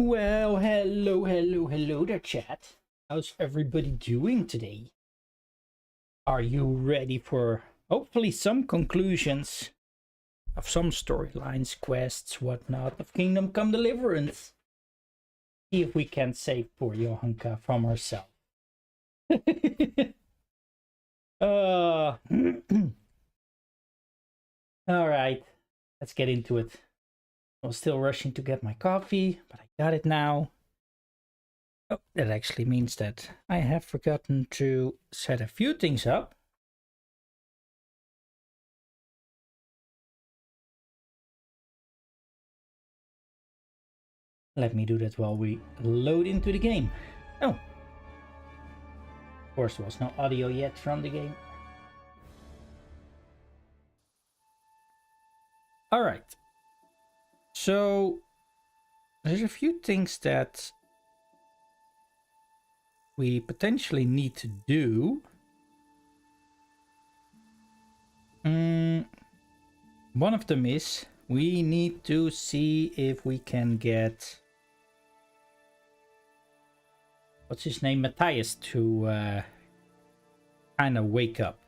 Well, hello there, chat. How's everybody doing today? Are you ready for hopefully some conclusions of some storylines, quests, whatnot of Kingdom Come Deliverance? See if we can save poor Johanka from herself. All right, let's get into it. I was still rushing to get my coffee, but I got it now. Oh, that actually means that I have forgotten to set a few things up. Let me do that while we load into the game. Oh, of course there was no audio yet from the game. All right. So there's a few things that we potentially need to do. One of them is we need to see if we can get what's his name, Matthias, to kind of wake up.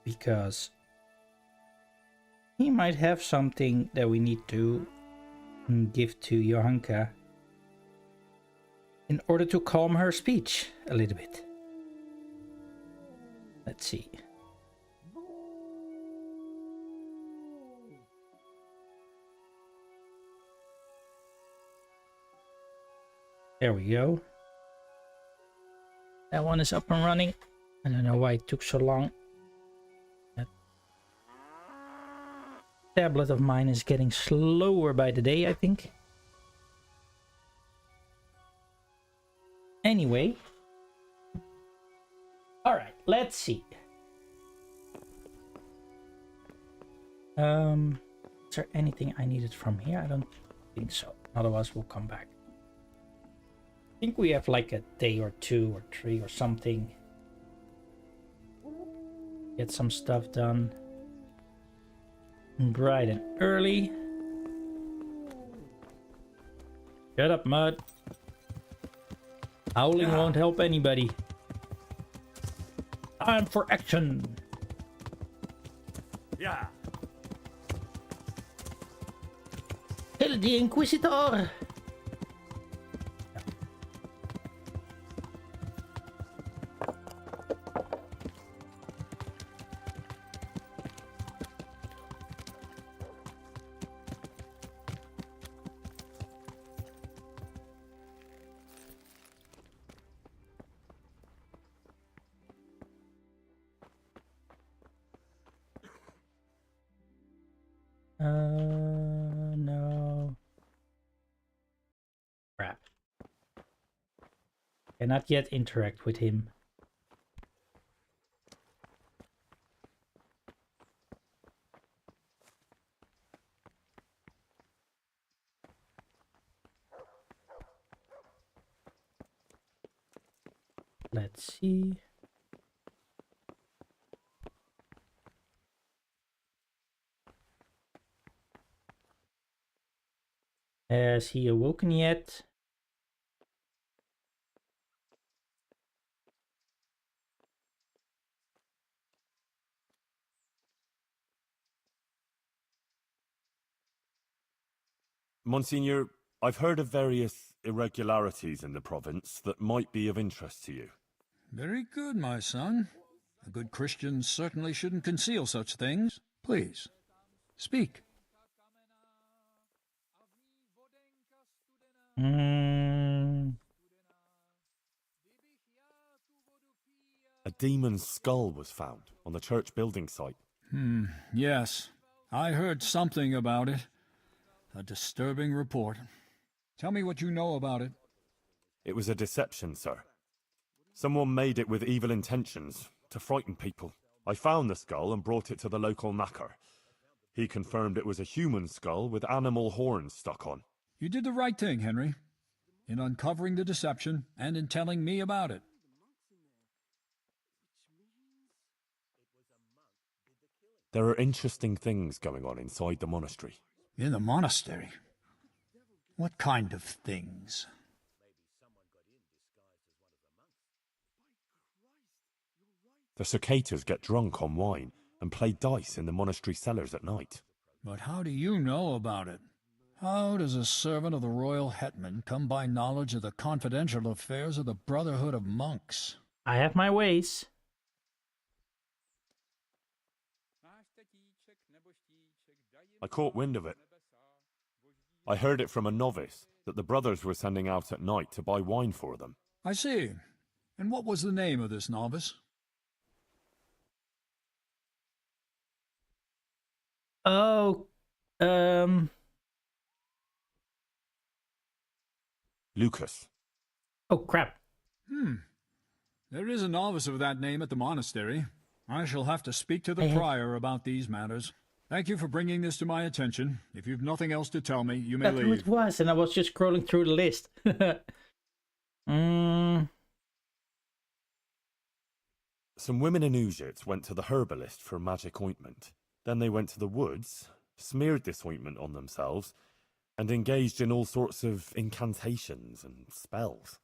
Because he might have something that we need to give to Johanka in order to calm her speech a little bit. Let's see. There we go. That one is up and running. I don't know why it took so long. That tablet of mine is getting slower by the day, I think. Anyway. Alright, let's see. Is there anything I needed from here? I don't think so. Otherwise we'll come back. I think we have like a day or 2 or 3 or something. Get some stuff done. Bright and early. Shut up, Mud. Howling won't help anybody. Time for action. Yeah. Kill the Inquisitor. No. Crap. Cannot yet interact with him. Let's see. Has he awoken yet? Monsignor, I've heard of various irregularities in the province that might be of interest to you. Very good, my son. A good Christian certainly shouldn't conceal such things. Please, speak. A demon's skull was found on the church building site. Yes. I heard something about it. A disturbing report. Tell me what you know about it. It was a deception, sir. Someone made it with evil intentions, to frighten people. I found the skull and brought it to the local knacker. He confirmed it was a human skull with animal horns stuck on. You did the right thing, Henry, in uncovering the deception and in telling me about it. There are interesting things going on inside the monastery. In the monastery? What kind of things? The cicadas get drunk on wine and play dice in the monastery cellars at night. But how do you know about it? How does a servant of the royal hetman come by knowledge of the confidential affairs of the Brotherhood of Monks? I have my ways. I caught wind of it. I heard it from a novice that the brothers were sending out at night to buy wine for them. I see. And what was the name of this novice? Oh, Lucas. oh crap. There is a novice of that name at the monastery. I shall have to speak to the prior about these matters. Thank you for bringing this to my attention. If you've nothing else to tell me, you may That's who leave. it was, and I was just scrolling through the list. Some women in Ujit went to the herbalist for magic ointment. Then they went to the woods, smeared this ointment on themselves, and engaged in all sorts of incantations and spells.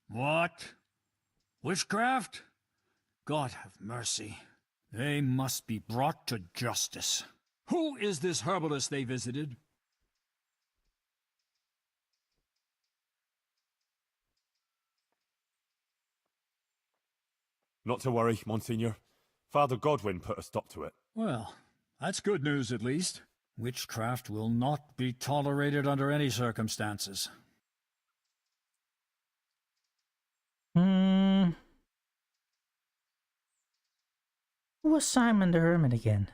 What? Witchcraft? God have mercy. They must be brought to justice. Who is this herbalist they visited? Not to worry, Monsignor. Father Godwin put a stop to it. Well, that's good news at least. Witchcraft will not be tolerated under any circumstances. Who was Simon the Hermit again?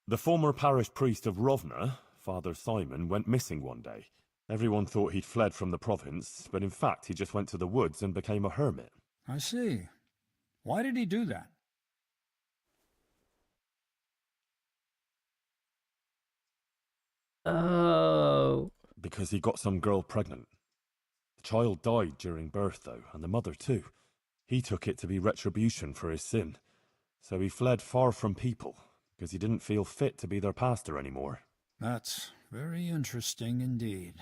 The former parish priest of Rovna, Father Simon, went missing one day. Everyone thought he'd fled from the province, but in fact he just went to the woods and became a hermit. I see. Why did he do that? Oh. Because he got some girl pregnant. The child died during birth, though, and the mother too. He took it to be retribution for his sin. So he fled far from people, because he didn't feel fit to be their pastor anymore. That's very interesting indeed.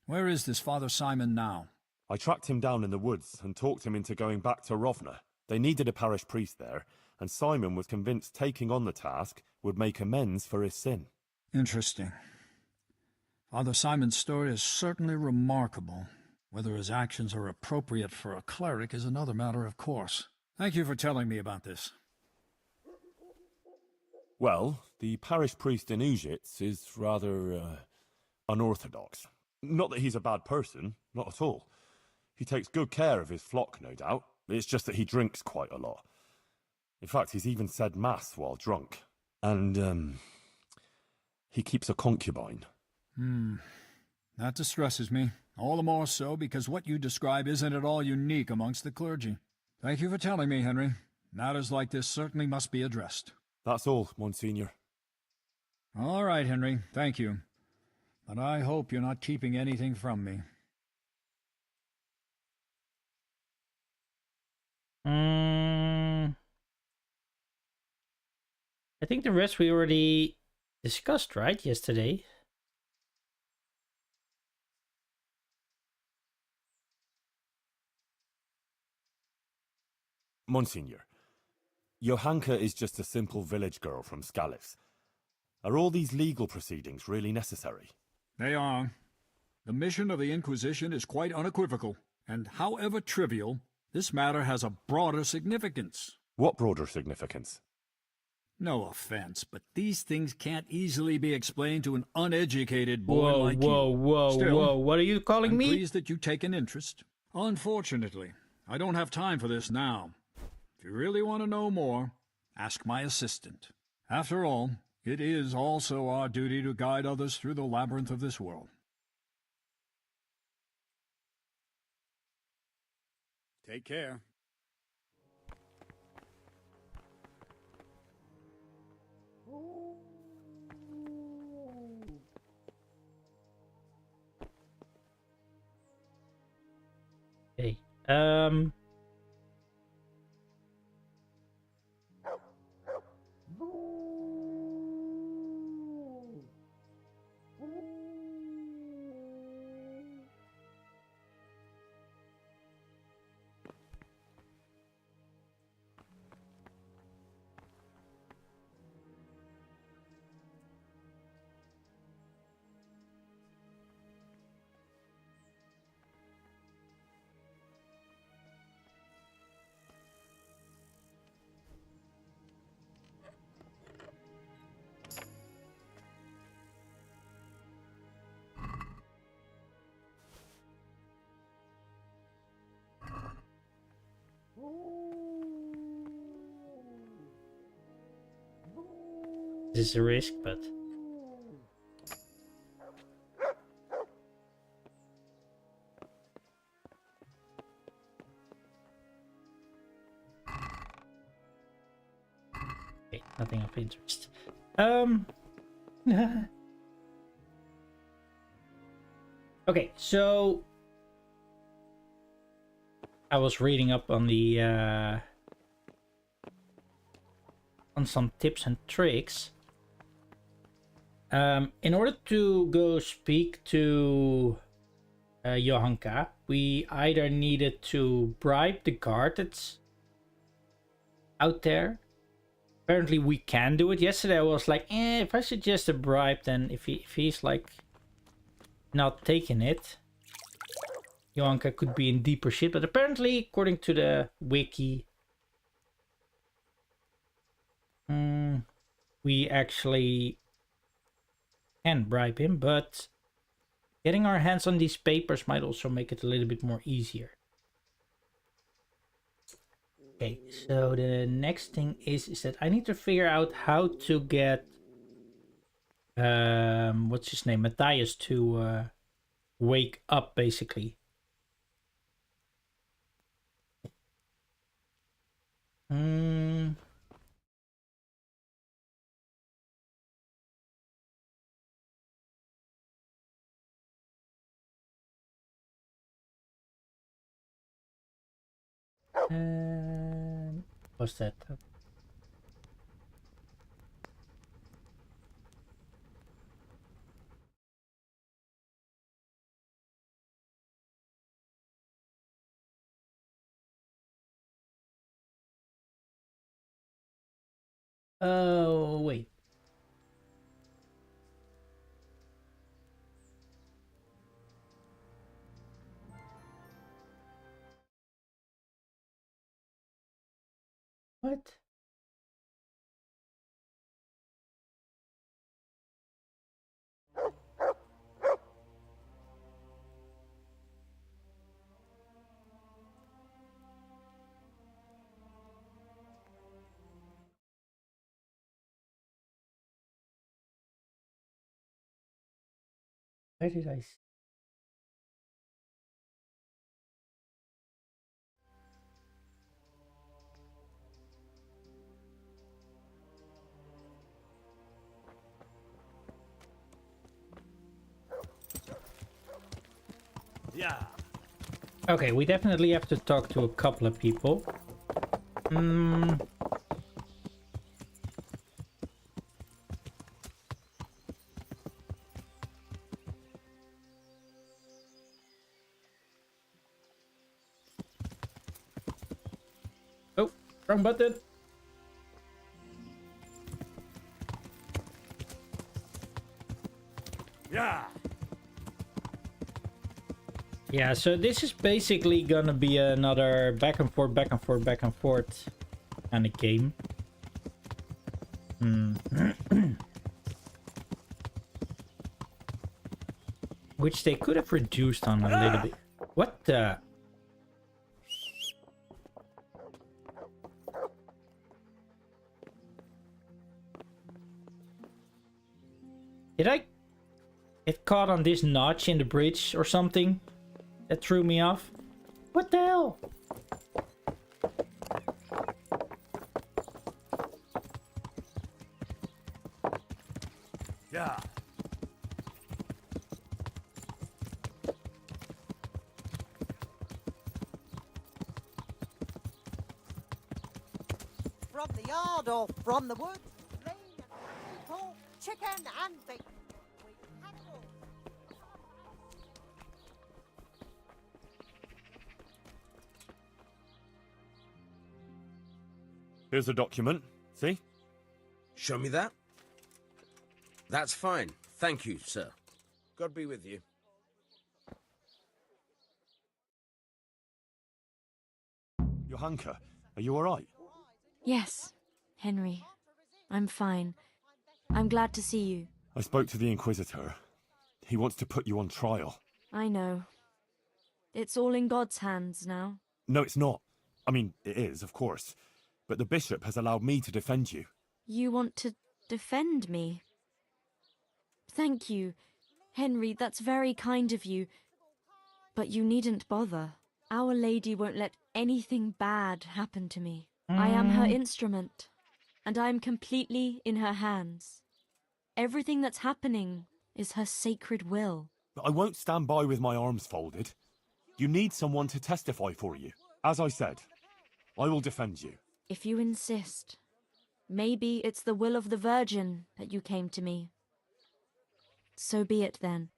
Where is this Father Simon now? I tracked him down in the woods and talked him into going back to Rovna. They needed a parish priest there, and Simon was convinced taking on the task would make amends for his sin. Interesting. Father Simon's story is certainly remarkable. Whether his actions are appropriate for a cleric is another matter, of course. Thank you for telling me about this. Well, the parish priest in Ujits is rather unorthodox. Not that he's a bad person, not at all. He takes good care of his flock, no doubt. It's just that he drinks quite a lot. In fact, he's even said mass while drunk. And, he keeps a concubine. That distresses me. All the more so because what you describe isn't at all unique amongst the clergy. Thank you for telling me, Henry. Matters like this certainly must be addressed. That's all, Monsignor. All right, Henry. Thank you. But I hope you're not keeping anything from me. I think the rest we already discussed, right, yesterday? Monsignor, Johanka is just a simple village girl from Scallis. Are all these legal proceedings really necessary? They are. The mission of the Inquisition is quite unequivocal, and however trivial, this matter has a broader significance. What broader significance? No offense, but these things can't easily be explained to an uneducated boy Whoa, like whoa, you. whoa, Still, whoa, what are you calling I'm me? pleased that you take an interest. Unfortunately, I don't have time for this now. If you really want to know more, ask my assistant. After all, it is also our duty to guide others through the labyrinth of this world. Take care. Okay. is a risk, but... Okay, nothing of interest. Okay, so... I was reading up on the... on some tips and tricks. In order to go speak to Johanka, we either needed to bribe the guard that's out there. Apparently we can do it. Yesterday I was like, if I suggest a bribe, then if he's like not taking it, Johanka could be in deeper shit. But apparently, according to the wiki, we actually can bribe him, but getting our hands on these papers might also make it a little bit more easier. Okay, so the next thing is that I need to figure out how to get what's his name, Matthias, to wake up, basically. What's that? Oh, wait. What? Where did I... Yeah. Okay, we definitely have to talk to a couple of people. Oh, wrong button. Yeah. Yeah, so this is basically gonna be another back and forth kind of game. Which they could have reduced on a little bit. What the... Did I get caught on this notch in the bridge or something? That threw me off. What the hell? Yeah. From the yard or from the woods, lean, pork, chicken and beef. We have it all. Here's a document. See? Show me that? That's fine. Thank you, sir. God be with you. Johanka, are you alright? Yes, Henry. I'm fine. I'm glad to see you. I spoke to the Inquisitor. He wants to put you on trial. I know. It's all in God's hands now. No, it's not. I mean, it is, of course. But the bishop has allowed me to defend you. You want to defend me. Thank you, Henry, that's very kind of you. But you needn't bother. Our Lady won't let anything bad happen to me. I am her instrument, and I am completely in her hands. Everything that's happening is her sacred will. But I won't stand by with my arms folded. You need someone to testify for you. As I said, I will defend you. If you insist. Maybe it's the will of the Virgin that you came to me. So be it then.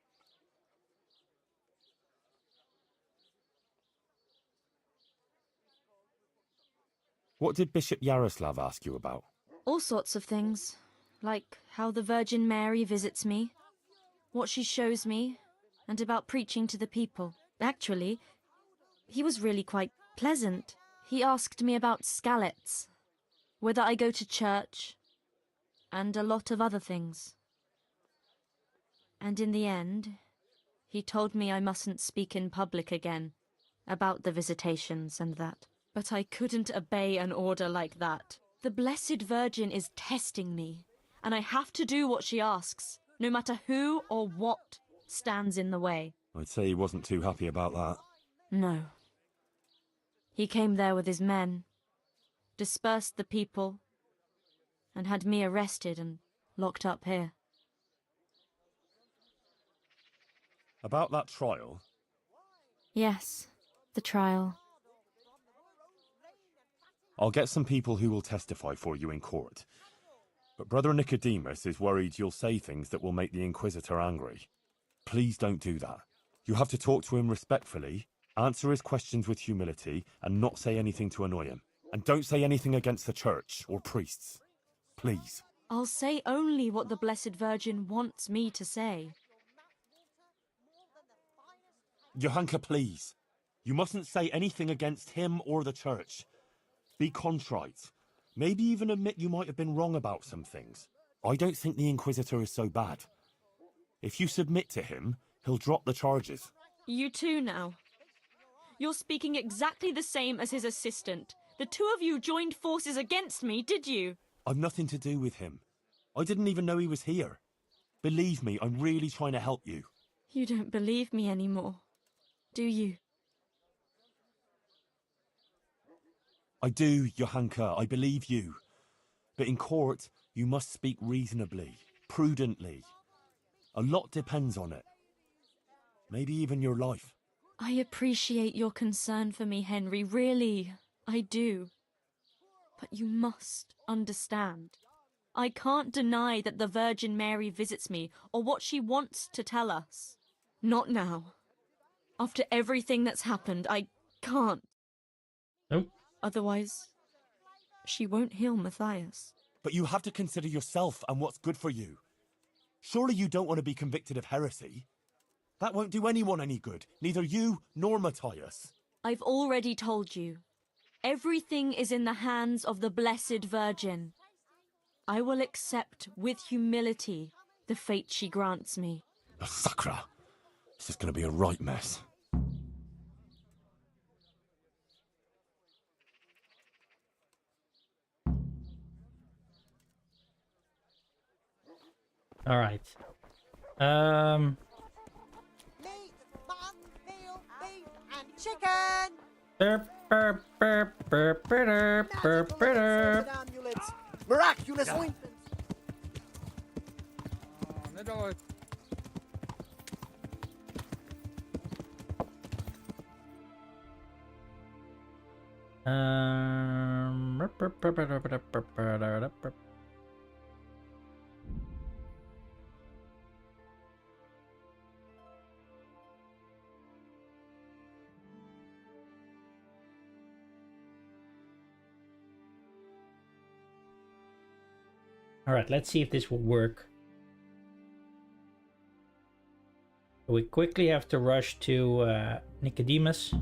What did Bishop Yaroslav ask you about? All sorts of things. Like how the Virgin Mary visits me, what she shows me, and about preaching to the people. Actually, he was really quite pleasant. He asked me about scalets, whether I go to church, and a lot of other things. And in the end, he told me I mustn't speak in public again about the visitations and that. But I couldn't obey an order like that. The Blessed Virgin is testing me, and I have to do what she asks, no matter who or what stands in the way. I'd say he wasn't too happy about that. No. He came there with his men, dispersed the people, and had me arrested and locked up here. About that trial? Yes, the trial. I'll get some people who will testify for you in court. But Brother Nicodemus is worried you'll say things that will make the Inquisitor angry. Please don't do that. You have to talk to him respectfully, answer his questions with humility, and not say anything to annoy him. And don't say anything against the church or priests. Please. I'll say only what the Blessed Virgin wants me to say. Johanka, please. You mustn't say anything against him or the church. Be contrite. Maybe even admit you might have been wrong about some things. I don't think the Inquisitor is so bad. If you submit to him, he'll drop the charges. You too now. You're speaking exactly the same as his assistant. The two of you joined forces against me, did you? I've nothing to do with him. I didn't even know he was here. Believe me, I'm really trying to help you. You don't believe me anymore, do you? I do, Johanka, I believe you. But in court, you must speak reasonably, prudently. A lot depends on it. Maybe even your life. I appreciate your concern for me, Henry, really, I do. But you must understand. I can't deny that the Virgin Mary visits me, or what she wants to tell us. Not now. After everything that's happened, I can't. Nope. Otherwise, she won't heal Matthias. But you have to consider yourself and what's good for you. Surely you don't want to be convicted of heresy? That won't do anyone any good, neither you nor Matthias. I've already told you. Everything is in the hands of the Blessed Virgin. I will accept with humility the fate she grants me. Sacra. This is going to be a right mess. All right. Meat, mutton, veal, beef, and chicken. Burp, burp, burp, burp, burp, burp, burp. Amulets, miraculous ointments. Burp, burp, burp, burp, burp, burp, burp, burp. All right, let's see if this will work. We quickly have to rush to Nicodemus.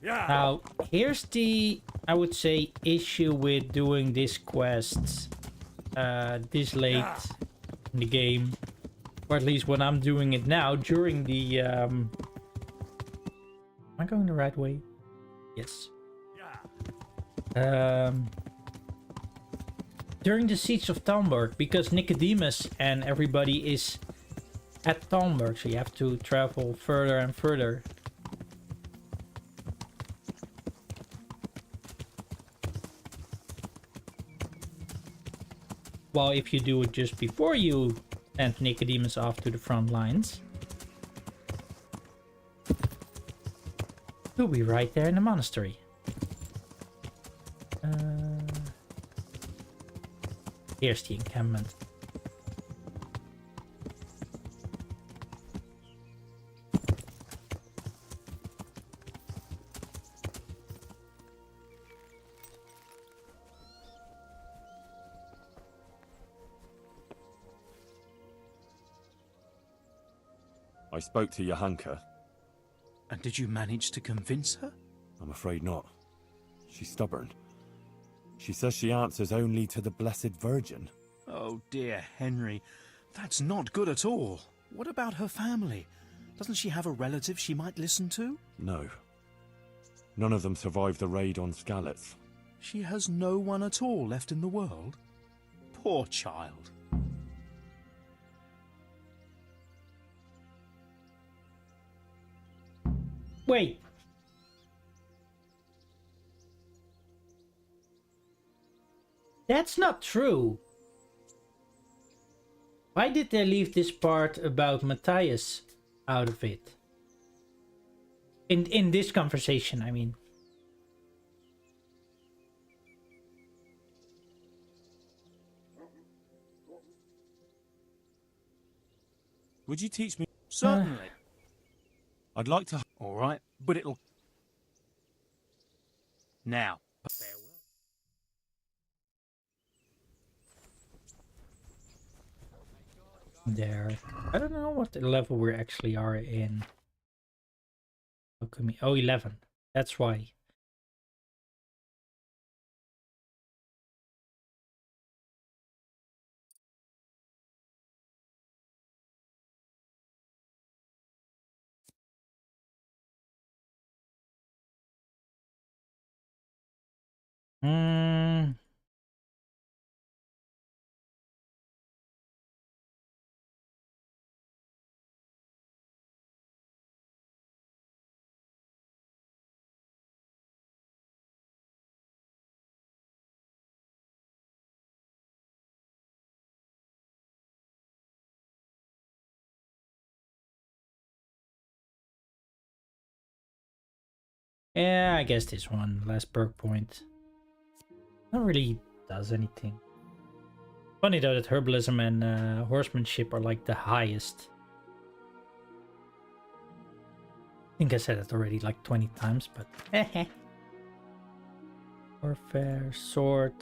Yeah. Now, here's the, I would say, issue with doing this quest this late in the game. Or at least when I'm doing it now, during the... Am I going the right way? During the siege of Talmberg, because Nicodemus and everybody is at Talmberg, so you have to travel further and further. Well, if you do it just before you send Nicodemus off to the front lines, he'll be right there in the monastery. Here's the encampment. I spoke to Johanka. And did you manage to convince her? I'm afraid not. She's stubborn. She says she answers only to the Blessed Virgin. Oh dear, Henry. That's not good at all. What about her family? Doesn't she have a relative she might listen to? No. None of them survived the raid on Skalitz. She has no one at all left in the world? Poor child. Wait. That's not true. Why did they leave this part about Matthias out of it? In this conversation, I mean. Would you teach me? Certainly. I'd like to. All right, but it'll... Now. There. I don't know what the level we actually are in. Alchemy. Oh, 11. That's why. Hmm. Yeah, I guess this one. Last perk point. Not really does anything. Funny though that herbalism and horsemanship are like the highest. I think I said it already like 20 times, but warfare, sword.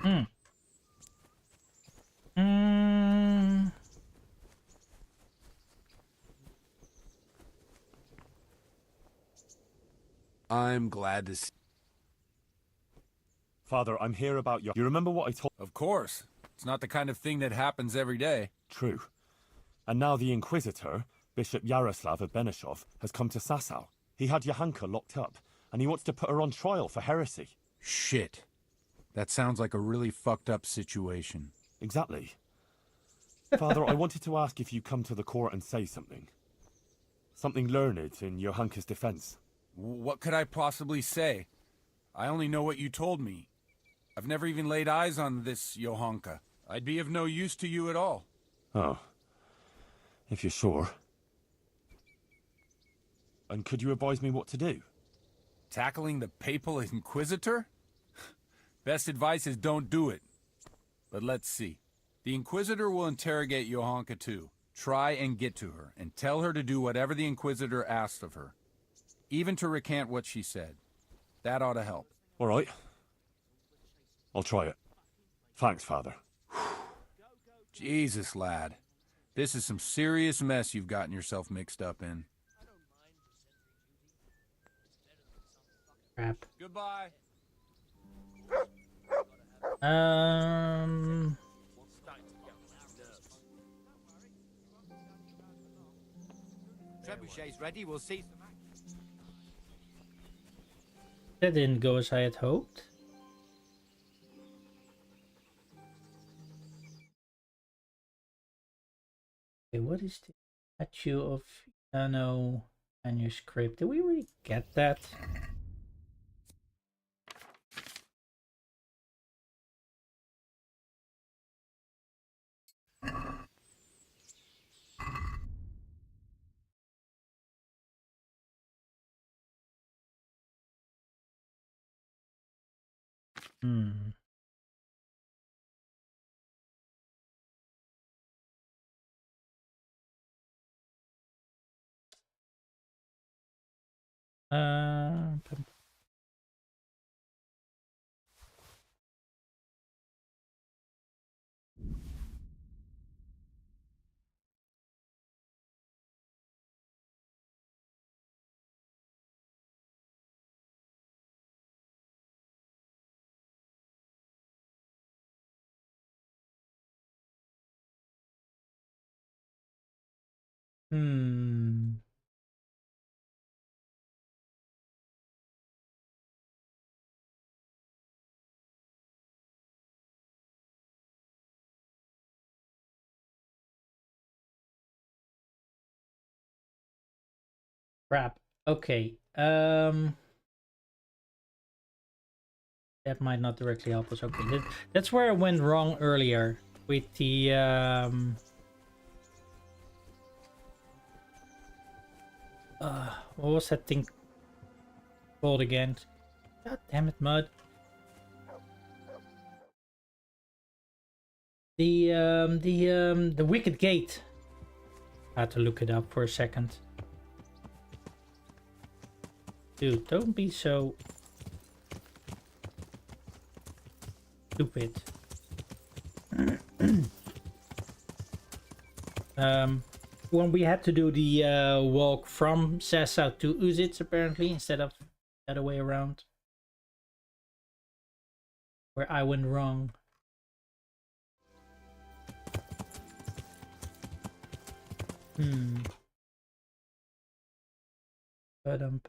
Hmm. I'm glad to see. Father, I'm here about your... You remember what I told... Of course. It's not the kind of thing that happens every day. True. And now the Inquisitor, Bishop Yaroslav of Benishov, has come to Sasau. He had Johanka locked up, and he wants to put her on trial for heresy. Shit. That sounds like a really fucked up situation. Exactly. Father, I wanted to ask if you come to the court and say something. Something learned in Johanka's defense. What could I possibly say? I only know what you told me. I've never even laid eyes on this Johanka. I'd be of no use to you at all. Oh. If you're sure. And could you advise me what to do? Tackling the Papal Inquisitor? Best advice is don't do it. But let's see. The Inquisitor will interrogate Johanka too. Try and get to her, and tell her to do whatever the Inquisitor asked of her. Even to recant what she said. That ought to help. All right. I'll try it. Thanks, Father. Jesus, lad. This is some serious mess you've gotten yourself mixed up in. Crap. Goodbye. Trebuchet's ready, we'll see. That didn't go as I had hoped. Okay, what is the statue of Piano manuscript? Did we really get that? Hmm. Uh, hmm. Crap. Okay. That might not directly help us. Okay, that's where I went wrong earlier with the what was that thing called again? God damn it, Mud. The Wicked Gate. I had to look it up for a second. Dude, don't be so stupid. When we had to do the walk from Sessa to Uzits apparently instead of the other way around. Where I went wrong. Padum.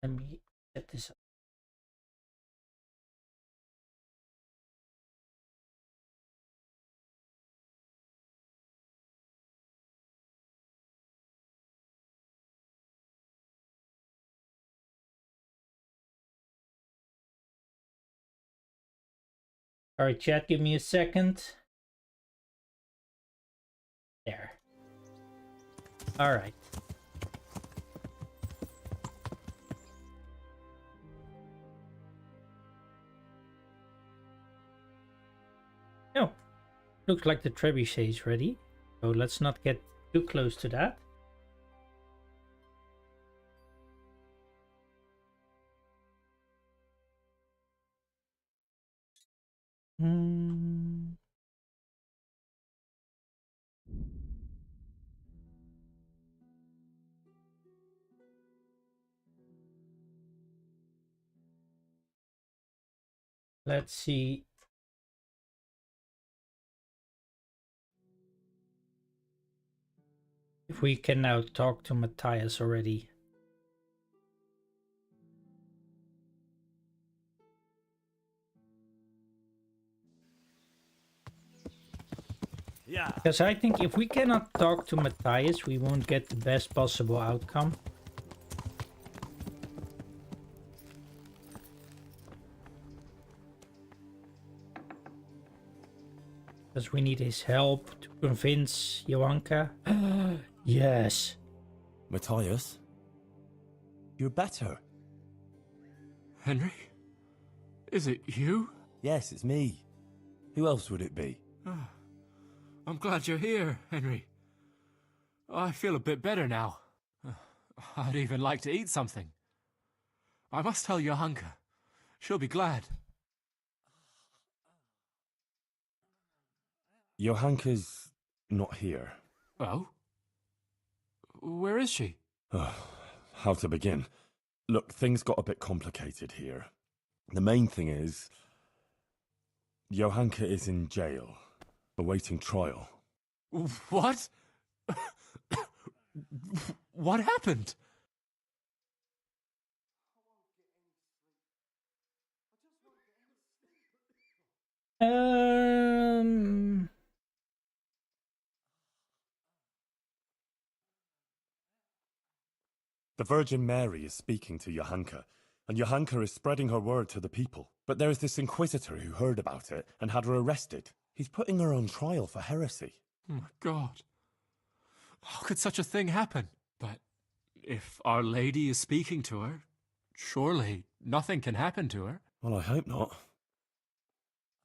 Let me set this up. Alright, chat, give me a second. There. Alright. Oh, looks like the trebuchet is ready. So let's not get too close to that. Let's see. If we can now talk to Matthias already. Yeah. Because I think if we cannot talk to Matthias, we won't get the best possible outcome. Because we need his help to convince Joanka. Yes. Matthias? You're better. Henry? Is it you? Yes, it's me. Who else would it be? I'm glad you're here, Henry. I feel a bit better now. I'd even like to eat something. I must tell Johanka. She'll be glad. Johanka's not here. Oh? Where is she? How to begin? Look, things got a bit complicated here. The main thing is, Johanka is in jail, awaiting trial. What? What happened? The Virgin Mary is speaking to Johanka, and Johanka is spreading her word to the people. But there's this inquisitor who heard about it and had her arrested. He's putting her on trial for heresy. Oh my God. How could such a thing happen? But if Our Lady is speaking to her, surely nothing can happen to her. Well, I hope not.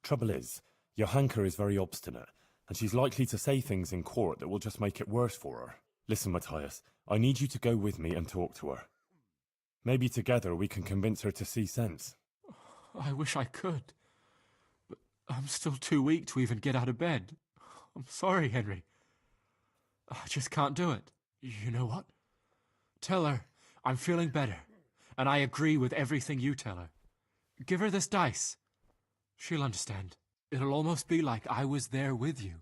Trouble is, Johanka is very obstinate, and she's likely to say things in court that will just make it worse for her. Listen, Matthias, I need you to go with me and talk to her. Maybe together we can convince her to see sense. I wish I could. But I'm still too weak to even get out of bed. I'm sorry, Henry. I just can't do it. You know what? Tell her I'm feeling better, and I agree with everything you tell her. Give her this dice. She'll understand. It'll almost be like I was there with you.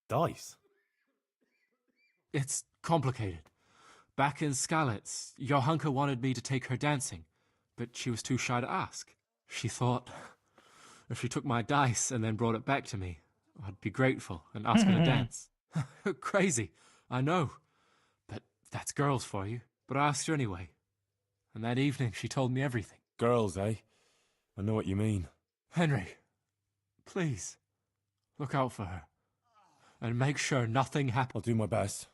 Dice? It's complicated. Back in Skalitz, Johanka wanted me to take her dancing, but she was too shy to ask. She thought if she took my dice and then brought it back to me, I'd be grateful and ask her to dance. Crazy, I know, but that's girls for you. But I asked her anyway, and that evening she told me everything. Girls, eh? I know what you mean. Henry, please, look out for her, and make sure nothing happens. I'll do my best.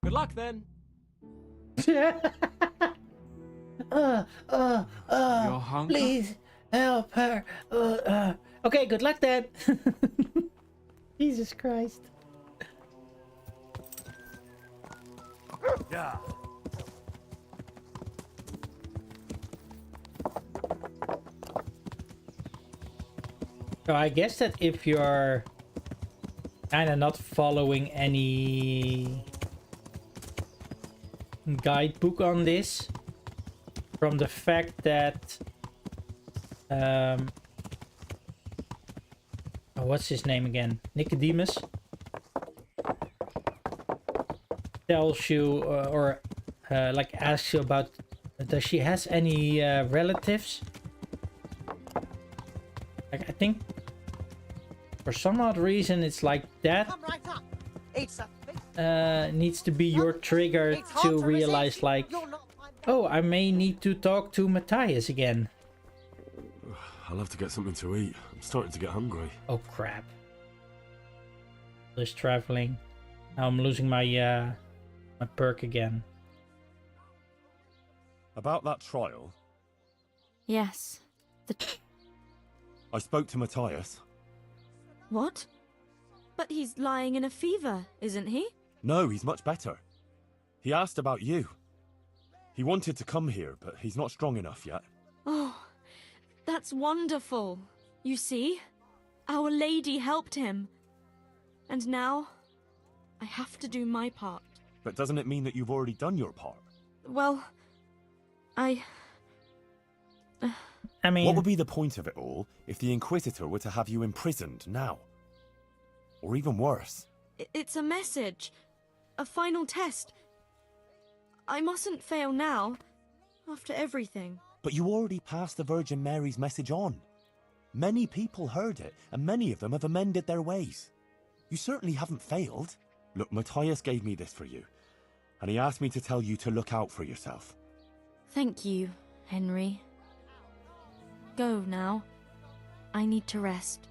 Good luck, then. Johanka? Please help her. Okay, good luck then. Jesus Christ. Yeah. So I guess that if you're kind of not following any guidebook on this, from the fact that what's his name again? Nicodemus tells you or like asks you about does she has any relatives? Like, I think for some odd reason it's like that Come right up. It's a needs to be your trigger It's hard to to realize resist. like, You're not my oh, I may need to talk to Matthias again. I'll have to get something to eat. I'm starting to get hungry. Oh crap. This traveling. Now I'm losing my my perk again. About that trial, Yes. I spoke to Matthias. What? But he's lying in a fever, isn't he? No, he's much better. He asked about you. He wanted to come here, but he's not strong enough yet. Oh, that's wonderful. You see, Our Lady helped him. And now, I have to do my part. But doesn't it mean that you've already done your part? Well, I I mean, What would be the point of it all if the Inquisitor were to have you imprisoned now? Or even worse. It's a message. A final test. I mustn't fail now, after everything. But you already passed the Virgin Mary's message on. Many people heard it, and many of them have amended their ways. You certainly haven't failed. Look, Matthias gave me this for you, and he asked me to tell you to look out for yourself. Thank you, Henry. Go now. I need to rest.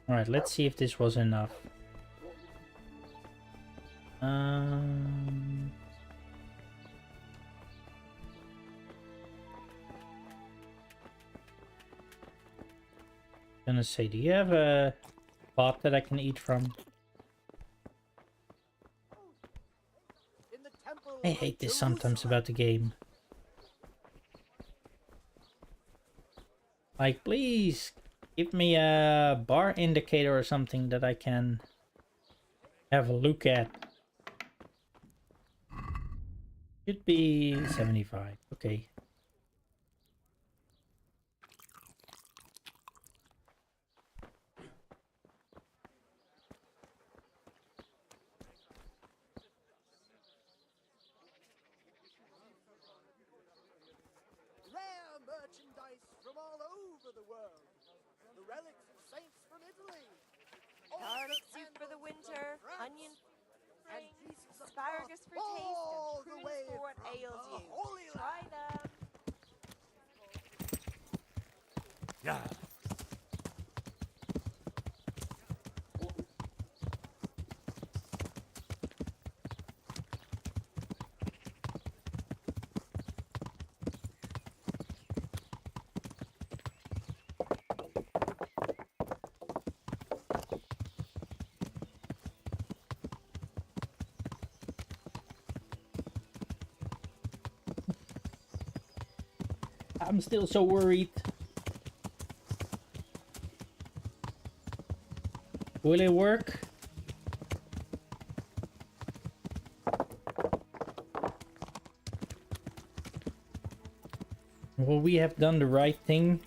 alright, let's see if this was enough. Gonna say, do you have a pot that I can eat from? I hate this sometimes about the game. Like, please give me a bar indicator or something that I can have a look at. Should be 75. Okay. Rare merchandise from all over the world. The relics of saints from Italy. Garlic soup for the winter, onion And ring, pieces of asparagus for cloth taste, all and the prunes way for what from ails the you. Holy Try Land. them. Yeah. I'm still so worried. Will it work? Will we have done the right thing?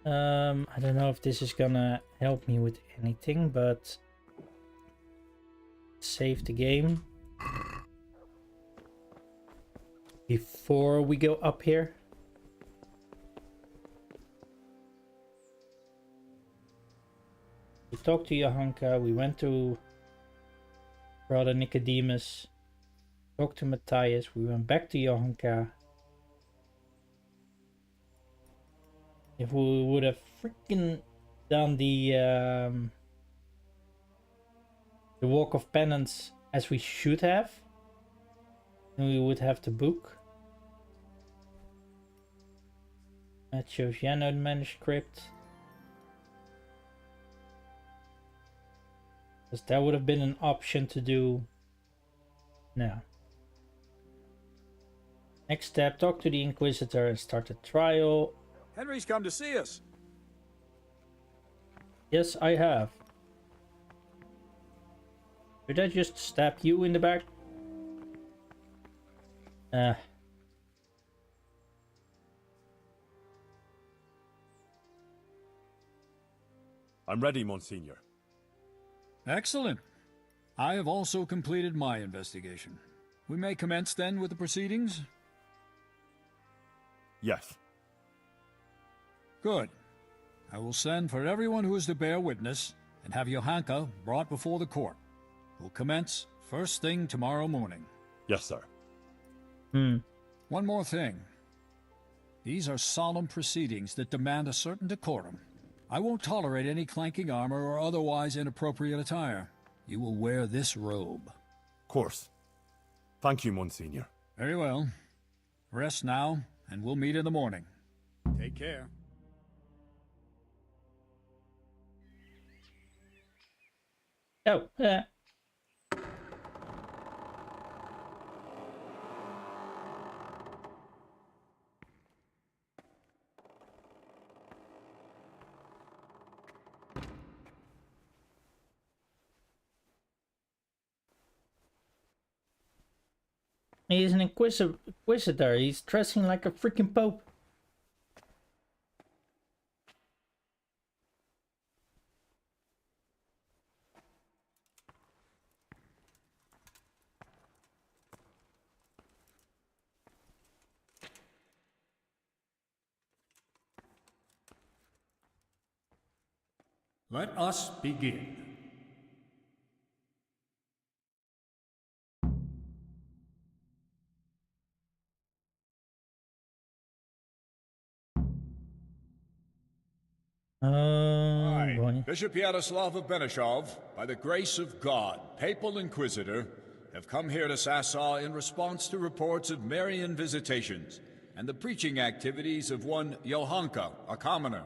I don't know if this is gonna help me with anything, but save the game before we go up here. We talked to Johanka, we went to Brother Nicodemus, talked to Matthias, we went back to Johanka. If we would have freaking done the walk of penance as we should have, then we would have the book. That shows Yano the manuscript. Because that would have been an option to do now. Next step, talk to the Inquisitor and start the trial. Henry's come to see us. Yes, I have. Did I just stab you in the back? I'm ready, Monsignor. Excellent. I have also completed my investigation. We may commence then with the proceedings? Yes. Good. I will send for everyone who is to bear witness and have Johanka brought before the court. We'll commence first thing tomorrow morning. Yes, sir. One more thing. These are solemn proceedings that demand a certain decorum. I won't tolerate any clanking armor or otherwise inappropriate attire. You will wear this robe. Of course. Thank you, Monsignor. Very well. Rest now, and we'll meet in the morning. Take care. Oh, he's an inquisitor. He's dressing like a freaking pope. Let us begin. Oh boy. Bishop Yaroslav of Benishov, by the grace of God, Papal Inquisitor, have come here to Sassaw in response to reports of Marian visitations and the preaching activities of one Johanka, a commoner.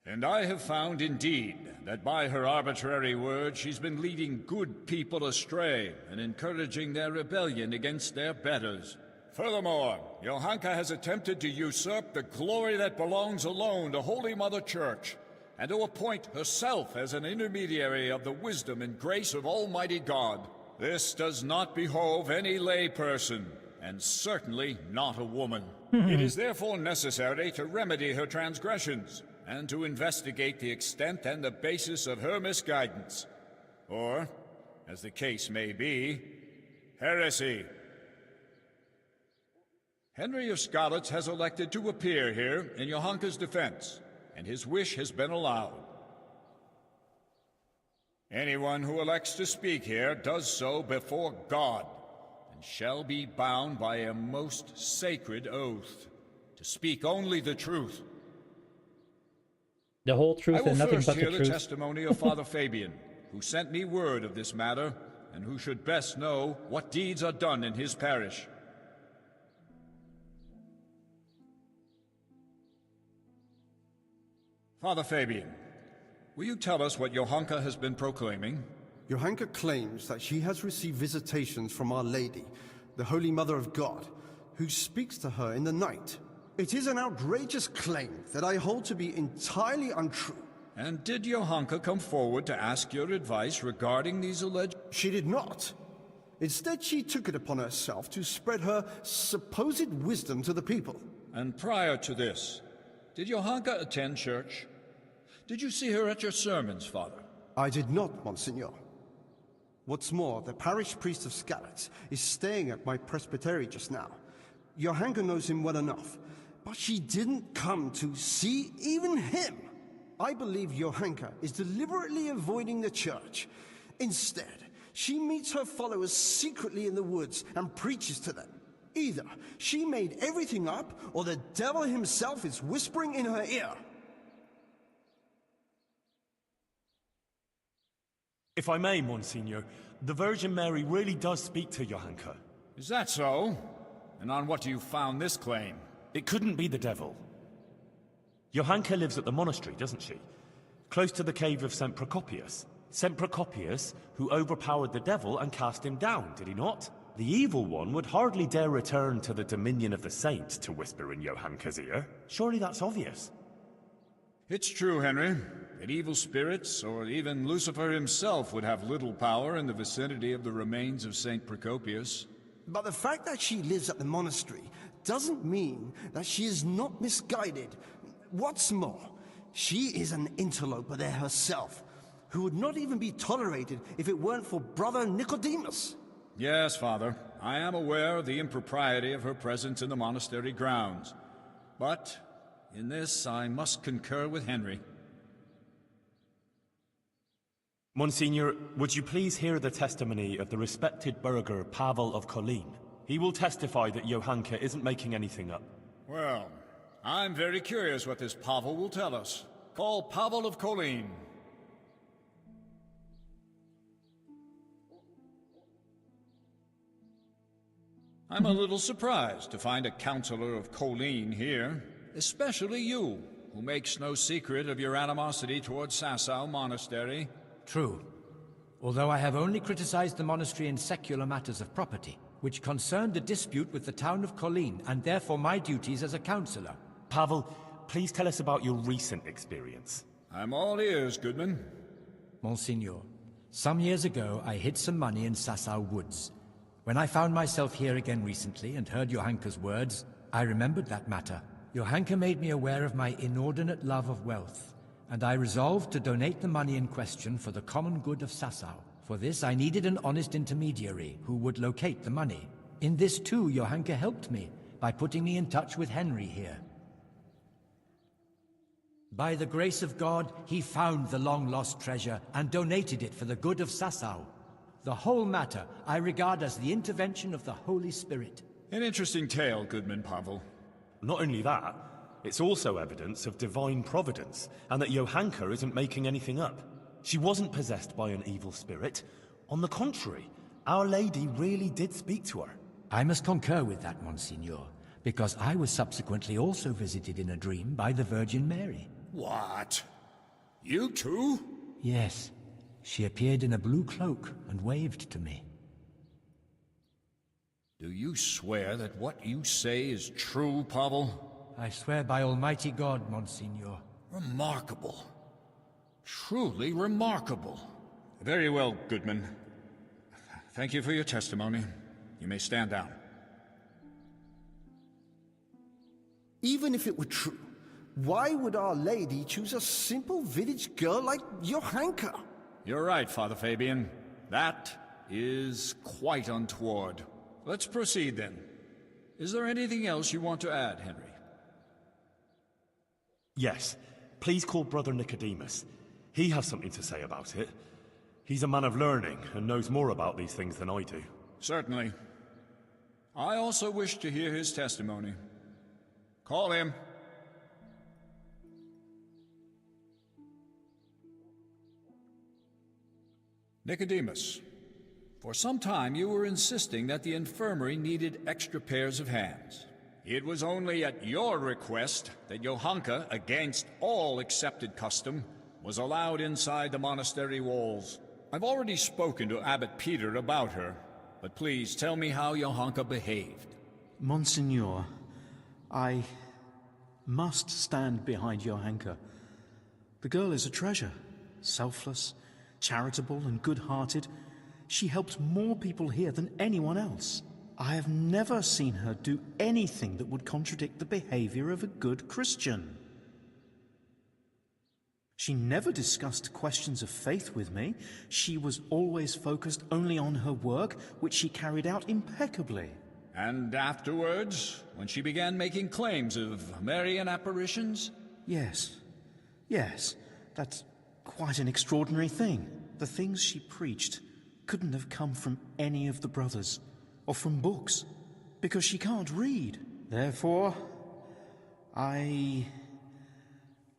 And I have found indeed that by her arbitrary words she's been leading good people astray and encouraging their rebellion against their betters. Furthermore, Johanka has attempted to usurp the glory that belongs alone to Holy Mother Church, and to appoint herself as an intermediary of the wisdom and grace of Almighty God. This does not behove any lay person, and certainly not a woman. It is therefore necessary to remedy her transgressions, and to investigate the extent and the basis of her misguidance. Or, as the case may be, heresy. Henry of Skalitz has elected to appear here in Johanka's defense, and his wish has been allowed. Anyone who elects to speak here does so before God, and shall be bound by a most sacred oath, to speak only the truth. The whole truth and nothing but the I will first hear truth. the testimony of Father Fabian, who sent me word of this matter, and who should best know what deeds are done in his parish. Father Fabian, will you tell us what Johanka has been proclaiming? Johanka claims that she has received visitations from Our Lady, the Holy Mother of God, who speaks to her in the night. It is an outrageous claim that I hold to be entirely untrue. And did Johanka come forward to ask your advice regarding these alleged... She did not. Instead, she took it upon herself to spread her supposed wisdom to the people. And prior to this, did Johanka attend church? Did you see her at your sermons, Father? I did not, Monsignor. What's more, the parish priest of Skalitz is staying at my presbytery just now. Johanka knows him well enough, but she didn't come to see even him. I believe Johanka is deliberately avoiding the church. Instead, she meets her followers secretly in the woods and preaches to them. Either she made everything up, or the devil himself is whispering in her ear. If I may, Monsignor, the Virgin Mary really does speak to Johanka. Is that so? And on what do you found this claim? It couldn't be the devil. Johanka lives at the monastery, doesn't she? Close to the cave of St. Procopius. St. Procopius, who overpowered the devil and cast him down, did he not? The evil one would hardly dare return to the dominion of the saints to whisper in Johanka's ear. Surely that's obvious. It's true, Henry, that evil spirits, or even Lucifer himself, would have little power in the vicinity of the remains of St. Procopius. But the fact that she lives at the monastery doesn't mean that she is not misguided. What's more, she is an interloper there herself, who would not even be tolerated if it weren't for Brother Nicodemus. Yes, Father, I am aware of the impropriety of her presence in the monastery grounds. But in this I must concur with Henry. Monsignor, would you please hear the testimony of the respected burgher Pavel of Kolin? He will testify that Johanka isn't making anything up. Well, I'm very curious what this Pavel will tell us. Call Pavel of Kolin. I'm a little surprised to find a counselor of Kolin here, especially you, who makes no secret of your animosity towards Sasau Monastery. True. Although I have only criticized the monastery in secular matters of property, which concerned a dispute with the town of Kolin, and therefore my duties as a counselor. Pavel, please tell us about your recent experience. I'm all ears, Goodman. Monsignor, some years ago I hid some money in Sasau woods. When I found myself here again recently and heard Johanka's words, I remembered that matter. Johanka made me aware of my inordinate love of wealth, and I resolved to donate the money in question for the common good of Sasau. For this I needed an honest intermediary who would locate the money. In this too, Johanka helped me by putting me in touch with Henry here. By the grace of God, he found the long-lost treasure and donated it for the good of Sasau. The whole matter I regard as the intervention of the Holy Spirit. An interesting tale, Goodman Pavel. Not only that, it's also evidence of divine providence, and that Johanka isn't making anything up. She wasn't possessed by an evil spirit. On the contrary, Our Lady really did speak to her. I must concur with that, Monsignor, because I was subsequently also visited in a dream by the Virgin Mary. What? You too? Yes. She appeared in a blue cloak and waved to me. Do you swear that what you say is true, Pavel? I swear by Almighty God, Monsignor. Remarkable. Truly remarkable. Very well, Goodman. Thank you for your testimony. You may stand down. Even if it were true, why would Our Lady choose a simple village girl like Johanka? You're right, Father Fabian. That is quite untoward. Let's proceed then. Is there anything else you want to add, Henry? Yes. Please call Brother Nicodemus. He has something to say about it. He's a man of learning and knows more about these things than I do. Certainly. I also wish to hear his testimony. Call him. Nicodemus, for some time you were insisting that the infirmary needed extra pairs of hands. It was only at your request that Johanka, against all accepted custom, was allowed inside the monastery walls. I've already spoken to Abbot Peter about her, but please tell me how Johanka behaved. Monsignor, I must stand behind Johanka. The girl is a treasure, selfless, charitable and good-hearted. She helped more people here than anyone else. I have never seen her do anything that would contradict the behavior of a good Christian. She never discussed questions of faith with me. She was always focused only on her work, which she carried out impeccably. And afterwards, when she began making claims of Marian apparitions? Yes. Yes, that's quite an extraordinary thing. The things she preached couldn't have come from any of the brothers, or from books, because she can't read. Therefore, I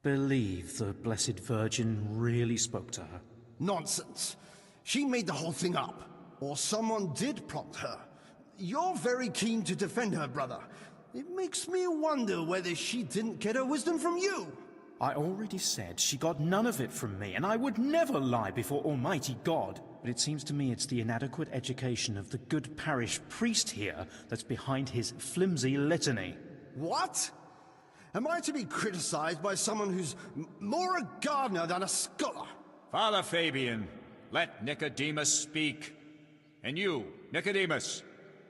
believe the Blessed Virgin really spoke to her. Nonsense. She made the whole thing up. Or someone did prompt her. You're very keen to defend her, brother. It makes me wonder whether she didn't get her wisdom from you. I already said she got none of it from me, and I would never lie before Almighty God. But it seems to me it's the inadequate education of the good parish priest here that's behind his flimsy litany. What? Am I to be criticized by someone who's more a gardener than a scholar? Father Fabian, let Nicodemus speak. And you, Nicodemus,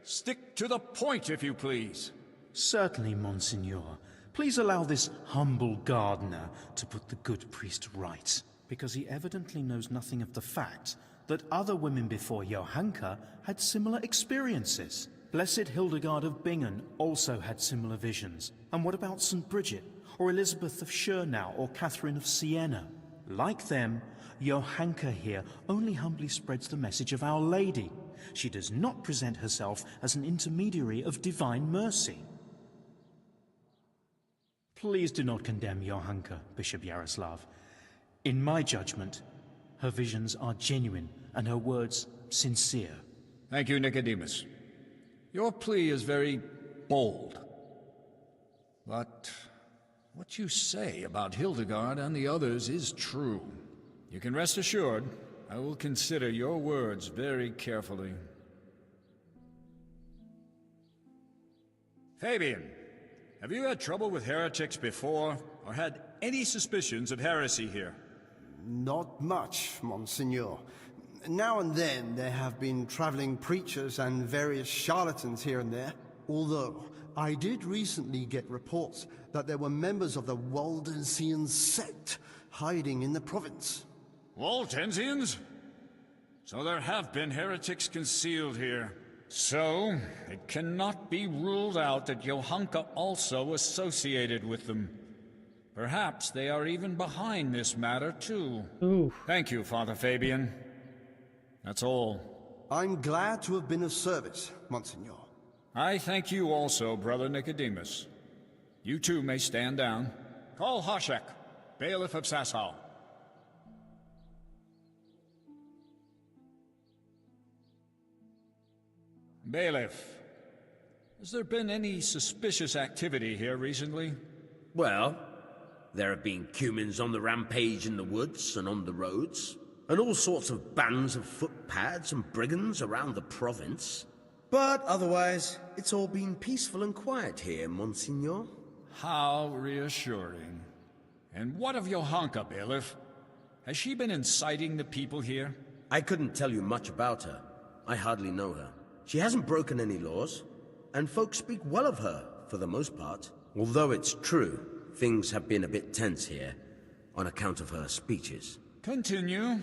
stick to the point, if you please. Certainly, Monsignor. Please allow this humble gardener to put the good priest right, because he evidently knows nothing of the fact that other women before Johanka had similar experiences. Blessed Hildegard of Bingen also had similar visions. And what about St. Bridget, or Elizabeth of Schurnau, or Catherine of Siena? Like them, Johanka here only humbly spreads the message of Our Lady. She does not present herself as an intermediary of divine mercy. Please do not condemn Johanka, Bishop Yaroslav. In my judgment, her visions are genuine and her words sincere. Thank you, Nicodemus. Your plea is very bold. But what you say about Hildegard and the others is true. You can rest assured I will consider your words very carefully. Fabian, have you had trouble with heretics before, or had any suspicions of heresy here? Not much, Monsignor. Now and then there have been traveling preachers and various charlatans here and there. Although, I did recently get reports that there were members of the Waldensian sect hiding in the province. Waldensians? So there have been heretics concealed here. So, it cannot be ruled out that Johanka also associated with them. Perhaps they are even behind this matter, too. Ooh. Thank you, Father Fabian. That's all. I'm glad to have been of service, Monsignor. I thank you also, Brother Nicodemus. You too may stand down. Call Hoshek, bailiff of Sasau. Bailiff, has there been any suspicious activity here recently? Well, There have been cumins on the rampage in the woods and on the roads, and all sorts of bands of footpads and brigands around the province. But otherwise, it's all been peaceful and quiet here, Monsignor. How reassuring. And what of Johanka, Bailiff? Has she been inciting the people here? I couldn't tell you much about her. I hardly know her. She hasn't broken any laws, and folks speak well of her, for the most part. Although it's true, things have been a bit tense here, on account of her speeches. Continue.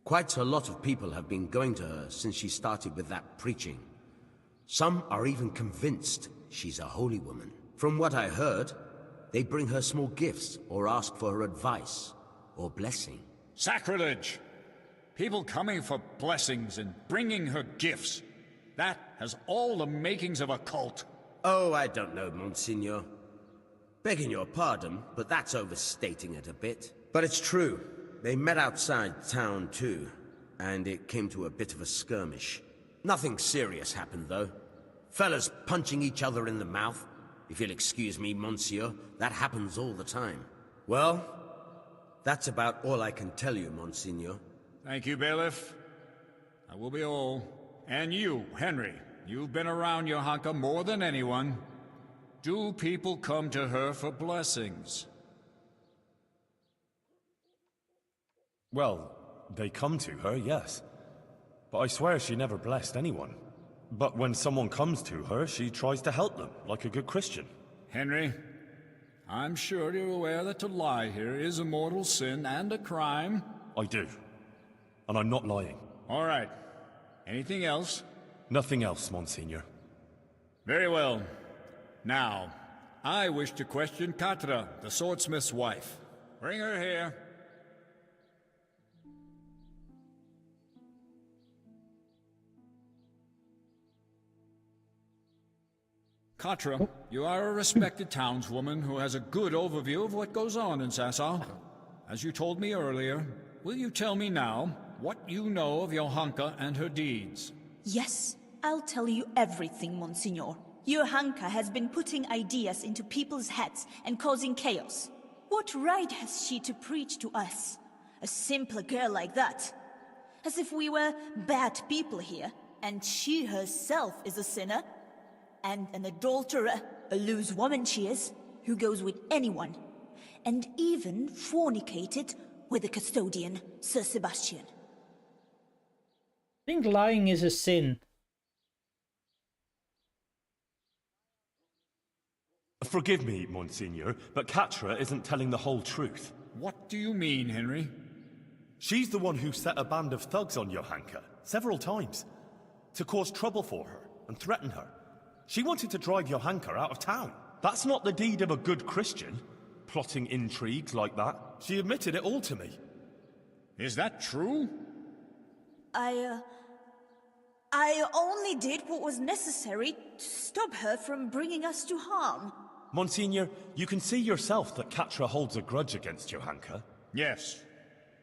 Quite a lot of people have been going to her since she started with that preaching. Some are even convinced she's a holy woman. From what I heard, they bring her small gifts or ask for her advice or blessing. Sacrilege! People coming for blessings and bringing her gifts. That has all the makings of a cult. Oh, I don't know, Monsignor. Begging your pardon, but that's overstating it a bit. But it's true. They met outside town, too, and it came to a bit of a skirmish. Nothing serious happened, though. Fellas punching each other in the mouth. If you'll excuse me, Monsieur, that happens all the time. Well, that's about all I can tell you, Monsignor. Thank you, Bailiff. I will be all. And you, Henry, you've been around Johanka more than anyone. Do people come to her for blessings? Well, they come to her, yes. But I swear she never blessed anyone. But when someone comes to her, she tries to help them, like a good Christian. Henry, I'm sure you're aware that to lie here is a mortal sin and a crime. I do. And I'm not lying. All right. Anything else? Nothing else, Monsignor. Very well. Now, I wish to question Katra, the swordsmith's wife. Bring her here. Katra, you are a respected townswoman who has a good overview of what goes on in Sasau. As you told me earlier, will you tell me now what you know of Johanka and her deeds? Yes, I'll tell you everything, Monsignor. Johanka has been putting ideas into people's heads and causing chaos. What right has she to preach to us? A simple girl like that. As if we were bad people here, and she herself is a sinner. And an adulterer, a loose woman she is, who goes with anyone. And even fornicated with the custodian, Sir Sebastian. I think lying is a sin. Forgive me, Monsignor, but Katra isn't telling the whole truth. What do you mean, Henry? She's the one who set a band of thugs on Johanka, several times, to cause trouble for her and threaten her. She wanted to drive Johanka out of town. That's not the deed of a good Christian, plotting intrigues like that. She admitted it all to me. Is that true? I only did what was necessary to stop her from bringing us to harm. Monsignor, you can see yourself that Katra holds a grudge against Johanka. Yes,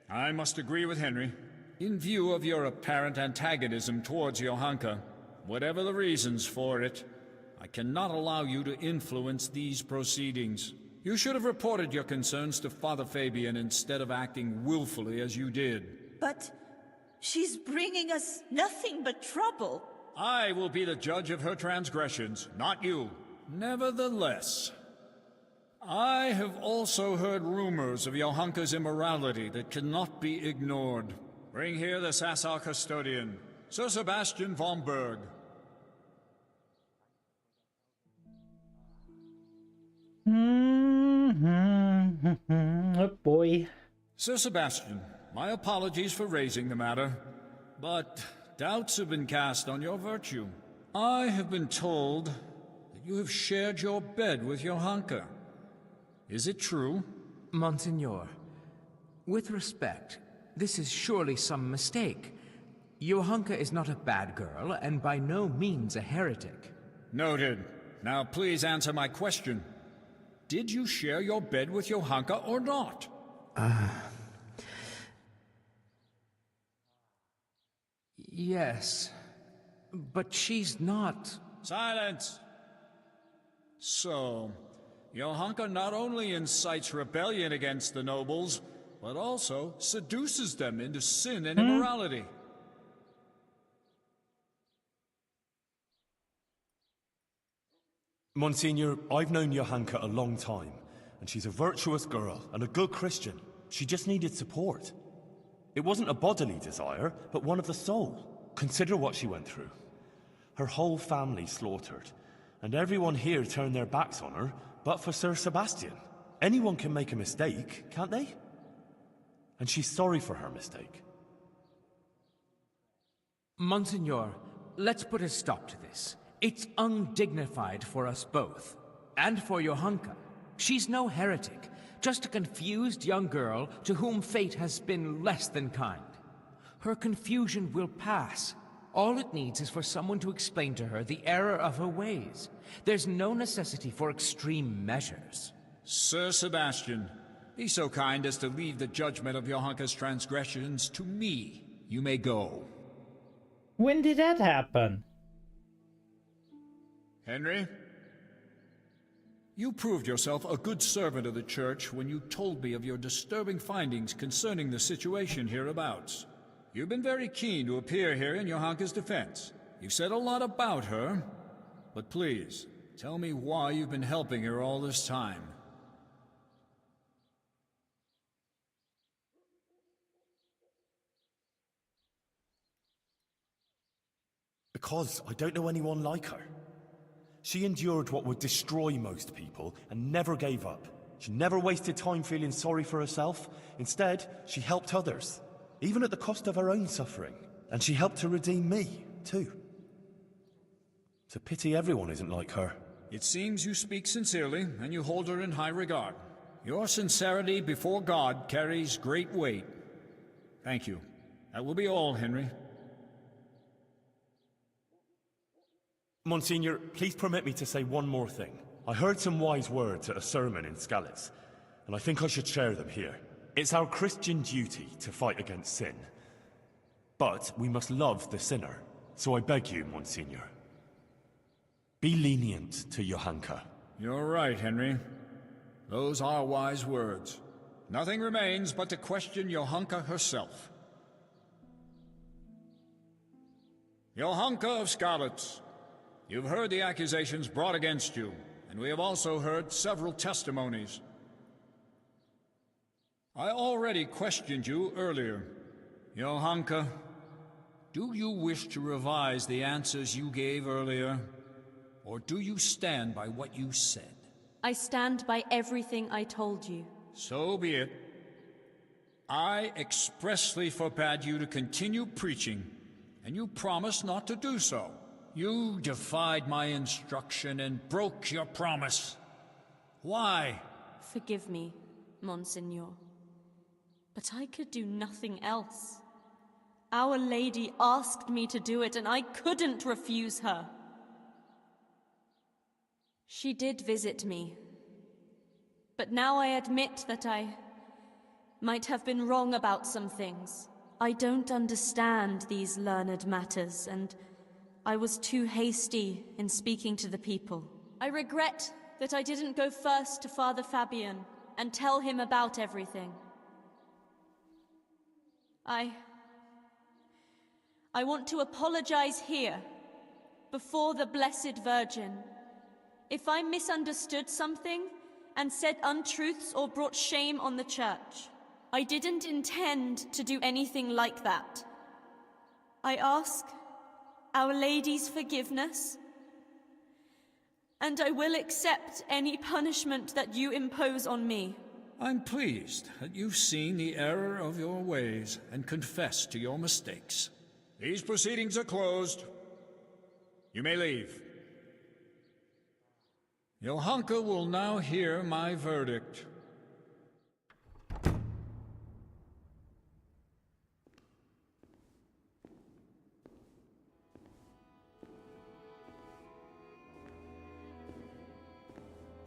I must agree with Henry. In view of your apparent antagonism towards Johanka, whatever the reasons for it, I cannot allow you to influence these proceedings. You should have reported your concerns to Father Fabian instead of acting willfully as you did. But she's bringing us nothing but trouble. I will be the judge of her transgressions, not you. Nevertheless, I have also heard rumors of Johanka's immorality that cannot be ignored. Bring here the Sasau custodian, Sir Sebastian von Berg. Oh boy. Sir Sebastian, my apologies for raising the matter, but doubts have been cast on your virtue. I have been told that you have shared your bed with Johanka. Is it true? Monsignor, with respect, this is surely some mistake. Johanka is not a bad girl, and by no means a heretic. Noted. Now please answer my question. Did you share your bed with Johanka or not? Yes. But she's not... Silence! So, Johanka not only incites rebellion against the nobles, but also seduces them into sin and immorality. Monsignor, I've known Johanka a long time, and she's a virtuous girl and a good Christian. She just needed support. It wasn't a bodily desire, but one of the soul. Consider what she went through. Her whole family slaughtered, and everyone here turned their backs on her, but for Sir Sebastian. Anyone can make a mistake, can't they? And she's sorry for her mistake. Monsignor, let's put a stop to this. It's undignified for us both. And for Johanka. She's no heretic, just a confused young girl to whom fate has been less than kind. Her confusion will pass. All it needs is for someone to explain to her the error of her ways. There's no necessity for extreme measures. Sir Sebastian, be so kind as to leave the judgment of Johanka's transgressions to me. You may go. When did that happen? Henry? You proved yourself a good servant of the Church when you told me of your disturbing findings concerning the situation hereabouts. You've been very keen to appear here in Johanka's defense. You've said a lot about her, but please, tell me why you've been helping her all this time. Because I don't know anyone like her. She endured what would destroy most people and never gave up. She never wasted time feeling sorry for herself. Instead, she helped others, even at the cost of her own suffering. And she helped to redeem me, too. It's a pity everyone isn't like her. It seems you speak sincerely, and you hold her in high regard. Your sincerity before God carries great weight. Thank you. That will be all, Henry. Monsignor, please permit me to say one more thing. I heard some wise words at a sermon in Skalitz, and I think I should share them here. It's our Christian duty to fight against sin. But we must love the sinner. So I beg you, Monsignor, be lenient to Johanka. You're right, Henry. Those are wise words. Nothing remains but to question Johanka herself. Johanka of Skalitz, you've heard the accusations brought against you, and we have also heard several testimonies. I already questioned you earlier. Johanka, do you wish to revise the answers you gave earlier, or do you stand by what you said? I stand by everything I told you. So be it. I expressly forbade you to continue preaching, and you promised not to do so. You defied my instruction and broke your promise. Why? Forgive me, Monsignor. But I could do nothing else. Our Lady asked me to do it, and I couldn't refuse her. She did visit me. But now I admit that I might have been wrong about some things. I don't understand these learned matters, and I was too hasty in speaking to the people. I regret that I didn't go first to Father Fabian and tell him about everything. I want to apologize here, before the Blessed Virgin, if I misunderstood something and said untruths or brought shame on the Church. I didn't intend to do anything like that. I ask Our Lady's forgiveness, and I will accept any punishment that you impose on me. I'm pleased that you've seen the error of your ways and confessed to your mistakes. These proceedings are closed. You may leave. Johanka will now hear my verdict.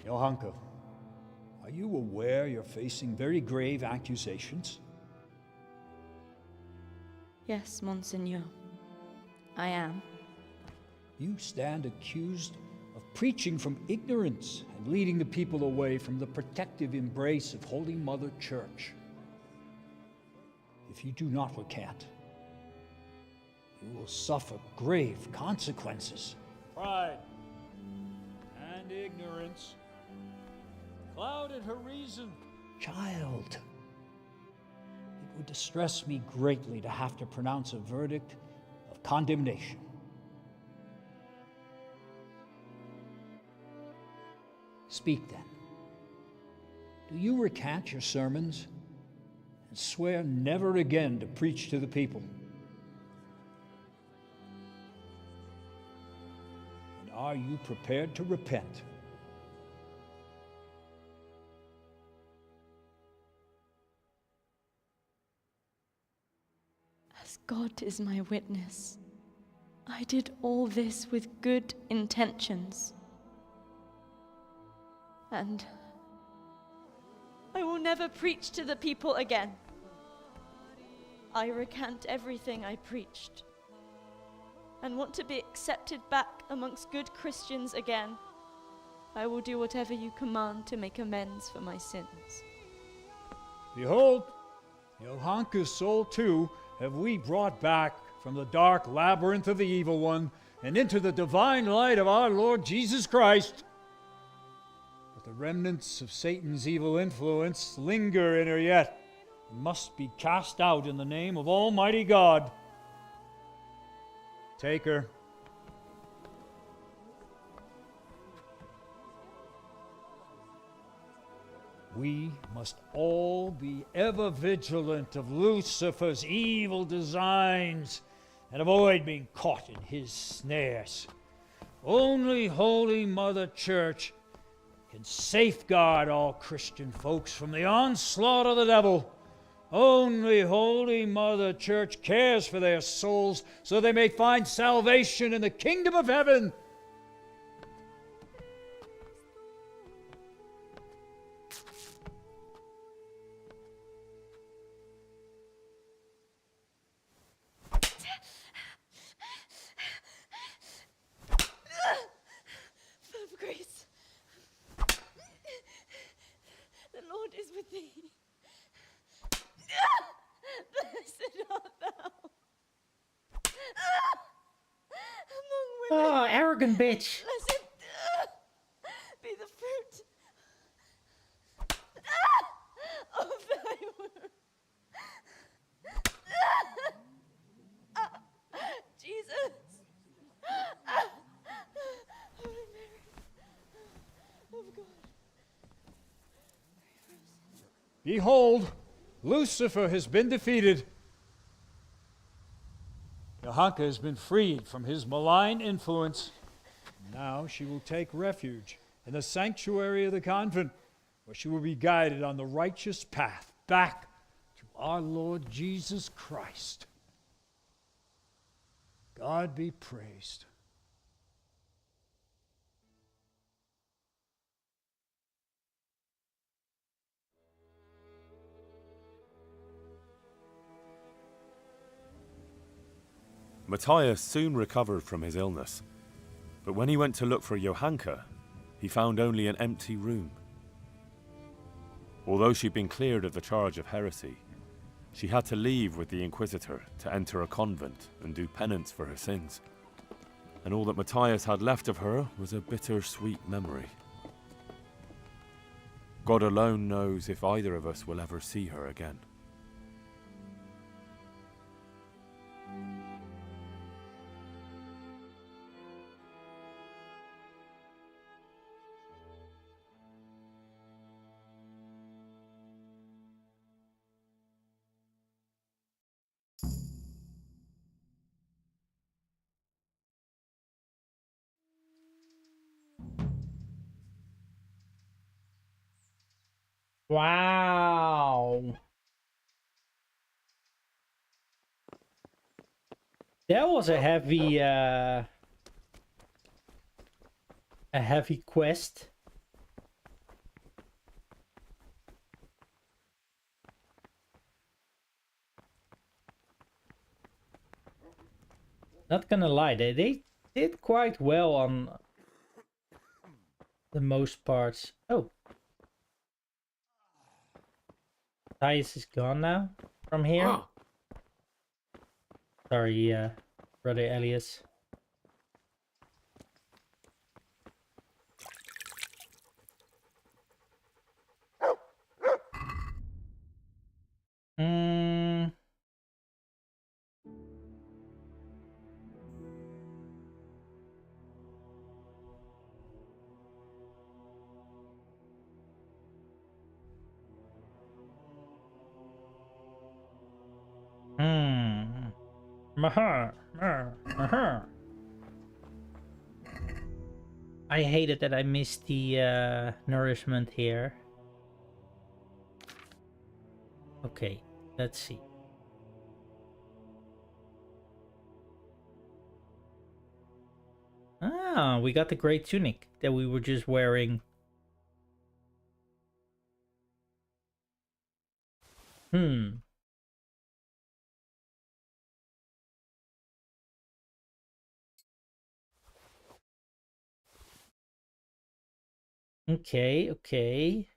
Johanka, are you aware you're facing very grave accusations? Yes, Monsignor. I am. You stand accused of preaching from ignorance and leading the people away from the protective embrace of Holy Mother Church. If you do not recant, you will suffer grave consequences. Pride and ignorance clouded her reason. Child, it would distress me greatly to have to pronounce a verdict of condemnation. Speak then. Do you recant your sermons and swear never again to preach to the people? And are you prepared to repent? As God is my witness, I did all this with good intentions. And I will never preach to the people again. I recant everything I preached and want to be accepted back amongst good Christians again. I will do whatever you command to make amends for my sins. Behold, Johanka's soul too have we brought back from the dark labyrinth of the evil one and into the divine light of our Lord Jesus Christ. But the remnants of Satan's evil influence linger in her yet and must be cast out in the name of Almighty God. Take her. We must all be ever vigilant of Lucifer's evil designs and avoid being caught in his snares. Only Holy Mother Church can safeguard all Christian folks from the onslaught of the devil. Only Holy Mother Church cares for their souls so they may find salvation in the kingdom of heaven. Full of grace. The Lord is with thee. Blessed art thou among women. Oh, arrogant bitch. Blessed be the fruit of thy womb. Jesus. Holy Mary. Of God. Behold, Lucifer has been defeated. Johanka has been freed from his malign influence. Now she will take refuge in the sanctuary of the convent, where she will be guided on the righteous path back to our Lord Jesus Christ. God be praised. Matthias soon recovered from his illness, but when he went to look for Johanka, he found only an empty room. Although she'd been cleared of the charge of heresy, she had to leave with the Inquisitor to enter a convent and do penance for her sins. And all that Matthias had left of her was a bitter-sweet memory. God alone knows if either of us will ever see her again. Wow. That was a heavy quest. Not gonna lie, they did quite well on the most parts. Oh, Thais is gone now from here. Sorry, brother Elias. Hmm. I hated that I missed the nourishment here. Okay, let's see. Ah, we got the gray tunic that we were just wearing. Okay, okay.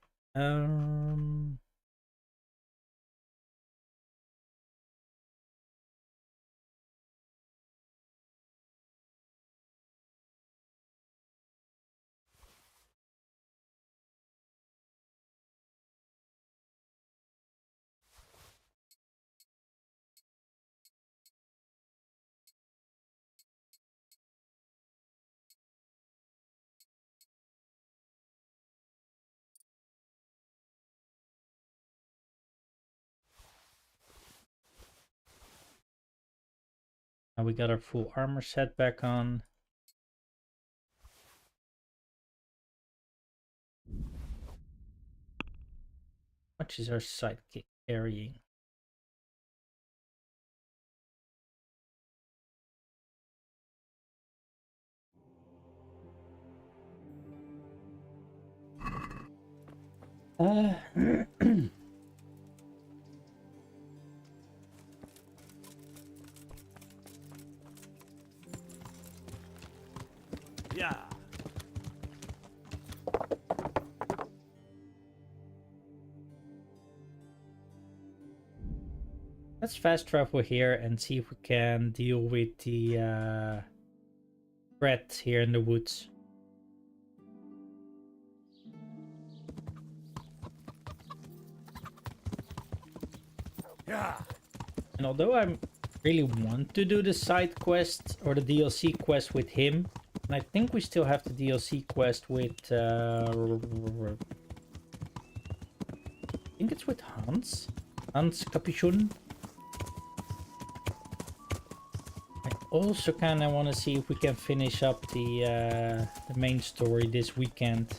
Now we got our full armor set back on. How much is our sidekick carrying? Yeah. Let's fast travel here and see if we can deal with the threat here in the woods. Yeah. And although I really want to do the side quest or the DLC quest with him, and I think we still have the DLC quest with I think it's with Hans Capuchon. I also kind of want to see if we can finish up the main story this weekend.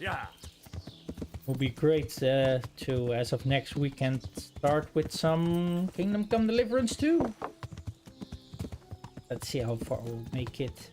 Yeah. Would be great to, as of next weekend, start with some Kingdom Come Deliverance 2. Let's see how far we'll make it.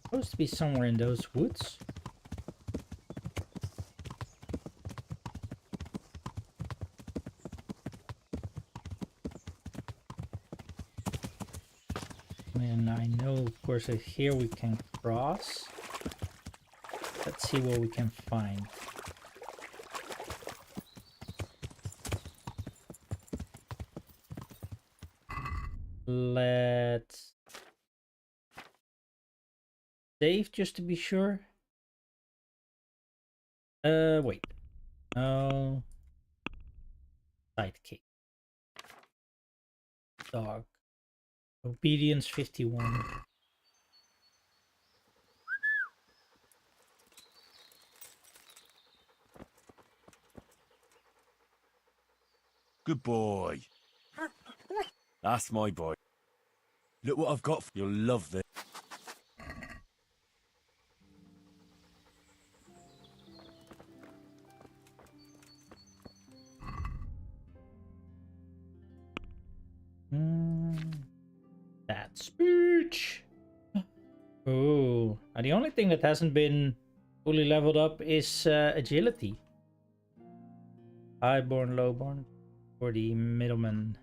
Supposed to be somewhere in those woods. And I know, of course, that here we can cross. Let's see what we can find. Let's save just to be sure. Wait. No. Sidekick. Dog. Obedience 51. Good boy. That's my boy. Look what I've got. You'll love this. That speech. Oh, the only thing that hasn't been fully leveled up is agility. Highborn, lowborn, for the middleman.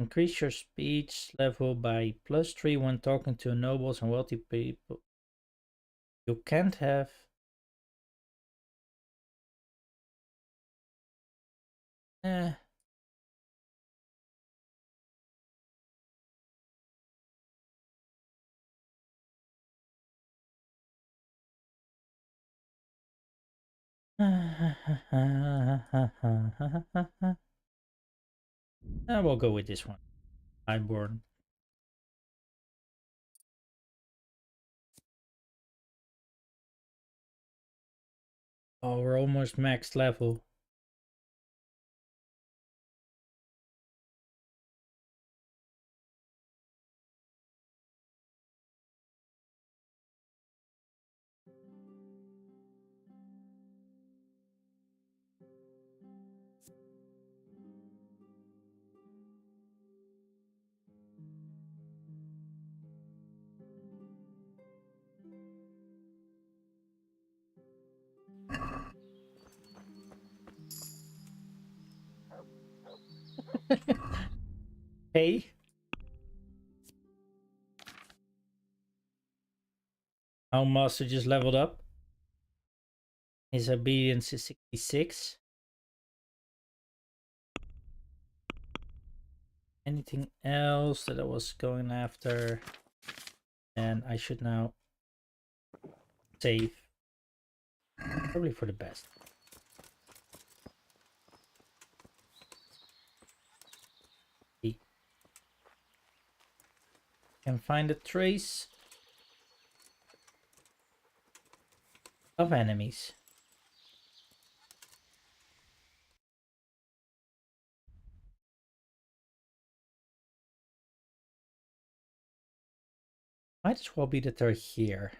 Increase your speech level by +3 when talking to nobles and wealthy people. You can't have... We'll go with this one. Highborn. Oh, we're almost max level. Hey. Our master just leveled up. His obedience is 66. Anything else that I was going after? And I should now save. Probably for the best. Can find a trace of enemies. Might as well be that they're here.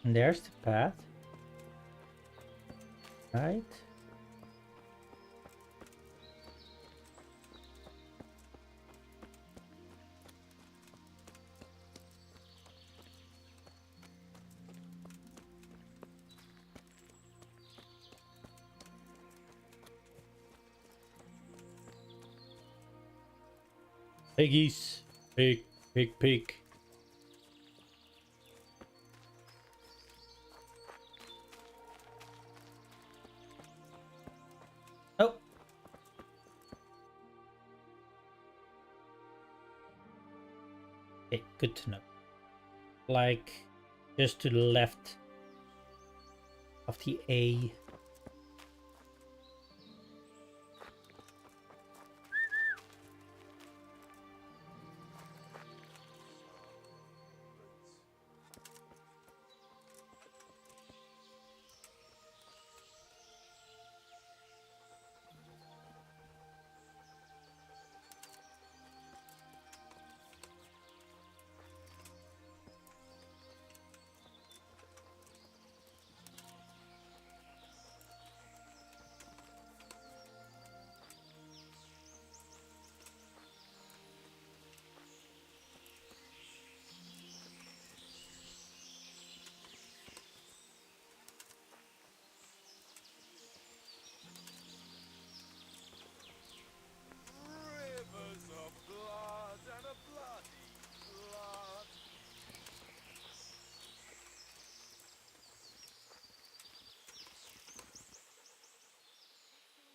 And there's the path. Right? Piggies. Pig, pig, pig. Oh. Okay, good to know. Like, just to the left of the A.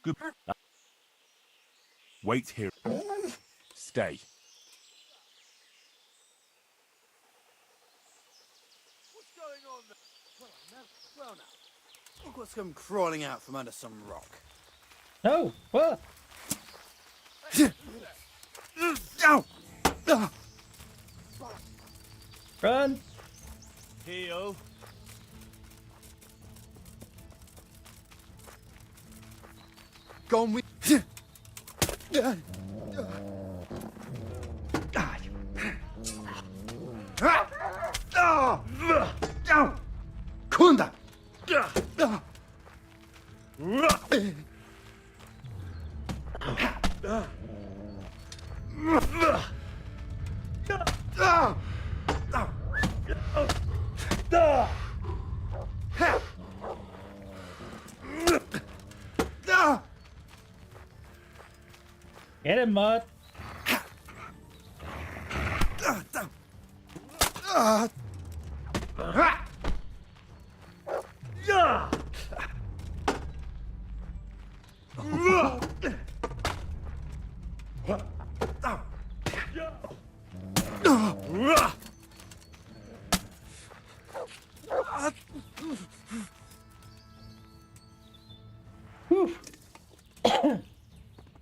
Good. Wait here. Stay. What's going on there? Well now, look what's come crawling out from under some rock. No, what? Run! Heal. Gone with. Kunda! Get him, Mud.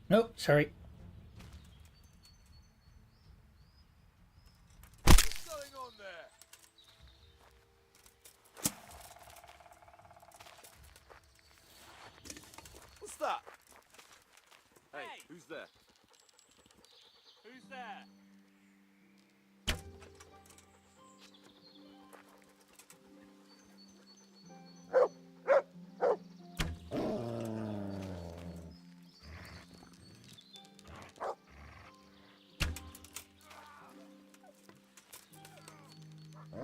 Nope, sorry. What's going on there? What's that? Hey, who's there? Who's there?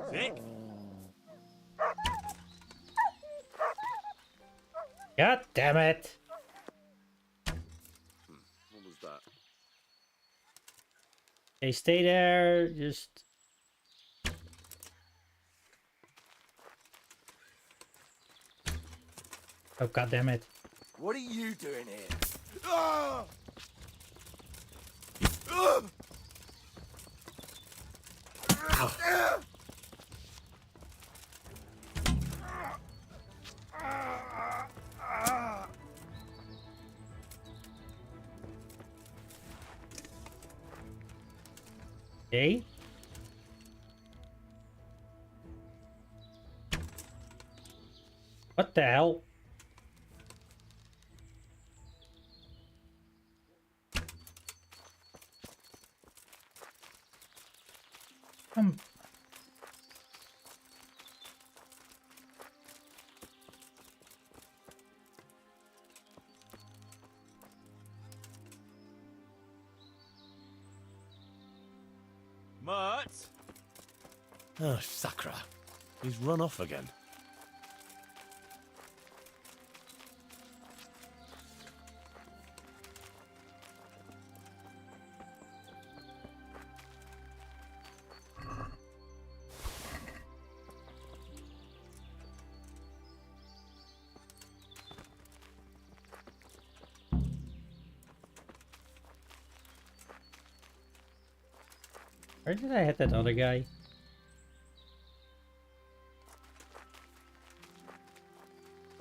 Sick? God damn it. What was that? They stay there, just... Oh, god damn it. What are you doing here? Ah! Ah! Ah! Okay. What the hell? Mutt? Oh, Sakra. He's run off again. Where did I hit that other guy?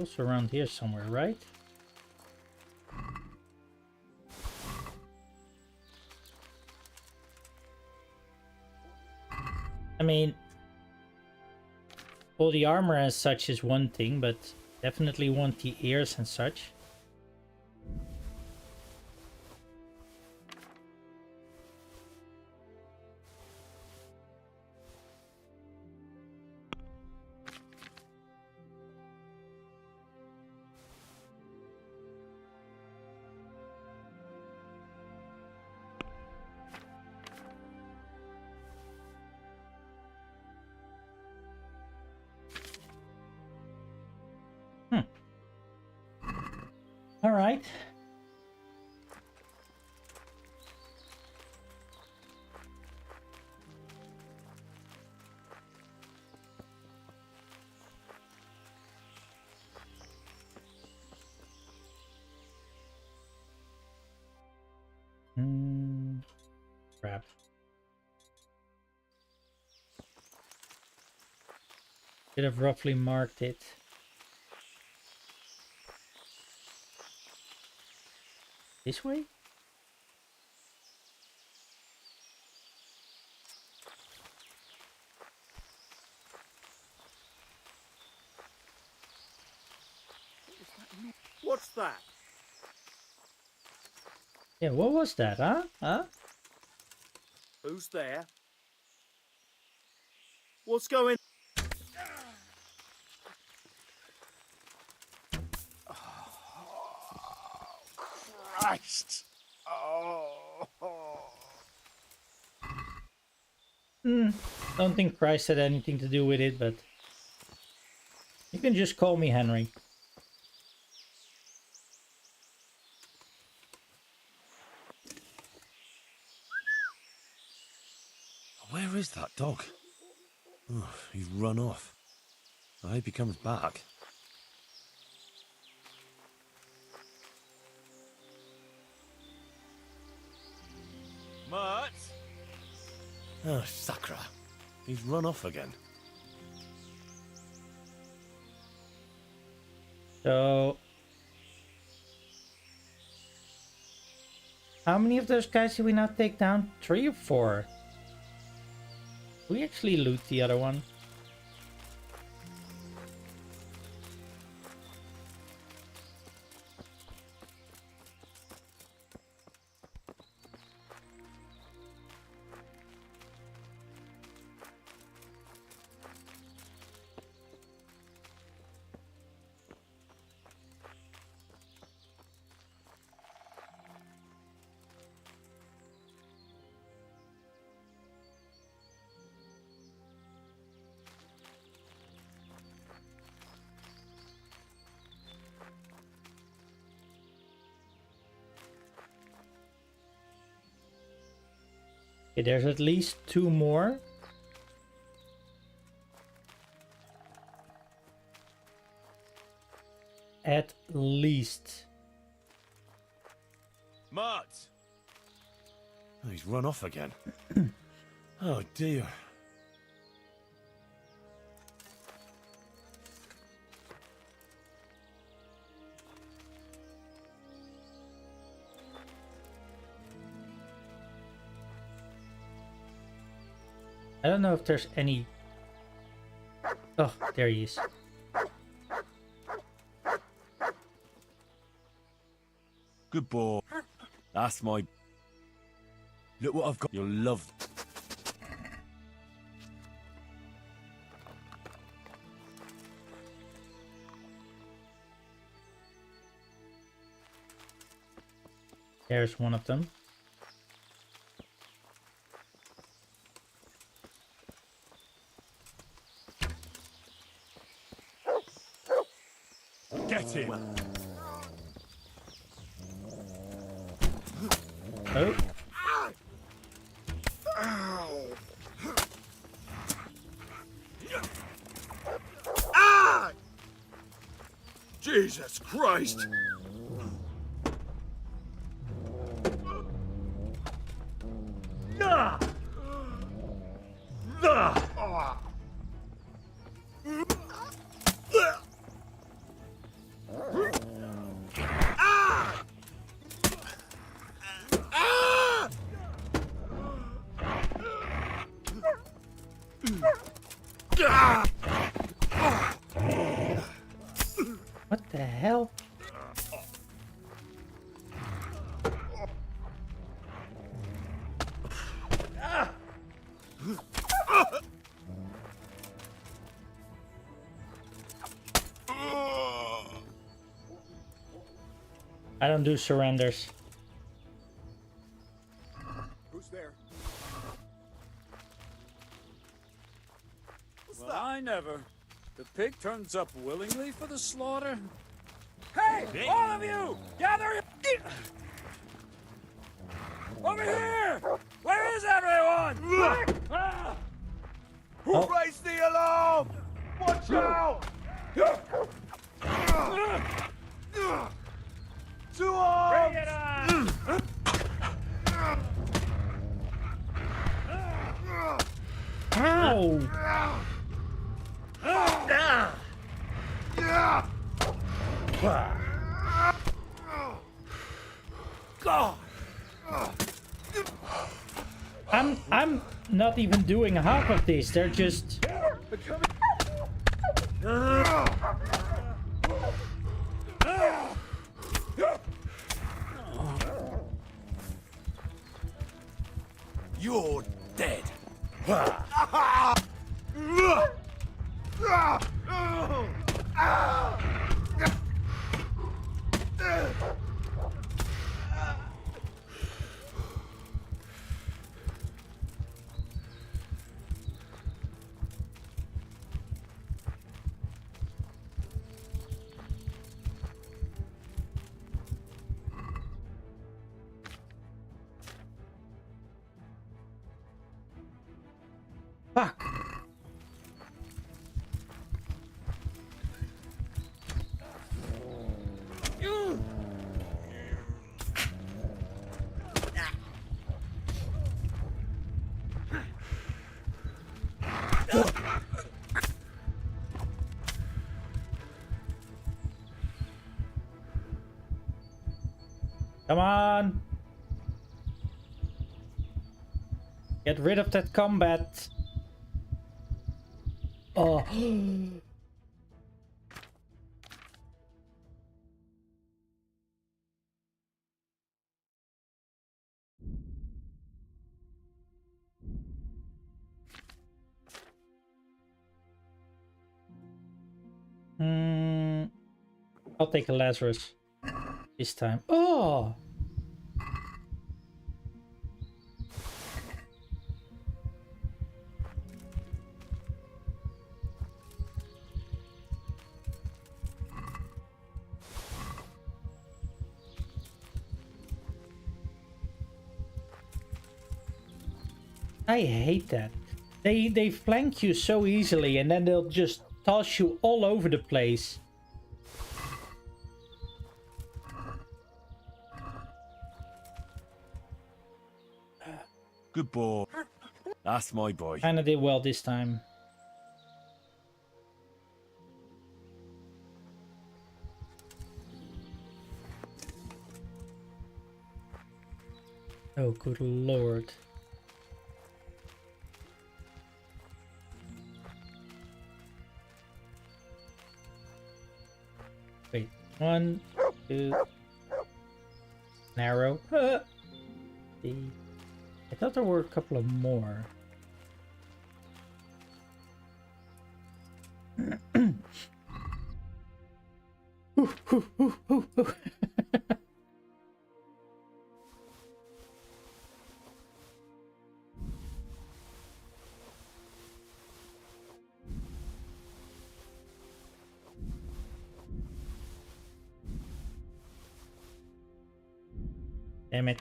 Also around here somewhere, right? I mean, all the armor as such is one thing, but definitely want the ears and such. All right. Crap. Should have roughly marked it. This way? What's that? Yeah, what was that, huh? Huh? Who's there? What's going? Christ! Don't think Christ had anything to do with it, but you can just call me Henry. Where is that dog? Oh, he's run off. I hope he comes back. Mutt? Oh, Sakra. He's run off again. So... how many of those guys did we now take down? 3 or 4? We actually loot the other one. Okay, there's at least 2 more. At least. Mutt! Oh, he's run off again. Oh dear. I don't know if there's any... oh, there he is. Good boy. That's my... look what I've got. You'll love... There's one of them. Get him! Oh. Ah! Jesus Christ! Nah! Nah! What the hell? I don't do surrenders. Who's there? Well, I never. The pig turns up willingly for the slaughter. Hey, all of you! Gather! Over here! Where is everyone? Who raised the alarm? Watch out! To arms! Bring it on! Ow! God! I'm not even doing half of this. They're just. You're dead. Fuck. Come on. Get rid of that combat. Oh. I'll take a Lazarus this time. Oh. I hate that. They flank you so easily and then they'll just toss you all over the place. Good boy. That's my boy. Kinda did well this time. Oh, good lord. Wait, 1, 2. Narrow. I thought there were a couple of more. Damn it.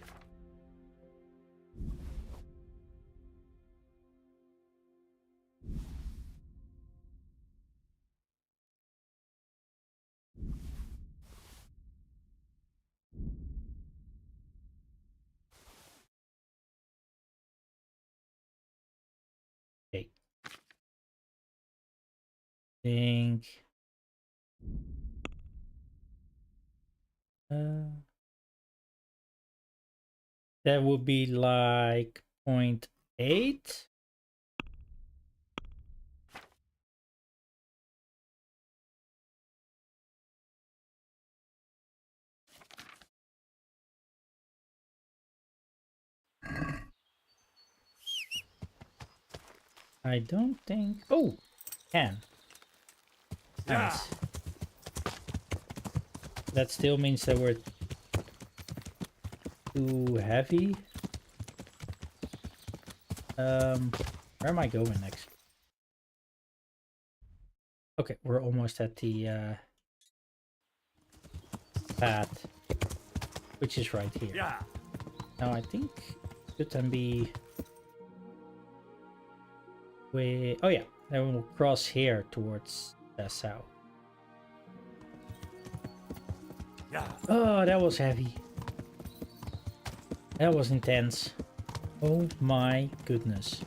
Okay. Think. That would be like 0.8. I don't think. Oh, can. Nice. That still means that we're too heavy. Where am I going next? Okay, we're almost at the path, which is right here. Yeah. Now I think it can be way. Oh yeah, then we'll cross here towards the south. Yeah. Oh, that was heavy. That was intense. Oh my goodness.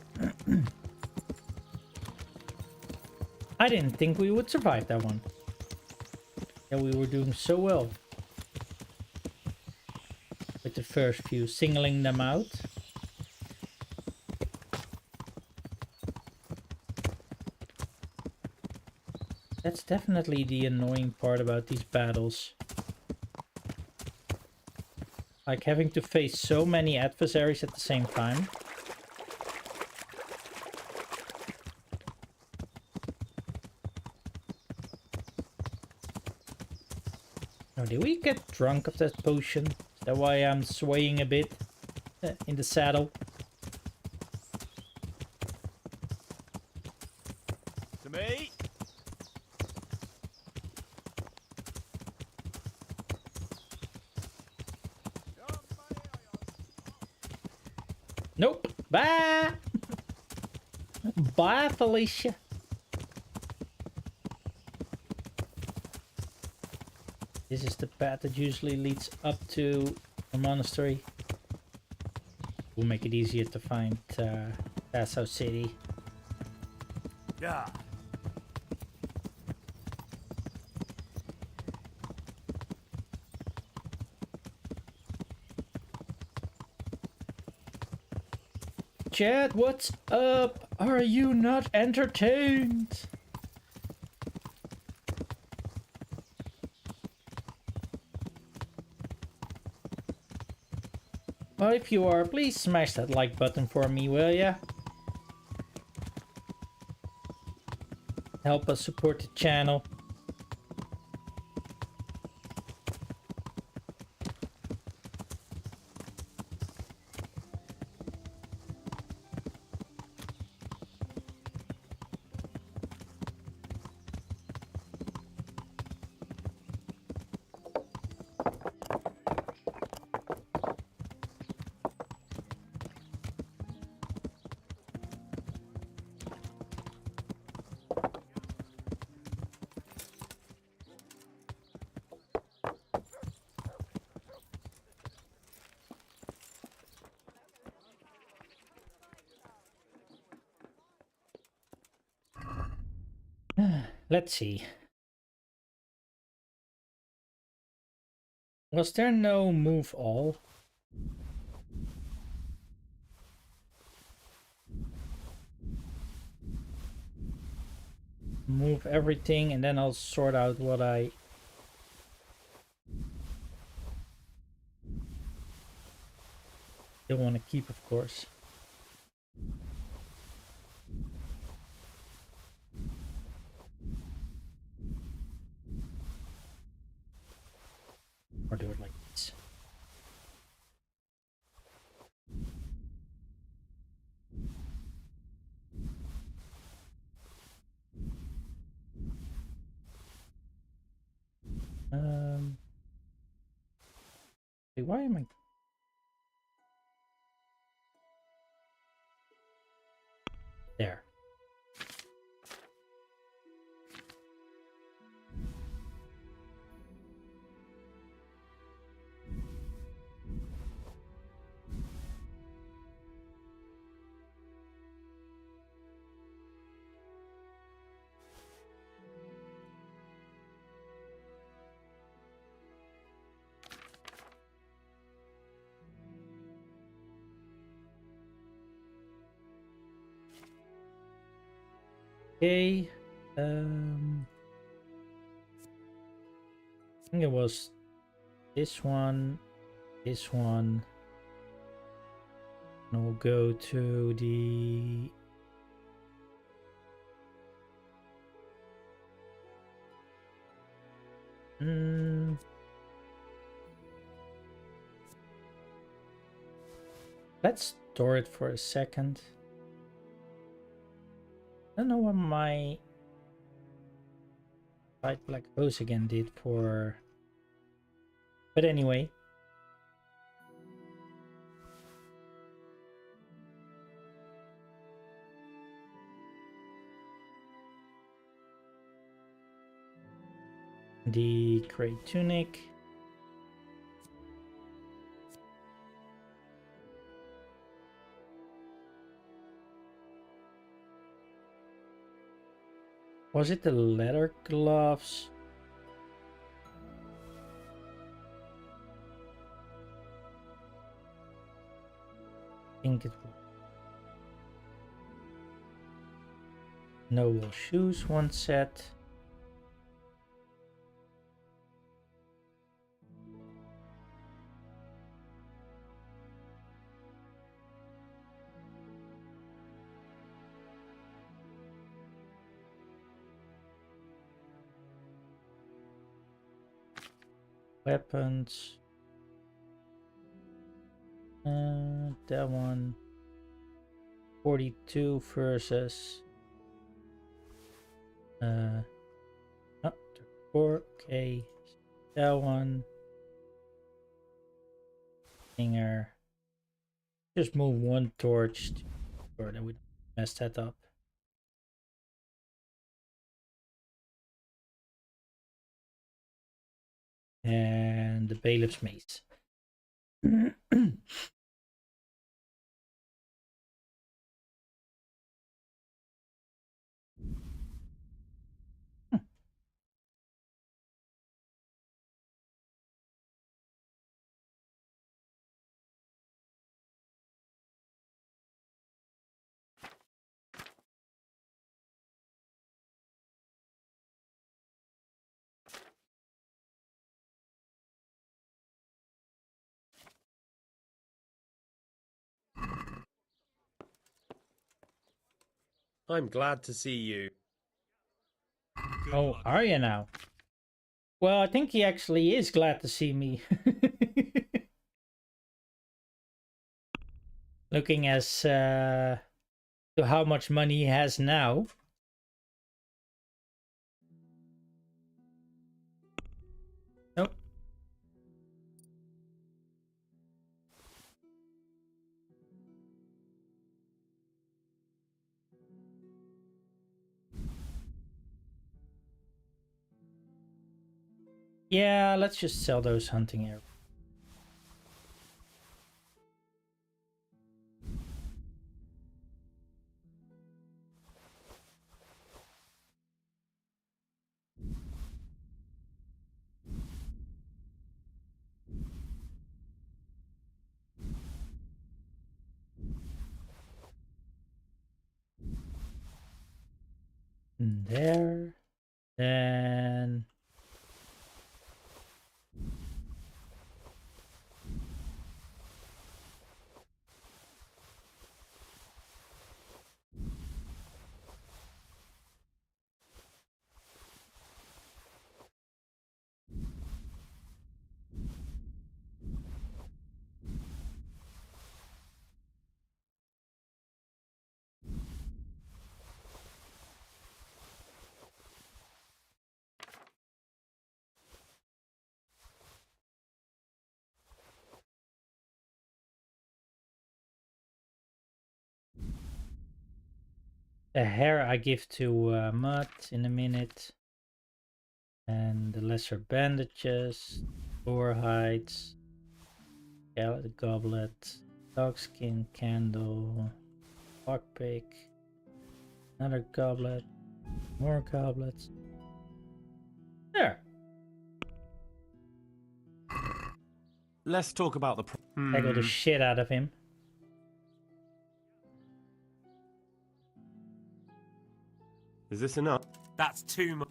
I didn't think we would survive that one. Yeah, we were doing so well with the first few, singling them out. That's definitely the annoying part about these battles. Like having to face so many adversaries at the same time. Oh, did we get drunk of that potion? Is that why I'm swaying a bit in the saddle? To me. Nope. Bye. Bye, Felicia. This is the path that usually leads up to a monastery. Will make it easier to find Passau City. Yeah. Chad, what's up? Are you not entertained? Well, if you are, please smash that like button for me, will ya? Help us support the channel. Let's see. Was there no move all? Move everything and then I'll sort out what I still want to keep, of course. Or do it like this. Wait, why am I? There. Okay. I think it was this one, this one. And we'll go to the let's store it for a second. I don't know what my light black hose again did for, but anyway. The gray tunic. Was it the leather gloves? I think it was. Noble shoes, one set. Weapons. That one. 42 versus. Oh, 4K. That one. Stinger. Just move one torch. Or that would mess that up. And the bailiff's mace. I'm glad to see you. Oh, are you now? Well, I think he actually is glad to see me. Looking as to how much money he has now. Nope. Yeah, let's just sell those hunting arrows. There. Then the hair I give to Mutt in a minute. And the lesser bandages, boar hides, goblet, dogskin candle, lockpick, another goblet, more goblets. There. Let's talk about the Tackled the shit out of him. Is this enough? That's too much.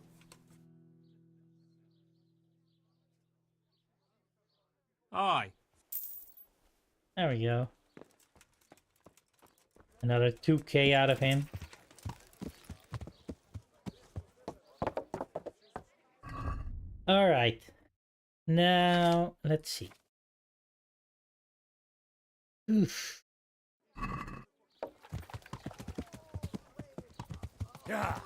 Aye. There we go. Another 2K out of him. Alright. Now, let's see. Oof. Yeah.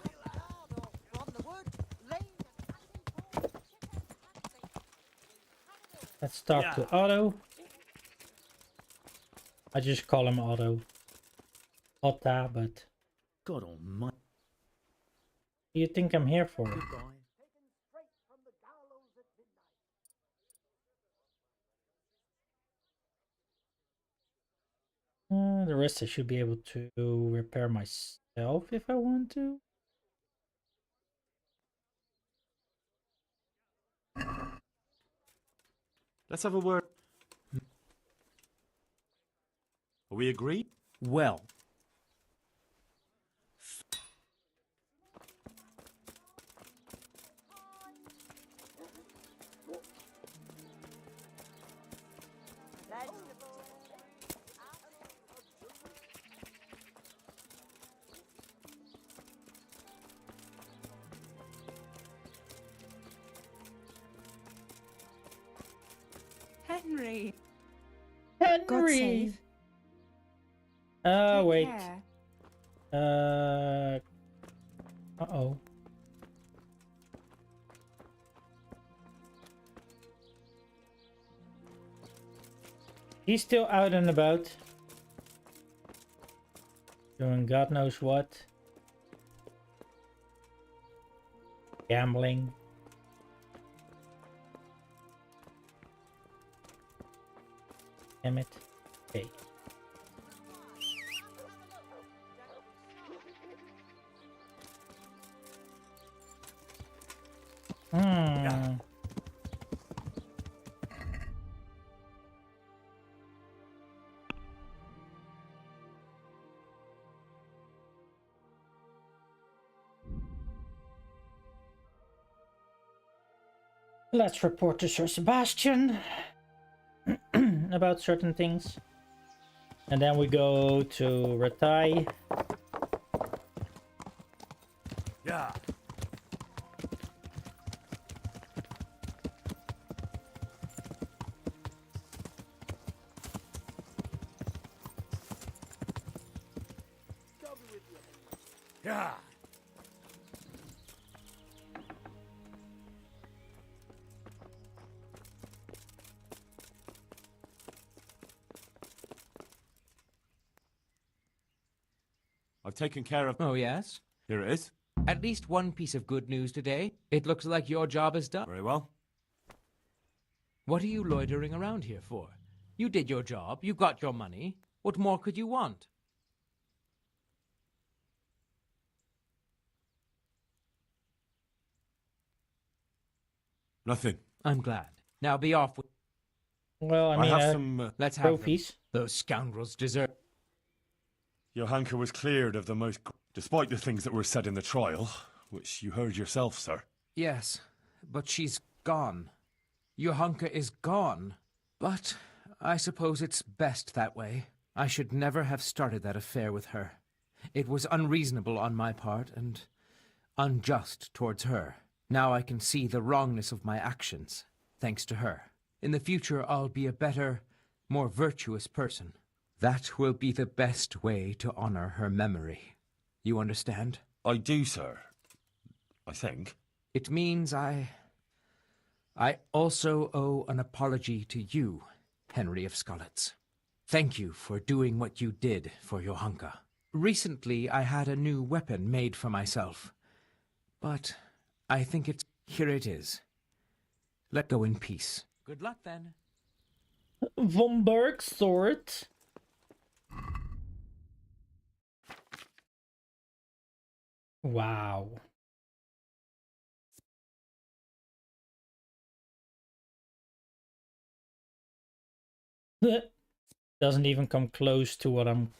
Let's talk to Otto. I just call him Otto. Otta, but... God almighty. What do you think I'm here for? The rest I should be able to repair myself if I want to. Let's have a word. Are we agreed? Well. Henry. Henry. God save. Oh, Take wait. care. Uh-oh. He's still out and about. Doing God knows what. Gambling. Damn it. Okay. Let's report to Sir Sebastian about certain things. And then we go to Ratai. Yeah. Yeah. I've taken care of... Oh, yes? Here it is. At least one piece of good news today. It looks like your job is done. Very well. What are you loitering around here for? You did your job. You got your money. What more could you want? Nothing. I'm glad. Now be off with... Well, I mean, have some let's have them. trophies. Those scoundrels deserve... Johanka was cleared of the most... Despite the things that were said in the trial, which you heard yourself, sir. Yes, but she's gone. Johanka is gone. But I suppose it's best that way. I should never have started that affair with her. It was unreasonable on my part and unjust towards her. Now I can see the wrongness of my actions, thanks to her. In the future, I'll be a better, more virtuous person. That will be the best way to honor her memory. You understand? I do, sir. I think. It means I also owe an apology to you, Henry of Skalitz. Thank you for doing what you did for Johanka. Recently, I had a new weapon made for myself. But I think it's... Here it is. Let go in peace. Good luck, then. Von Berg's sword. Wow. Doesn't even come close to what I'm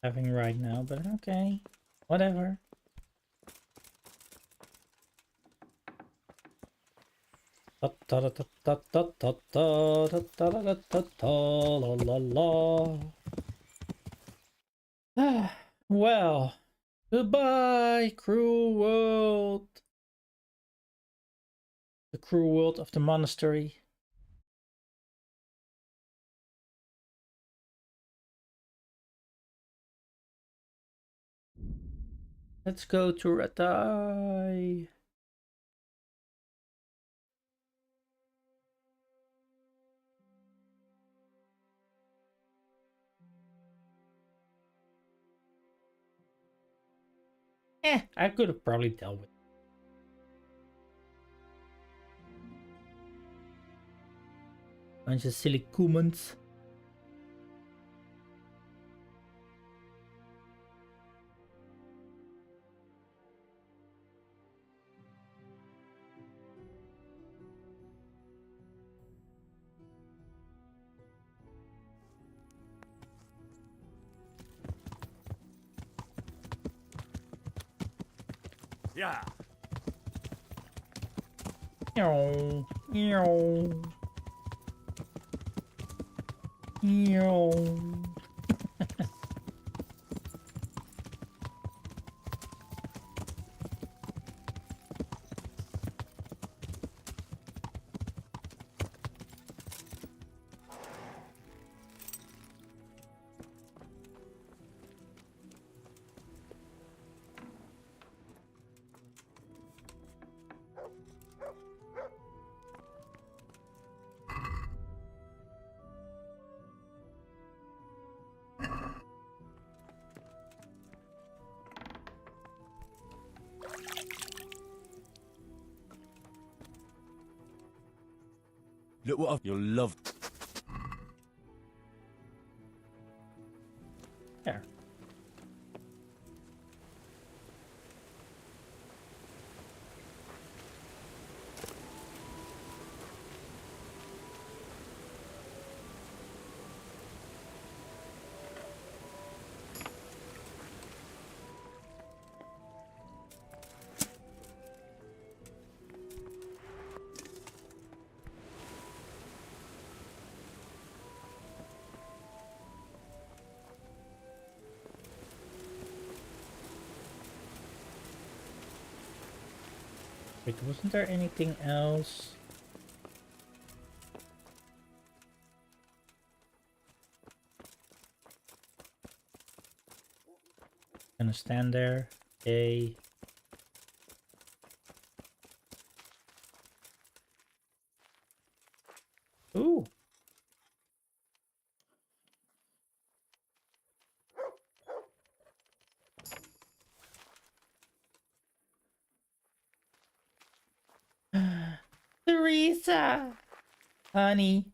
having right now, but okay. Whatever. Well, goodbye, cruel world. The cruel world of the monastery. Let's go to Ratai. I could have probably dealt with it. Bunch of silly Kumans. Yeah. Meow. Meow. Meow. Look what you'll love. There. Wait, wasn't there anything else? Gonna stand there. Okay. Ooh. Teresa! Honey.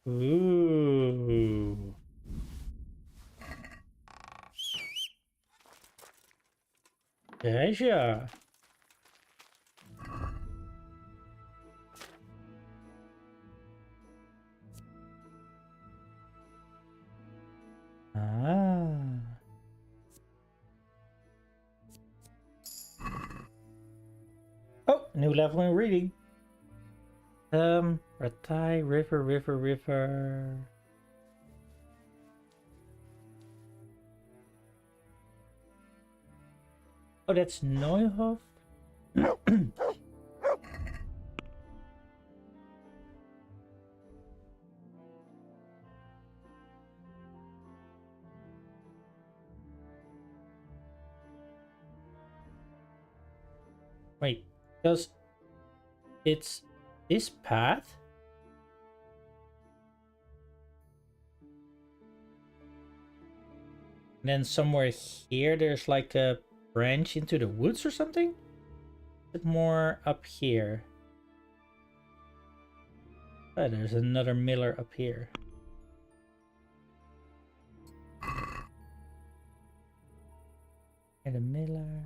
Ooh. Treasure. Ah. Oh, new level in reading. Ratai, river. Oh, that's Neuhof. Wait, because it's this path? And then somewhere here there's like a branch into the woods or something? A bit more up here. Oh, there's another miller up here. And a miller.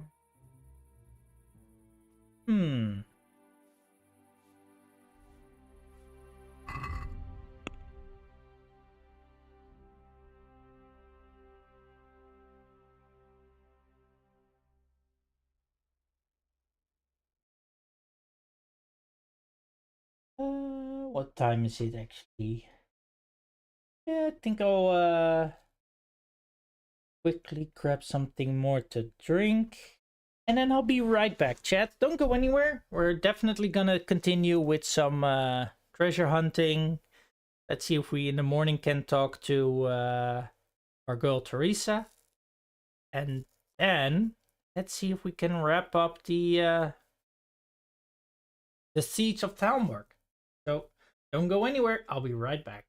What time is it actually? Yeah, I think I'll quickly grab something more to drink. And then I'll be right back, chat. Don't go anywhere. We're definitely gonna continue with some treasure hunting. Let's see if we in the morning can talk to our girl Teresa. And then let's see if we can wrap up the siege of Talmberg. So don't go anywhere. I'll be right back.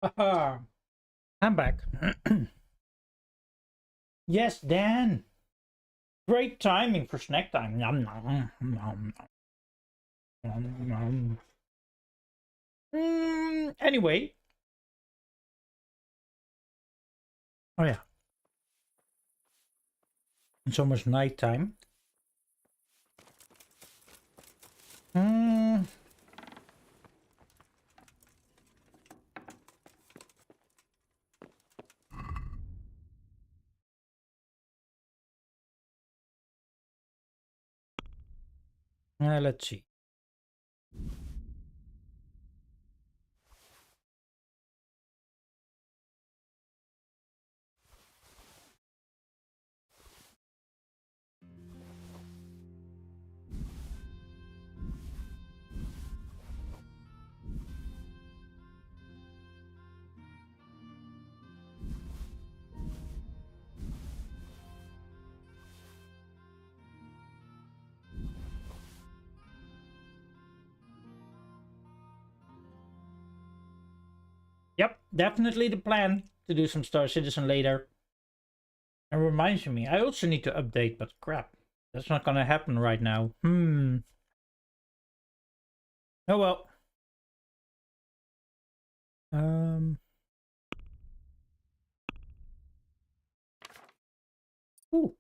Haha. I'm back. Yes, Dan. Great timing for snack time. Nom, nom, nom, nom, nom. Anyway. Oh yeah. It's almost nighttime. Let's see. Yep, definitely the plan to do some Star Citizen later. And reminds me, I also need to update, but crap, that's not gonna happen right now. Oh well. Ooh.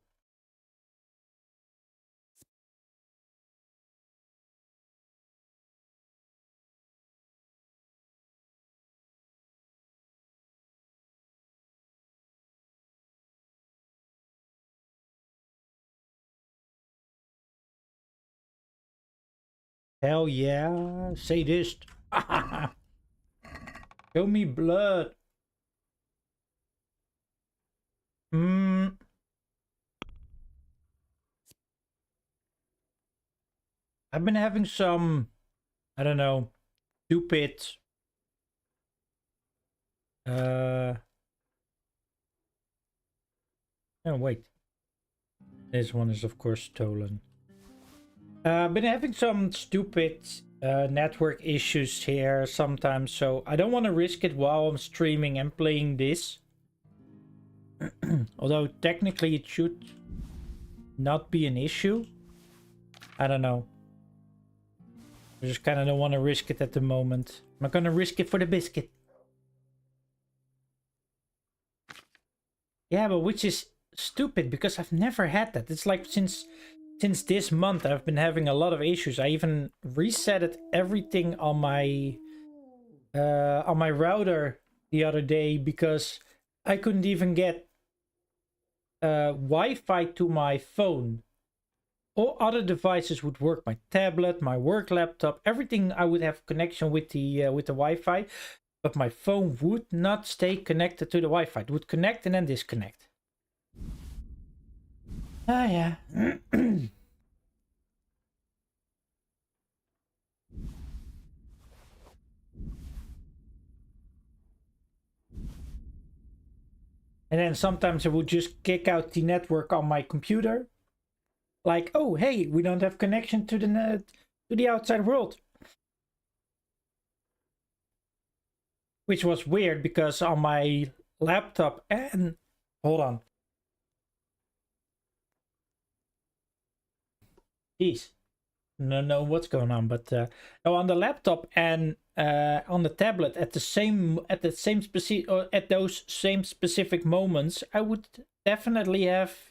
Hell yeah, sadist. Show me blood. I've been having some, I don't know, stupid oh wait. This one is of course stolen. I've been having some stupid network issues here sometimes, so I don't want to risk it while I'm streaming and playing this. Although technically it should not be an issue. I don't know. I just kind of don't want to risk it at the moment. I'm not gonna risk it for the biscuit. Yeah, but which is stupid because I've never had that. It's like since this month I've been having a lot of issues. I even resetted everything on my router the other day because I couldn't even get Wi-Fi to my phone. All other devices would work. My tablet, my work laptop, everything I would have connection with the Wi-Fi, but my phone would not stay connected to the Wi-Fi. It would connect and then disconnect. Ah, yeah. And then sometimes it would just kick out the network on my computer. Like, oh, hey, we don't have connection to the outside world. Which was weird because on my laptop and... Hold on. Jeez. No, what's going on? But on the laptop and on the tablet at those same specific moments, I would definitely have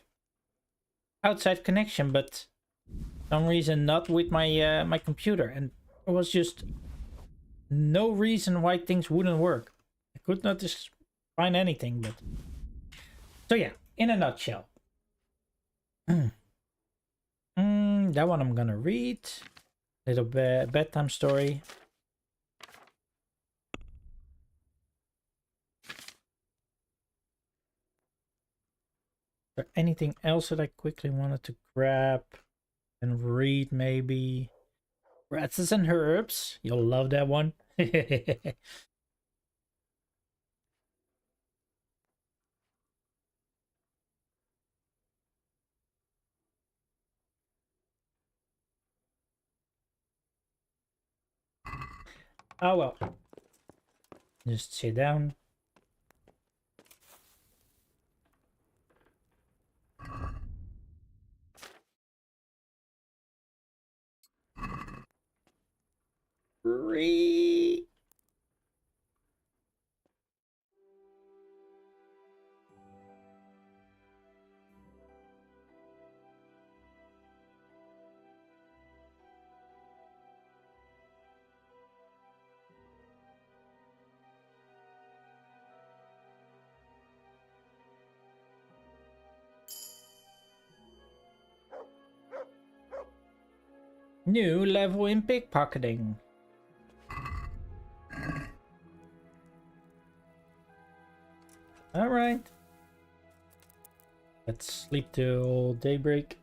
outside connection, but for some reason not with my my computer, and there was just no reason why things wouldn't work. I could not just find anything, but so yeah, in a nutshell. That one I'm gonna read. Little bedtime story. Is there anything else that I quickly wanted to grab and read? Maybe Rats and Herbs. You'll love that one. Oh well. Just sit down. Free. New level in pickpocketing. Alright. Let's sleep till daybreak.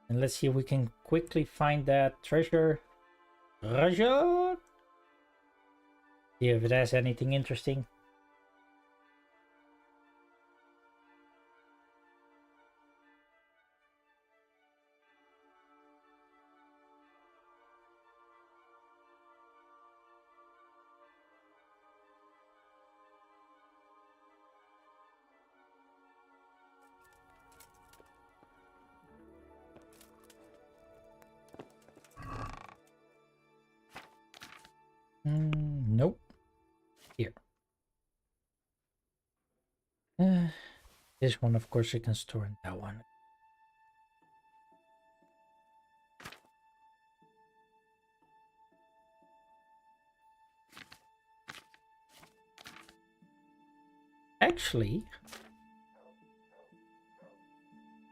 And let's see if we can quickly find that treasure. Treasure! See if it has anything interesting. Nope. Here. This one, of course, you can store in that one. Actually,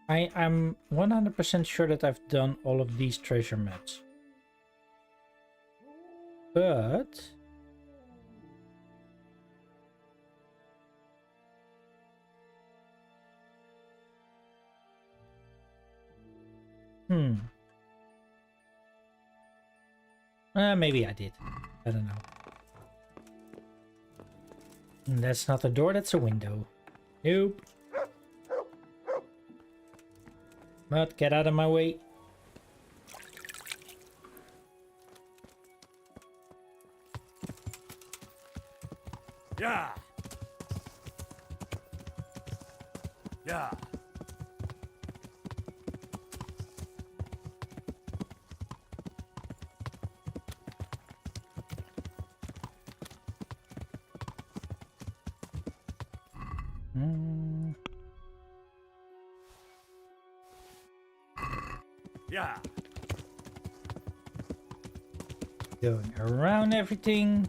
I'm 100% sure that I've done all of these treasure maps. But maybe I did. I don't know. That's not a door, that's a window. Nope. But get out of my way. Yeah. Yeah. Yeah. Going around everything.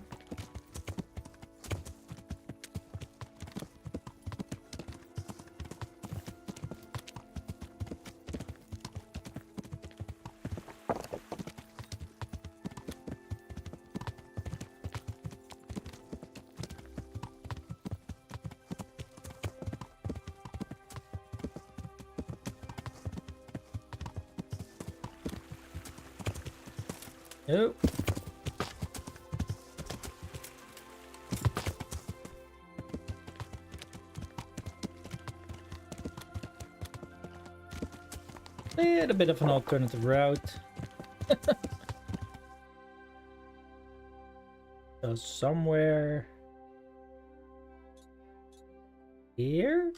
Oh. A bit of an alternative route. So somewhere here?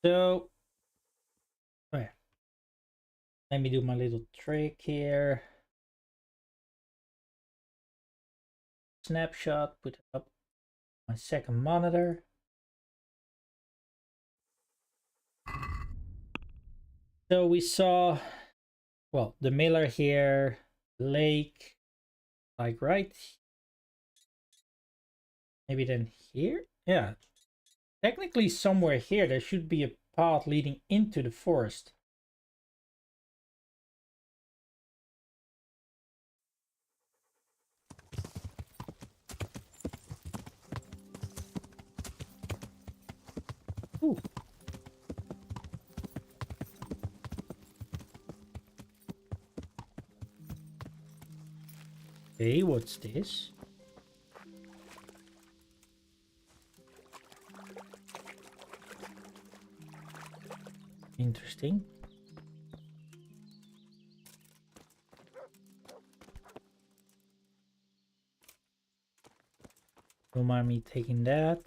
So, okay. Let me do my little trick here. Snapshot, put it up my second monitor. So we saw, well, the miller here, lake, like right. Maybe then here? Yeah. Technically somewhere here there should be a path leading into the forest. Okay, what's this? Interesting. Don't mind me taking that.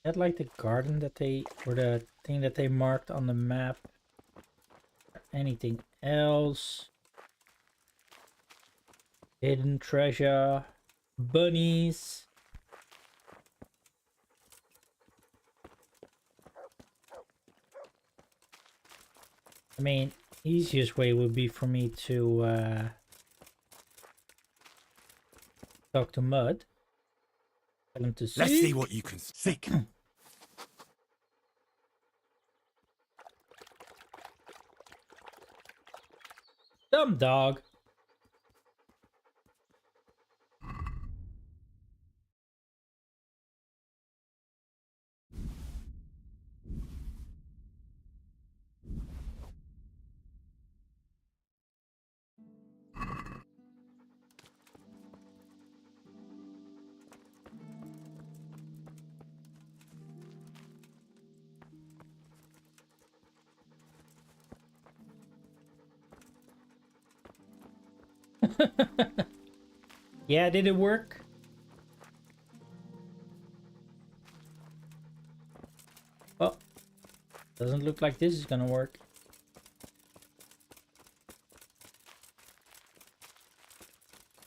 That like the garden that they, or the thing that they marked on the map. Anything else? Hidden treasure. Bunnies. I mean, easiest way would be for me to talk to Mud. Tell him to seek. Let's see what you can seek. Dumb dog. Yeah, did it work? Well, doesn't look like this is gonna work.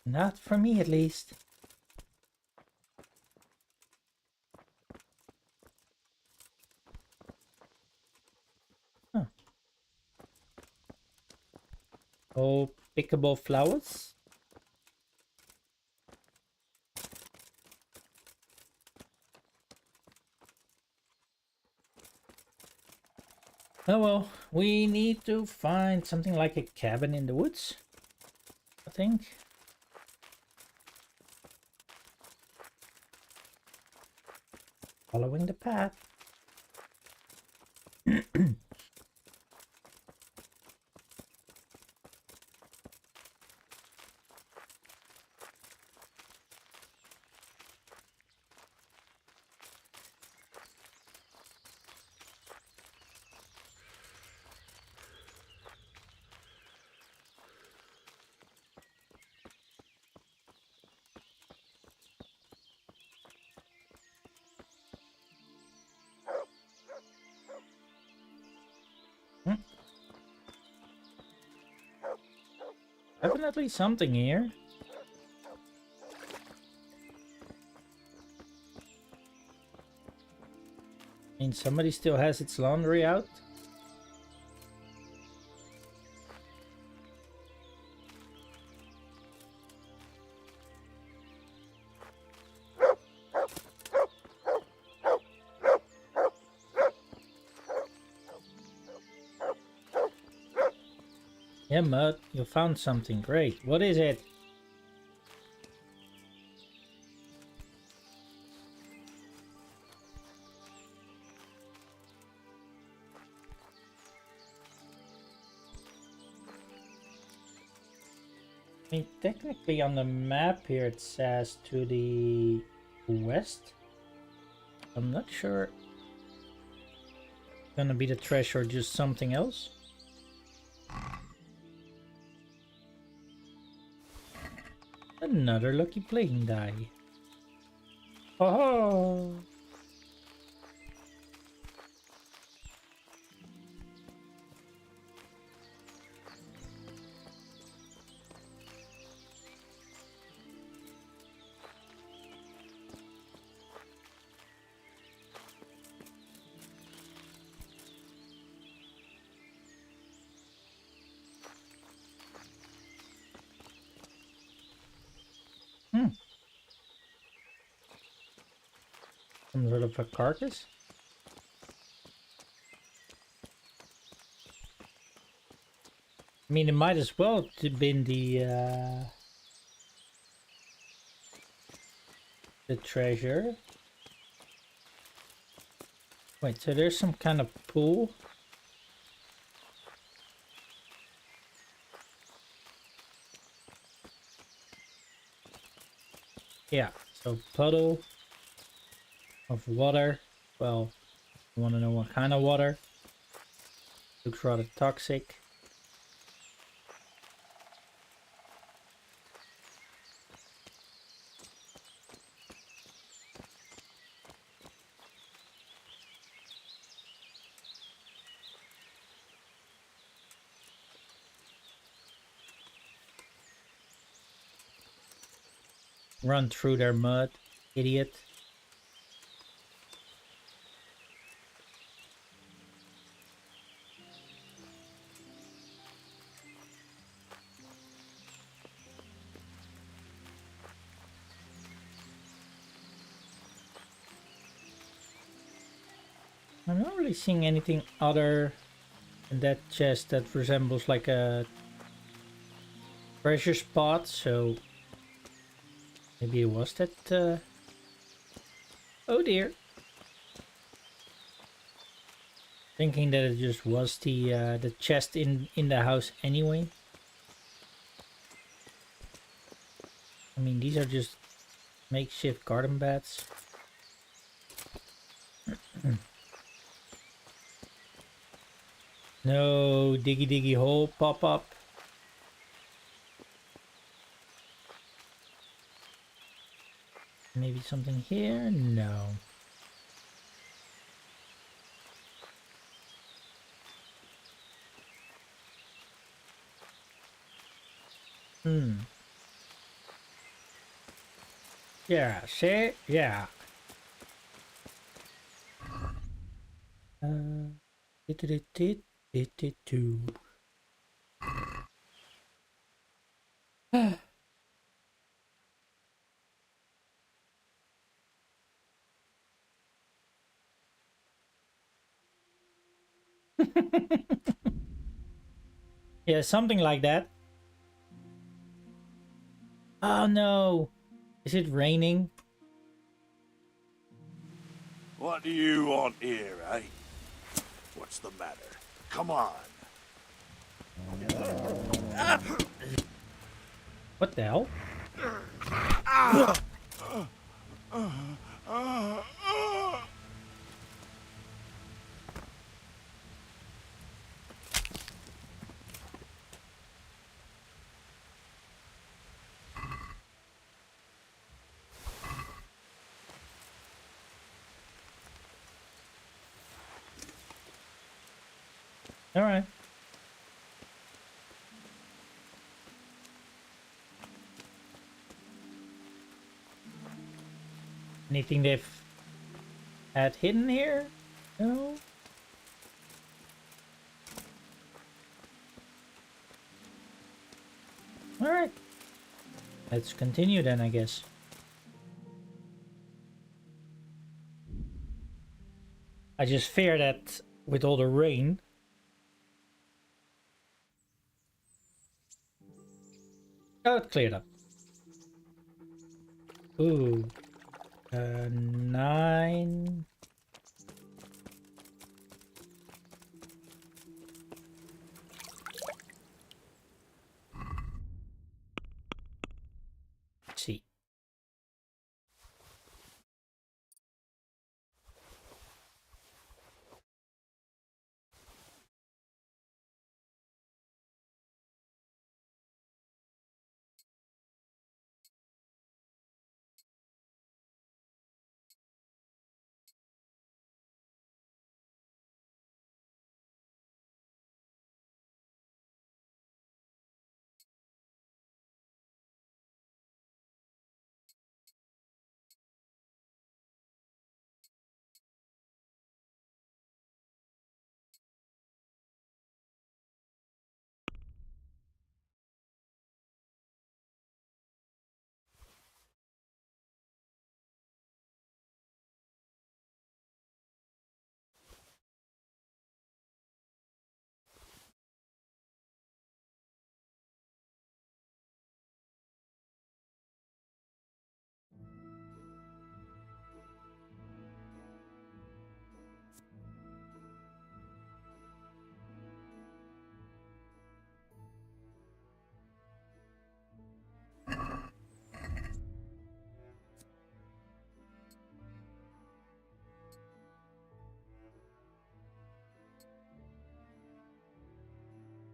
Not for me, at least. Huh. Oh, pickable flowers. Oh well, we need to find something like a cabin in the woods, I think. Following the path. Definitely something here. I mean, somebody still has its laundry out. Yeah, Mud, you found something great. What is it? I mean, technically on the map here it says to the west. I'm not sure it's gonna be the treasure or just something else. Another lucky playing die. Oh! Some sort of a carcass? I mean, it might as well have been the treasure. Wait, so there's some kind of pool? Yeah, so puddle of water. Well, I want to know what kind of water. Looks rather toxic. Run through their mud, idiot. I'm not really seeing anything other than that chest that resembles like a treasure spot, so maybe it was that. Oh dear. Thinking that it just was the chest in the house anyway. I mean, these are just makeshift garden beds. No diggy diggy hole pop up. Maybe something here? No. Yeah, see? Yeah. It too. Yeah, something like that. Oh no. Is it raining? What do you want here, eh? What's the matter? Come on. What the hell? All right. Anything they've had hidden here? No. All right. Let's continue then, I guess. I just fear that with all the rain. Oh, it cleared up. Ooh. 9. Let's see.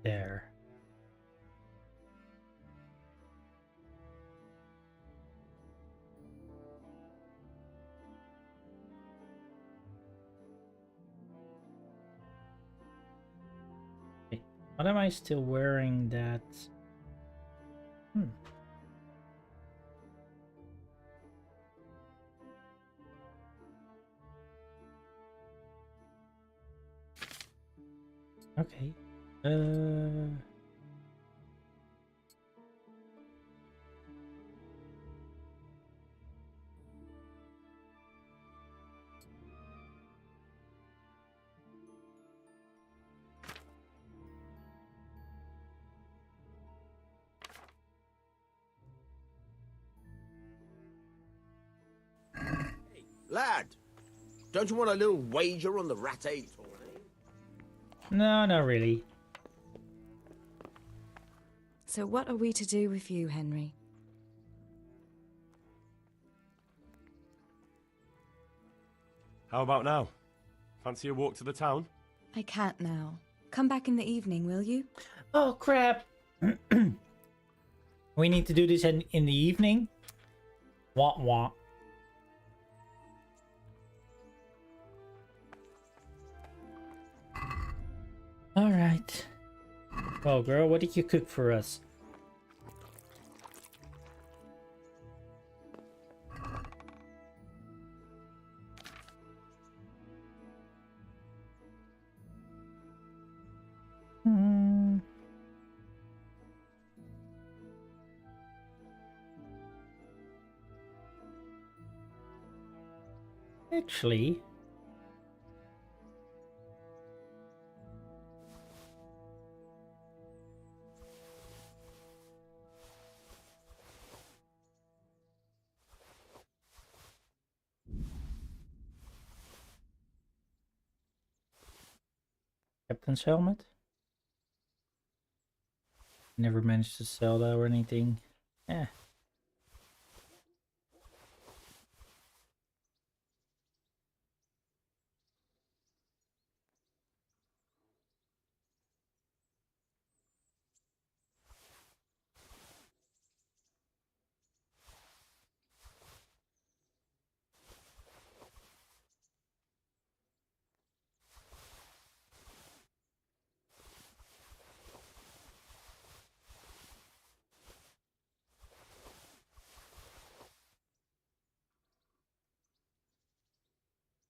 there. Okay. What am I still wearing that? Okay. Lad, don't you want a little wager on the rat-aid tour? No, not really. So what are we to do with you, Henry? How about now? Fancy a walk to the town? I can't now. Come back in the evening, will you? Oh, crap. We need to do this in the evening? Wah wah. Alright. Well, girl, what did you cook for us? Actually, Captain's helmet? Never managed to sell that or anything. Eh.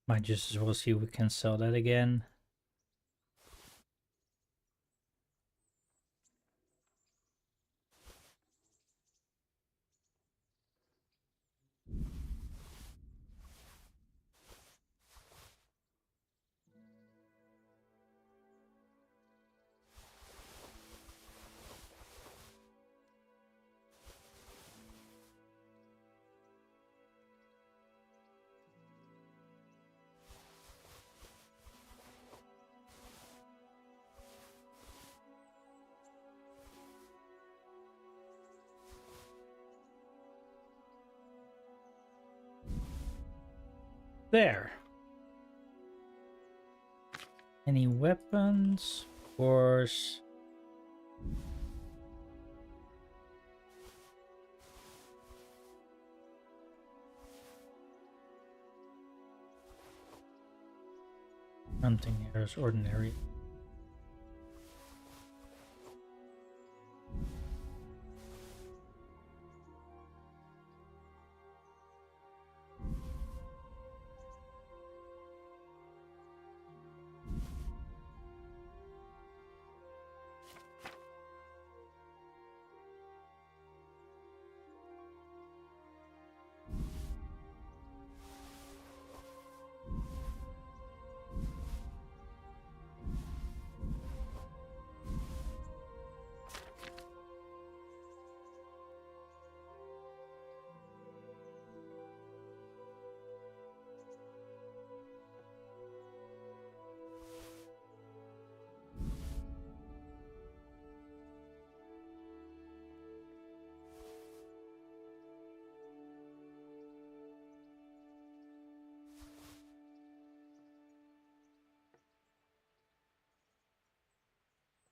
Might just as well see if we can sell that again. There. Any weapons? Of course. Something here is ordinary.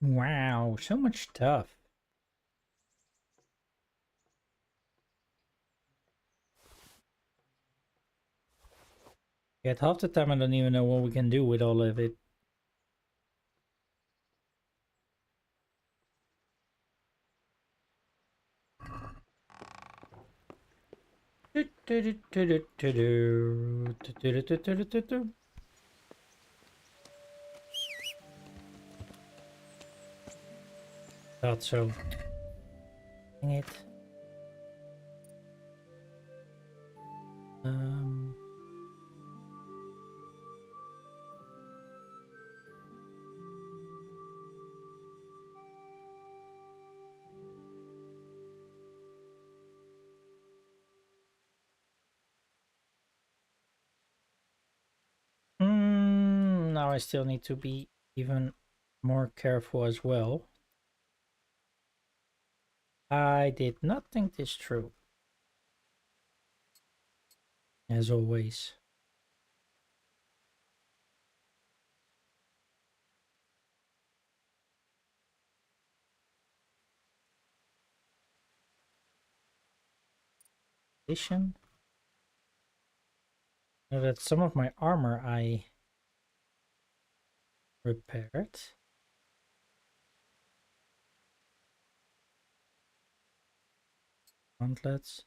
Wow, so much stuff. Yet half the time I don't even know what we can do with all of it. Thought so. Dang it. Now I still need to be even more careful as well. I did not think this through. As always. Addition. Now that some of my armor I repaired. Gauntlets.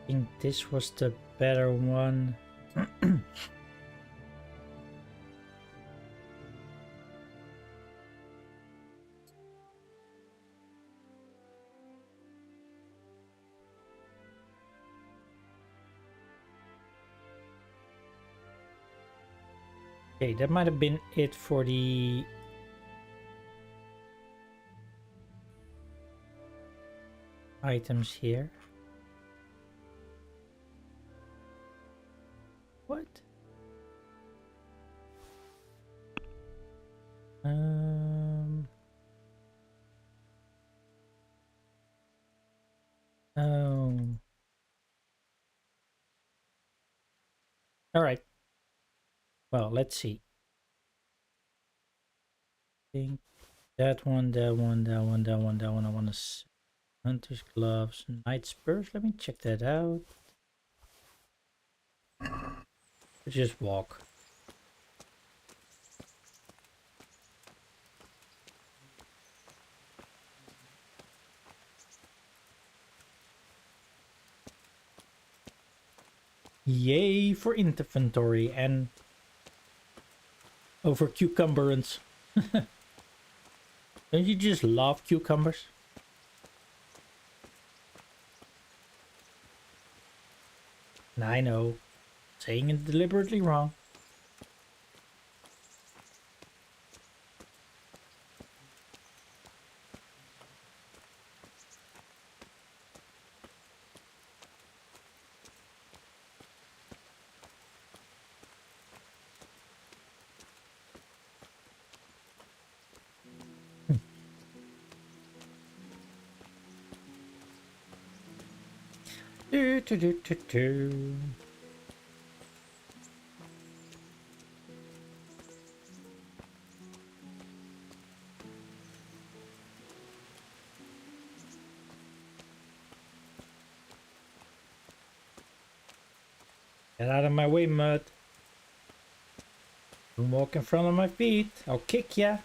I think this was the better one. Okay, that might have been it for the items here. What? Oh. All right. Well, let's see. I think that one, that one, that one, that one, that one. I want to hunter's gloves, night spurs. Let me check that out. Just walk. Yay for inventory and over cucumberance. Don't you just love cucumbers? I know, saying it deliberately wrong. Do, do, do, do, do. Get out of my way, mud. Don't walk in front of my feet. I'll kick ya.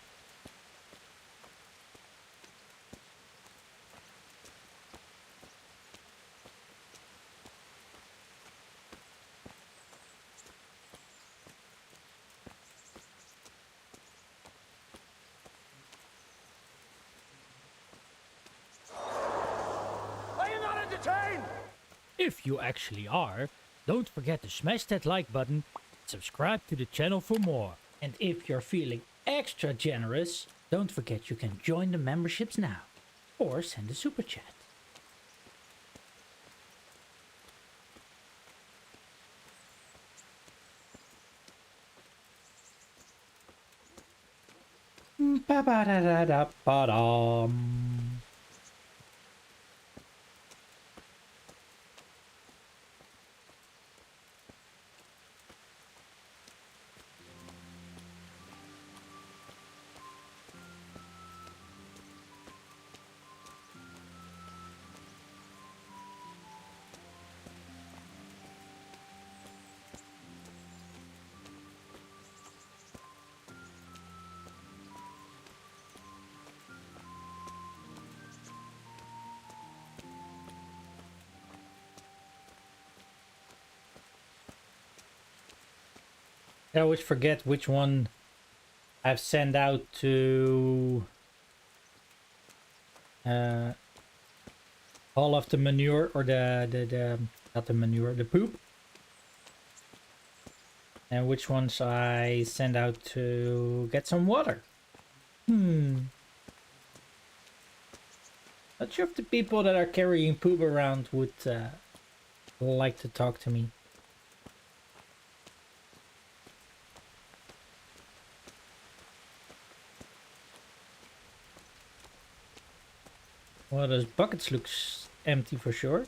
Are you not entertained? If you actually are, don't forget to smash that like button, subscribe to the channel for more. And if you're feeling extra generous, don't forget you can join the memberships now or send a super chat. Ba-ba-da-da-da-ba-dum. I always forget which one I've sent out to all of the manure or the not the manure, the poop, and which ones I send out to get some water. Not sure if the people that are carrying poop around would like to talk to me. Well, those buckets looks empty for sure.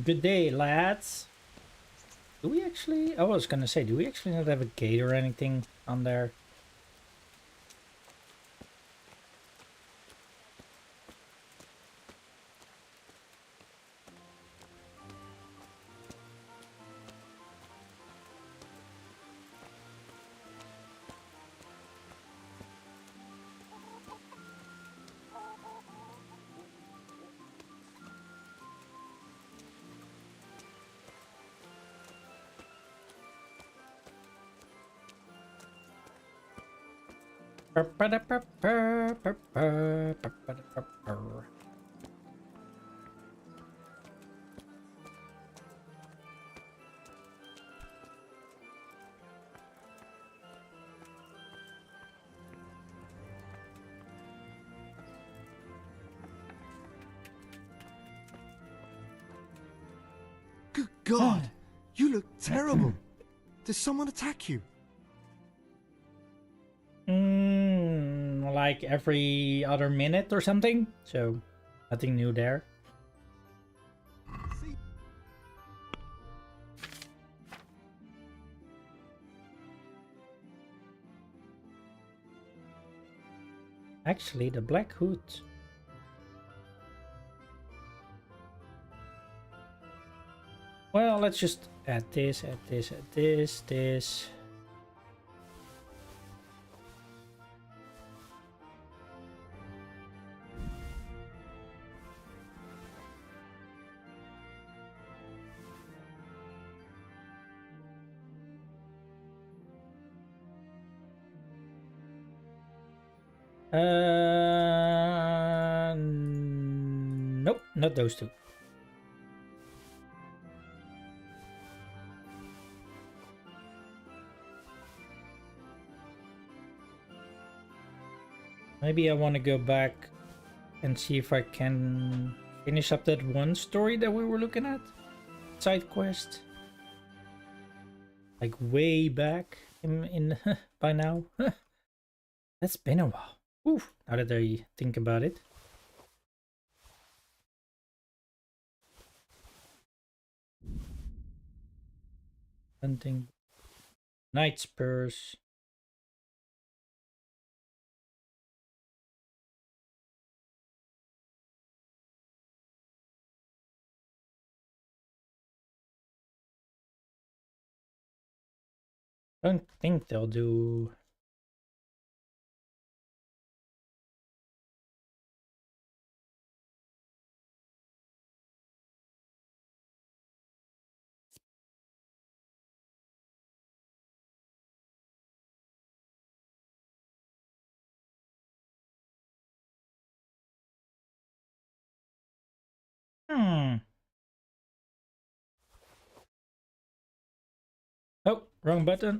Good day, lads. Do we actually... I was gonna say, do we actually not have a gate or anything on there? Good God! You look terrible. Did someone attack you? Like every other minute or something. So, nothing new there. Actually, the Black Hood. Well, let's just add this, add this, add this, this. Nope, not those two. Maybe I want to go back and see if I can finish up that one story that we were looking at. Side quest. like way back in by now. That's been a while. Oof, now that I think about it. Hunting. Night spurs. Don't think they'll do. Oh, wrong button.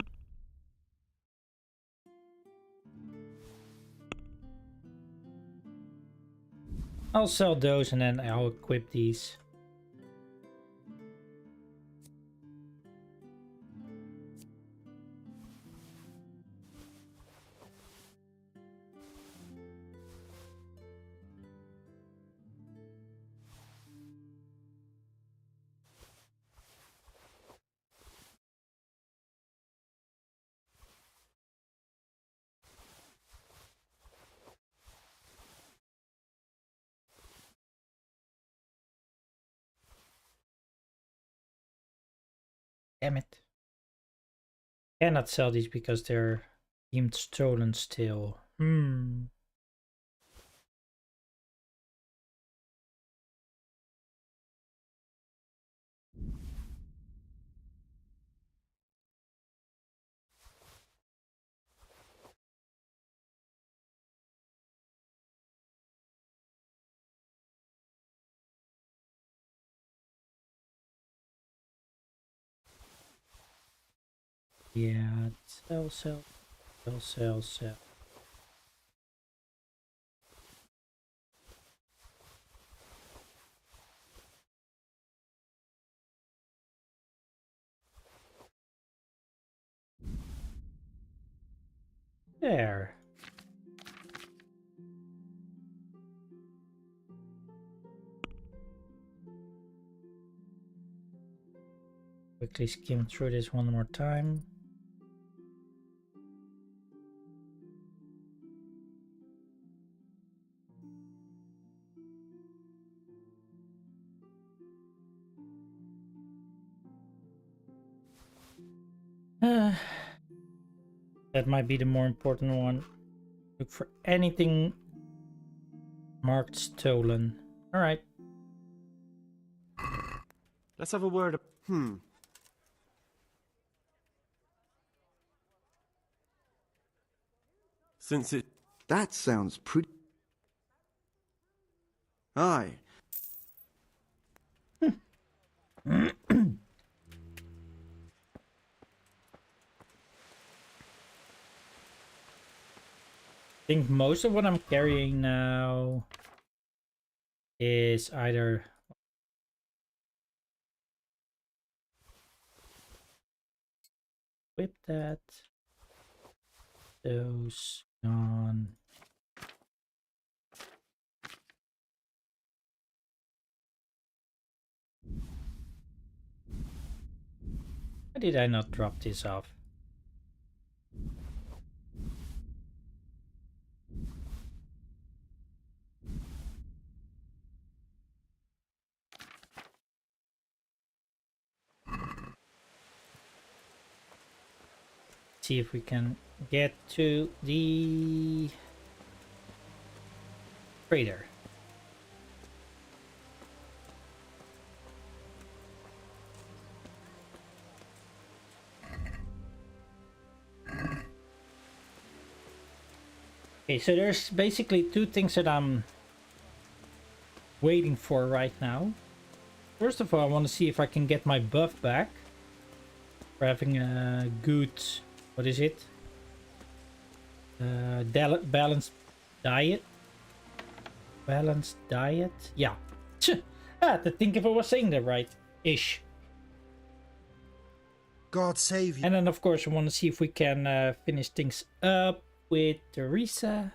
I'll sell those and then I'll equip these. Damn it. Cannot sell these because they're deemed stolen still. Yeah, sell. There. Quickly skim through this one more time. That might be the more important one. Look for anything marked stolen. Alright. Let's have a word. Since it... That sounds pretty... Aye. I think most of what I'm carrying now is either whip that, those gone. Why did I not drop this off? See if we can get to the trader. Okay, so there's basically two things that I'm waiting for right now. First of all, I want to see if I can get my buff back for having a good, what is it? Balanced diet. Balanced diet? Yeah. I had to think if I was saying that right. Ish. God save you. And then of course I want to see if we can finish things up with Teresa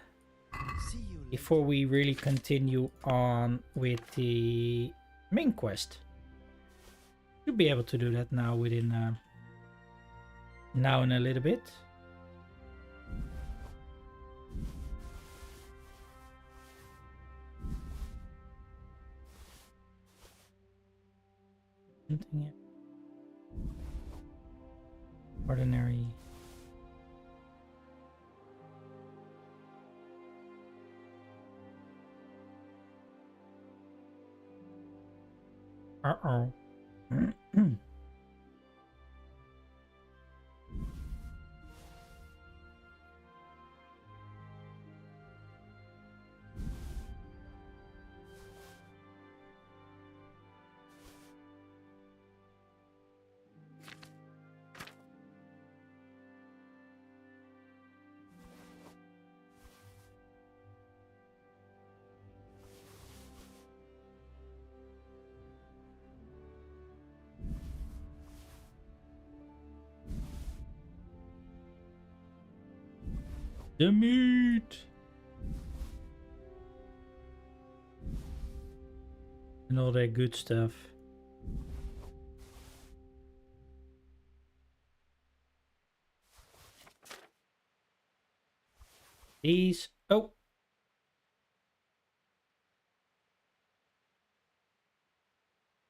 before we really continue on with the main quest. You'll be able to do that now within now in a little bit. Something ordinary. Uh-oh. The meat and all that good stuff. These. Oh.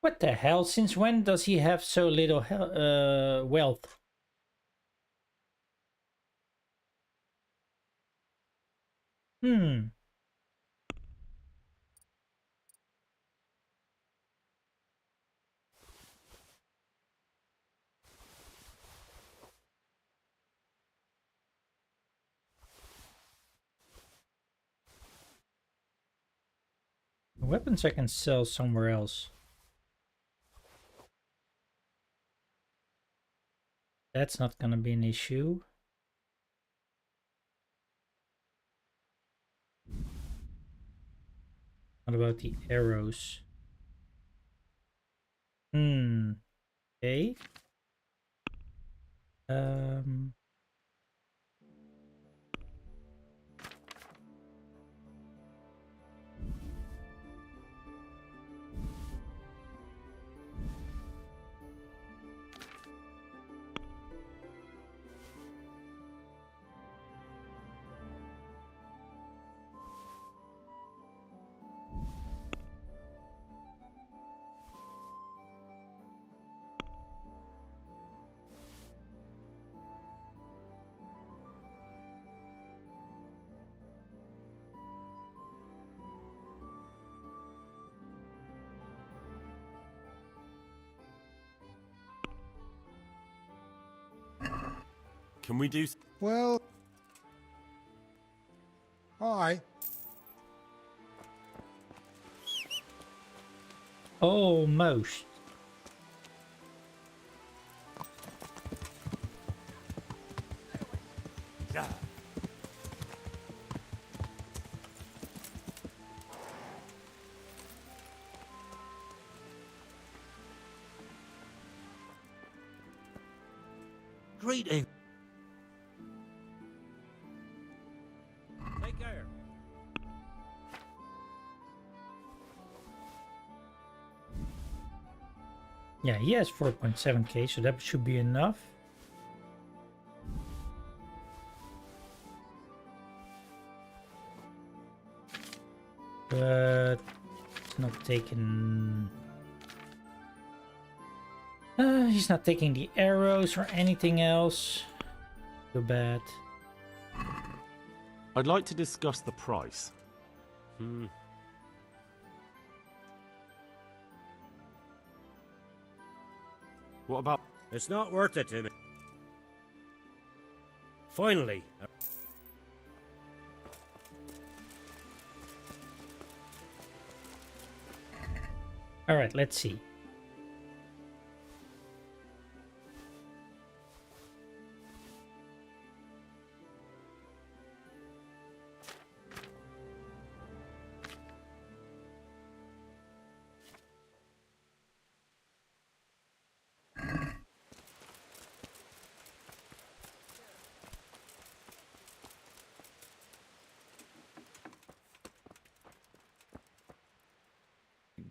What the hell? Since when does he have so little wealth? Hmm. Weapons I can sell somewhere else. That's not gonna be an issue. What about the arrows? Okay. Can we do... Well... Aye. Almost. Yeah. Greeting. Take care. Yeah, he has 4.7k, so that should be enough. But it's not taking... he's not taking the arrows or anything else. Too bad. I'd like to discuss the price. What about... It's not worth it to me. Finally. Alright, let's see.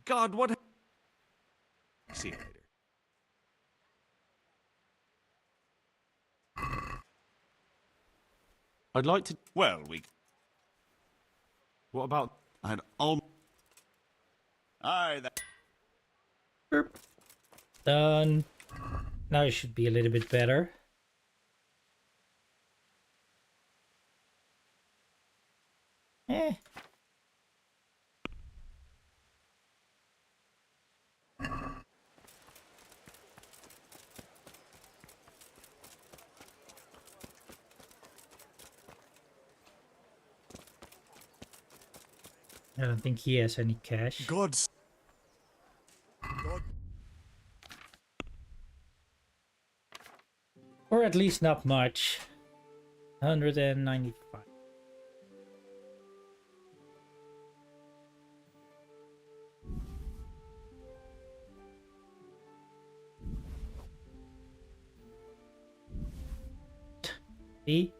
God, what? See you later. I'd like to. Well, we. What about? I'd all. Aye, that. Burp. Done. Now it should be a little bit better. Eh. I don't think he has any cash. God's. Or at least not much. 195. See?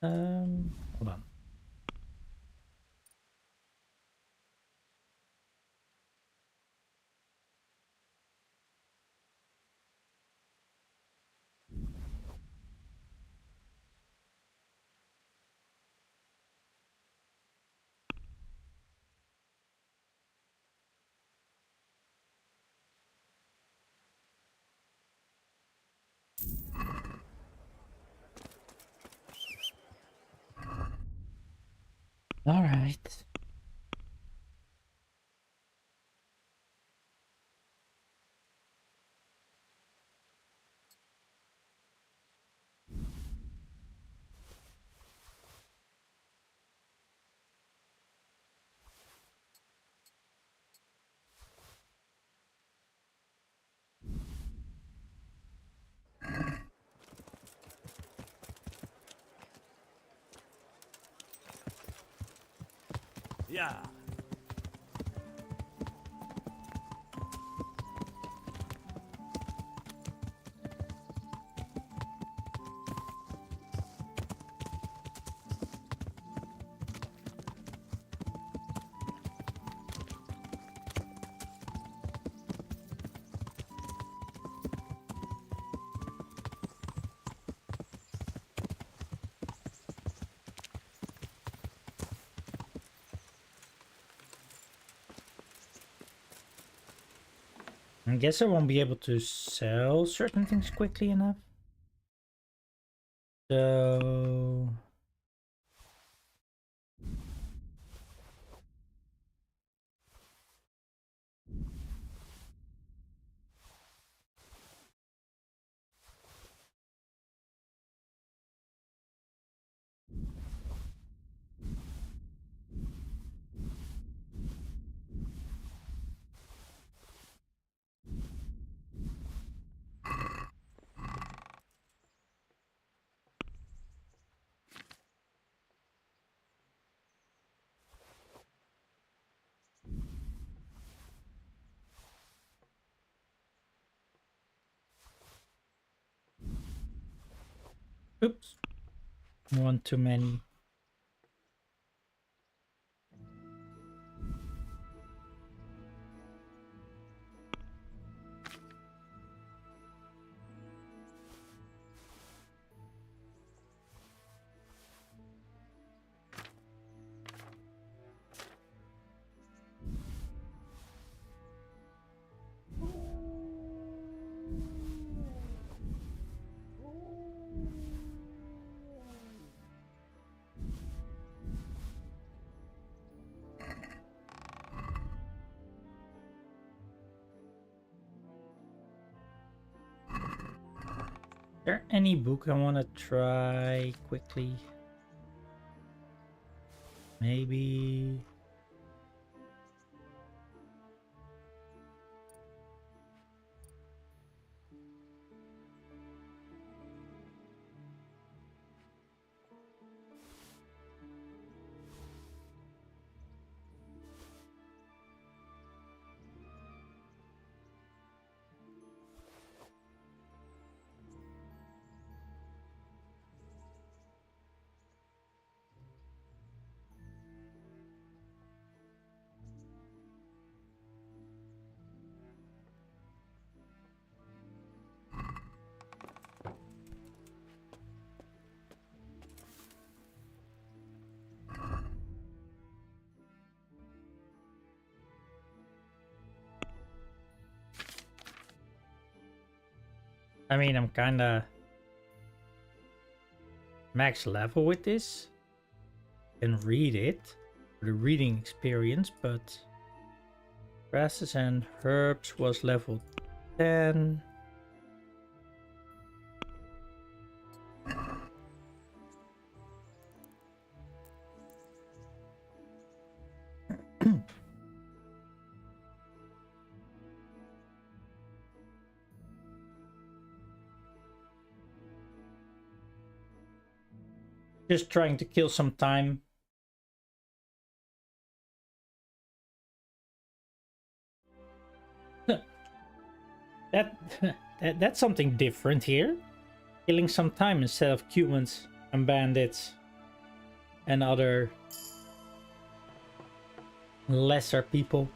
Hold on. All right. Yeah. I guess I won't be able to sell certain things quickly enough. So... Oops. One too many. Is there any book I want to try quickly? Maybe... I mean, I'm kinda max level with this. Can read it for the reading experience, but grasses and herbs was level 10. Just trying to kill some time. That's something different here. Killing some time instead of humans and bandits and other lesser people.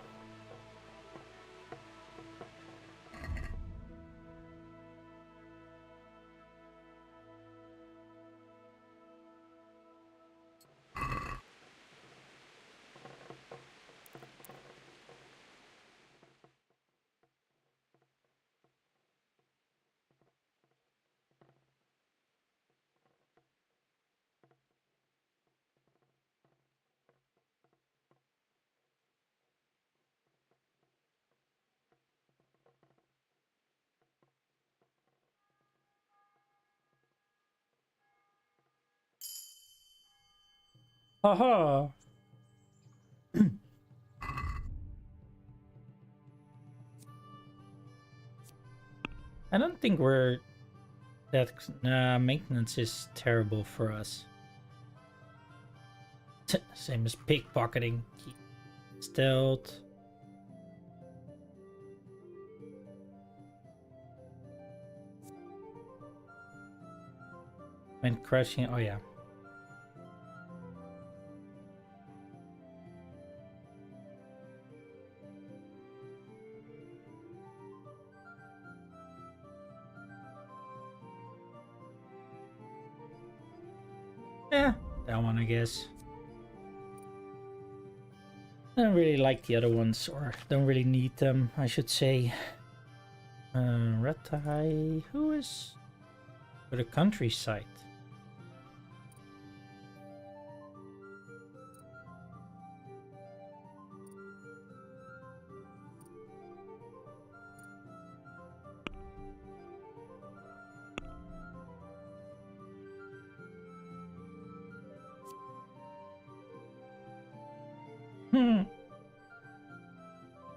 Haha. I don't think we're that maintenance is terrible for us. Same as pickpocketing, stealth. When crushing, oh yeah. Yeah, that one I guess. I don't really like the other ones, or don't really need them, I should say. Red tie, who is for the countryside?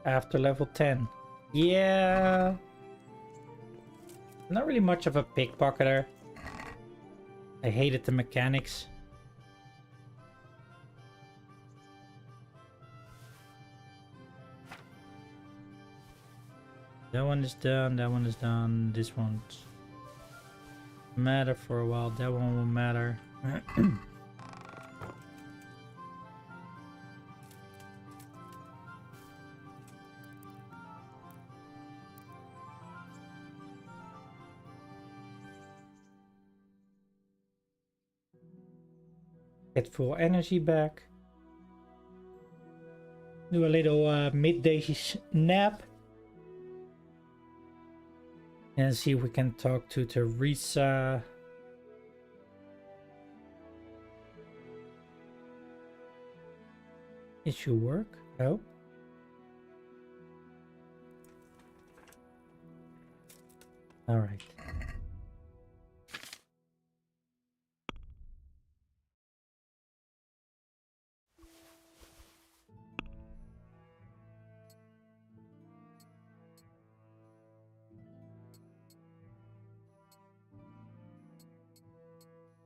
After level 10. Yeah. Not really much of a pickpocketer. I hated the mechanics. That one is done, that one is done, this won't matter for a while, that one will matter. Get full energy back. Do a little midday nap. And see if we can talk to Teresa. It should work. Oh. All right.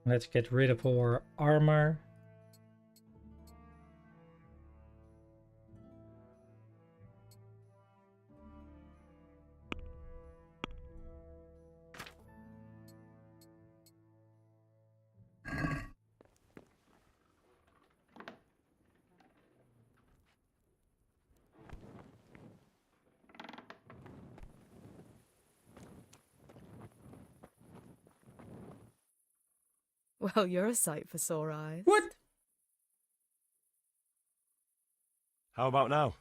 Let's get rid of our armor. Well, you're a sight for sore eyes. What? How about now?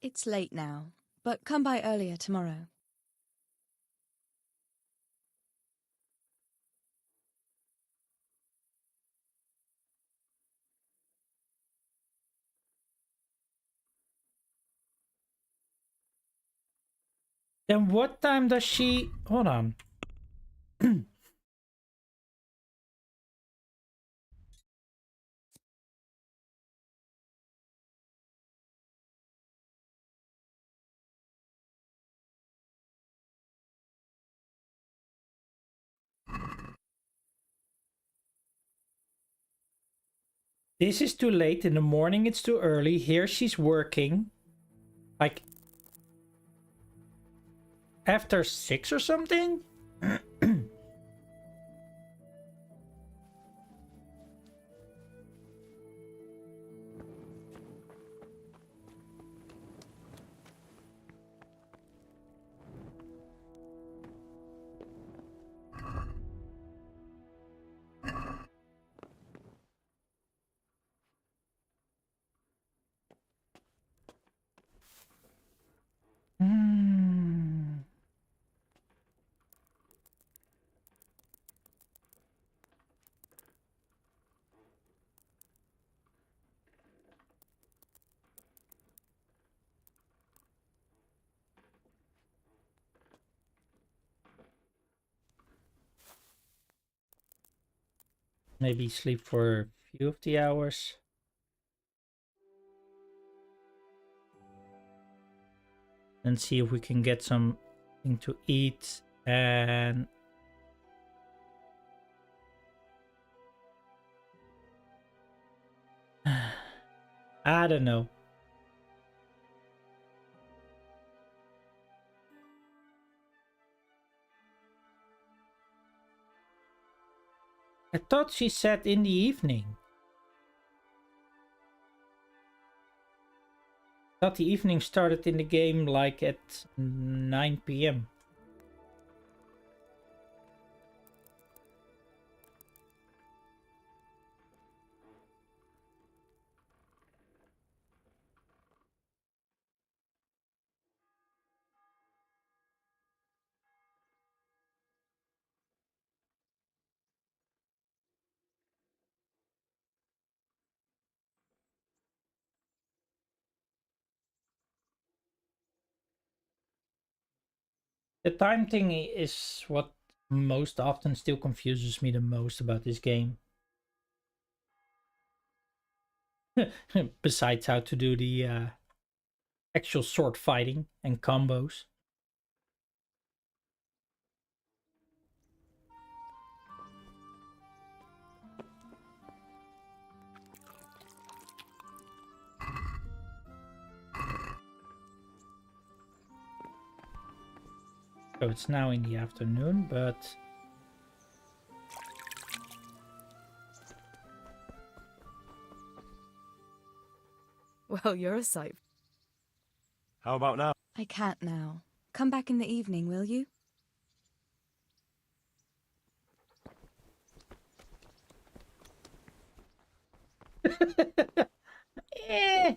It's late now, but come by earlier tomorrow. Then what time does she... Hold on. This is too late. In the morning it's too early. Here she's working. Like... after 6 or something? Maybe sleep for a few of the hours. And see if we can get something to eat and... I don't know. I thought she said in the evening. I thought the evening started in the game like at 9 PM. The time thing is what most often still confuses me the most about this game. Besides how to do the actual sword fighting and combos. So it's now in the afternoon, but... Well, you're a sight. How about now? I can't now. Come back in the evening, will you? Eh.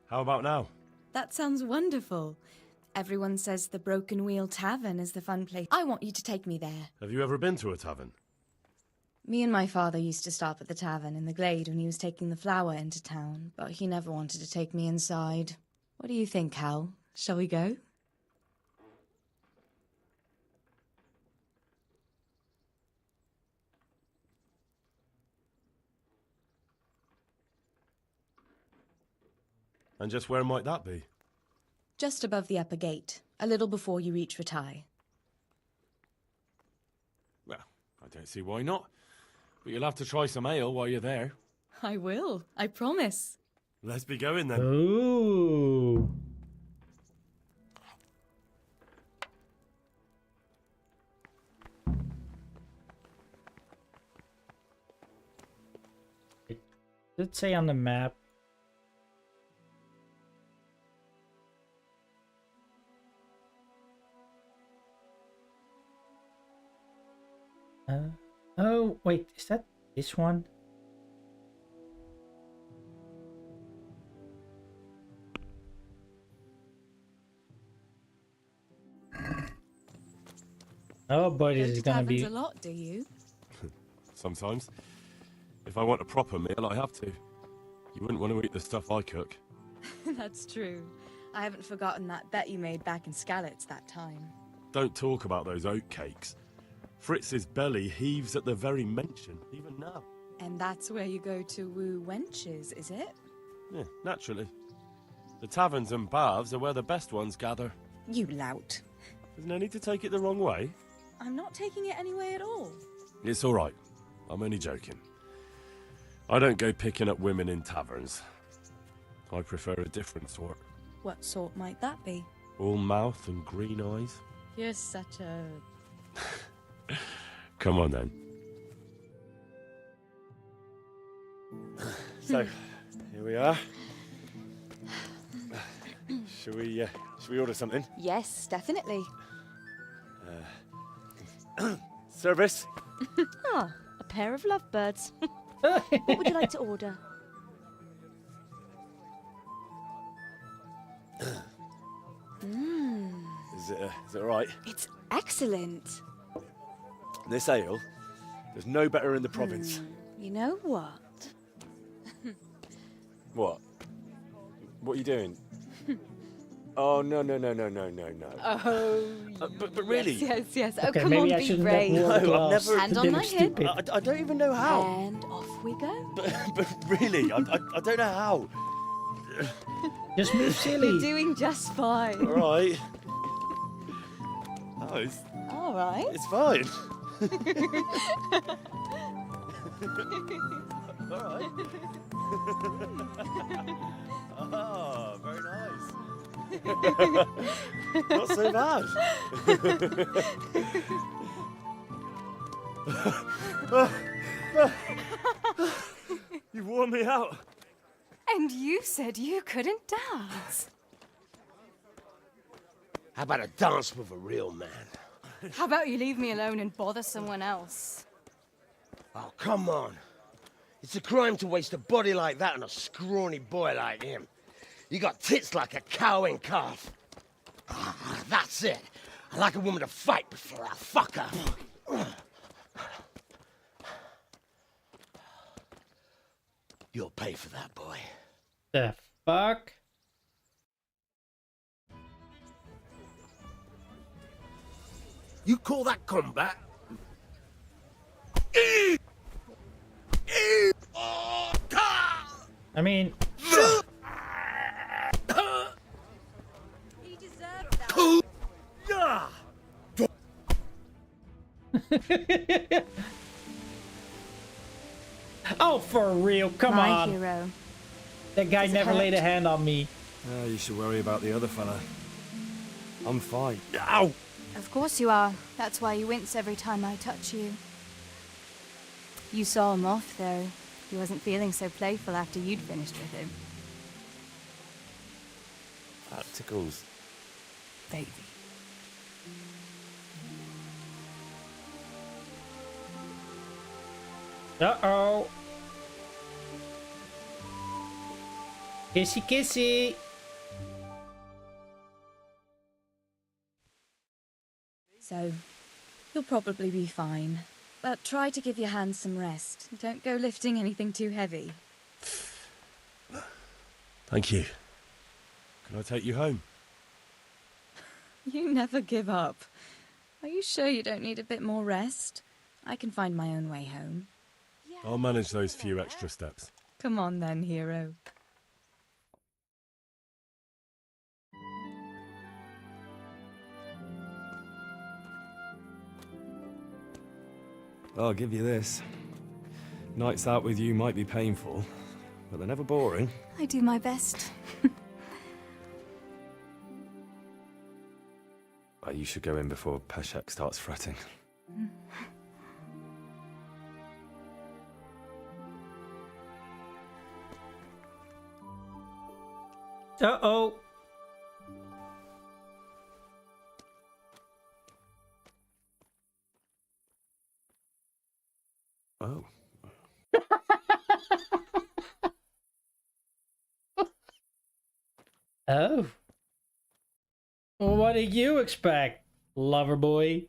How about now? That sounds wonderful. Everyone says the Broken Wheel Tavern is the fun place. I want you to take me there. Have you ever been to a tavern? Me and my father used to stop at the tavern in the glade when he was taking the flour into town, but he never wanted to take me inside. What do you think, Hal? Shall we go? And just where might that be? Just above the upper gate, a little before you reach Ratai. Well, I don't see why not. But you'll have to try some ale while you're there. I will, I promise. Let's be going then. Ooh. It did say on the map. Oh, wait, is that this one? Oh boy, Go this to is gonna taverns be... a lot, do you? Sometimes. If I want a proper meal, I have to. You wouldn't want to eat the stuff I cook. That's true. I haven't forgotten that bet you made back in Skalitz that time. Don't talk about those oat cakes. Fritz's belly heaves at the very mention, even now. And that's where you go to woo wenches, is it? Yeah, naturally. The taverns and baths are where the best ones gather. You lout. There's no need to take it the wrong way. I'm not taking it any way at all. It's all right. I'm only joking. I don't go picking up women in taverns. I prefer a different sort. What sort might that be? All mouth and green eyes. You're such a... Come on then. So, here we are. Shall we order something? Yes, definitely. Service? Ah, a pair of lovebirds. What would you like to order? Is it all right? It's excellent. This ale, there's no better in the province. You know what? What? What are you doing? Oh, no. Oh, but really? Yes. Oh, Okay, come maybe on, I be shouldn't brave. have worn No, I've gloves. never- Hand They on look my hip. stupid. I don't even know how. And off we go. But really, I don't know how. Just move You're silly. doing just fine. All right. Oh, All right. it's fine. All right. Oh, very nice. Not so bad. You've worn me out. And you said you couldn't dance. How about a dance with a real man? How about you leave me alone and bother someone else? Oh, come on. It's a crime to waste a body like that on a scrawny boy like him. You got tits like a cow and calf. Ah, that's it. I like a woman to fight before I fuck her. You'll pay for that, boy. The fuck? You call that combat? I mean... He deserved that. Oh, for real, come My on. hero. That guy Does it never laid a hurt? hand on me. You should worry about the other fella. I'm fine. Ow! Of course you are. That's why you wince every time I touch you. You saw him off, though. He wasn't feeling so playful after you'd finished with him. That tickles. Baby. Uh-oh. Kissy kissy. So, you'll probably be fine. But try to give your hands some rest. Don't go lifting anything too heavy. Thank you. Can I take you home? You never give up. Are you sure you don't need a bit more rest? I can find my own way home. I'll manage those few extra steps. Come on then, hero. I'll give you this. Nights out with you might be painful, but they're never boring. I do my best. You should go in before Peshek starts fretting. Uh-oh. Oh. Oh. Well, what did you expect, lover boy?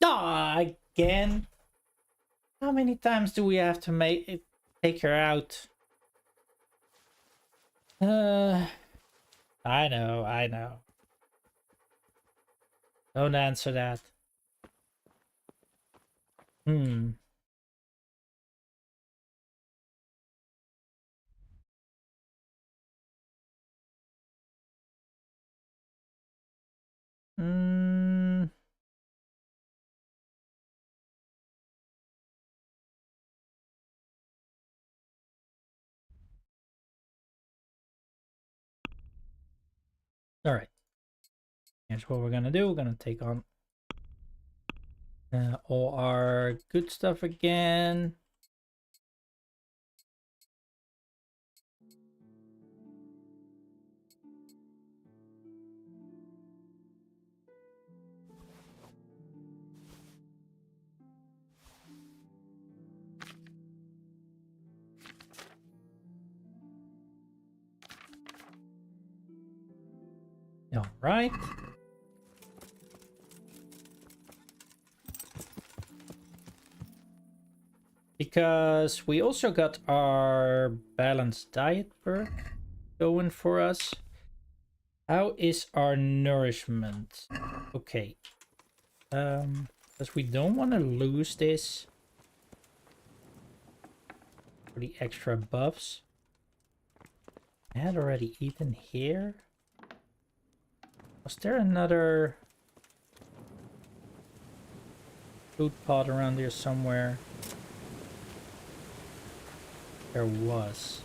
Ah, again. How many times do we have to take her out? I know. Don't answer that. Hmm. Hmm. All right. Here's what we're gonna do. We're gonna take on all our good stuff again. All right. Because we also got our balanced diet perk going for us. How is our nourishment? Okay. Because we don't want to lose this for the extra buffs. I had already eaten here. Was there another food pot around here somewhere? There was.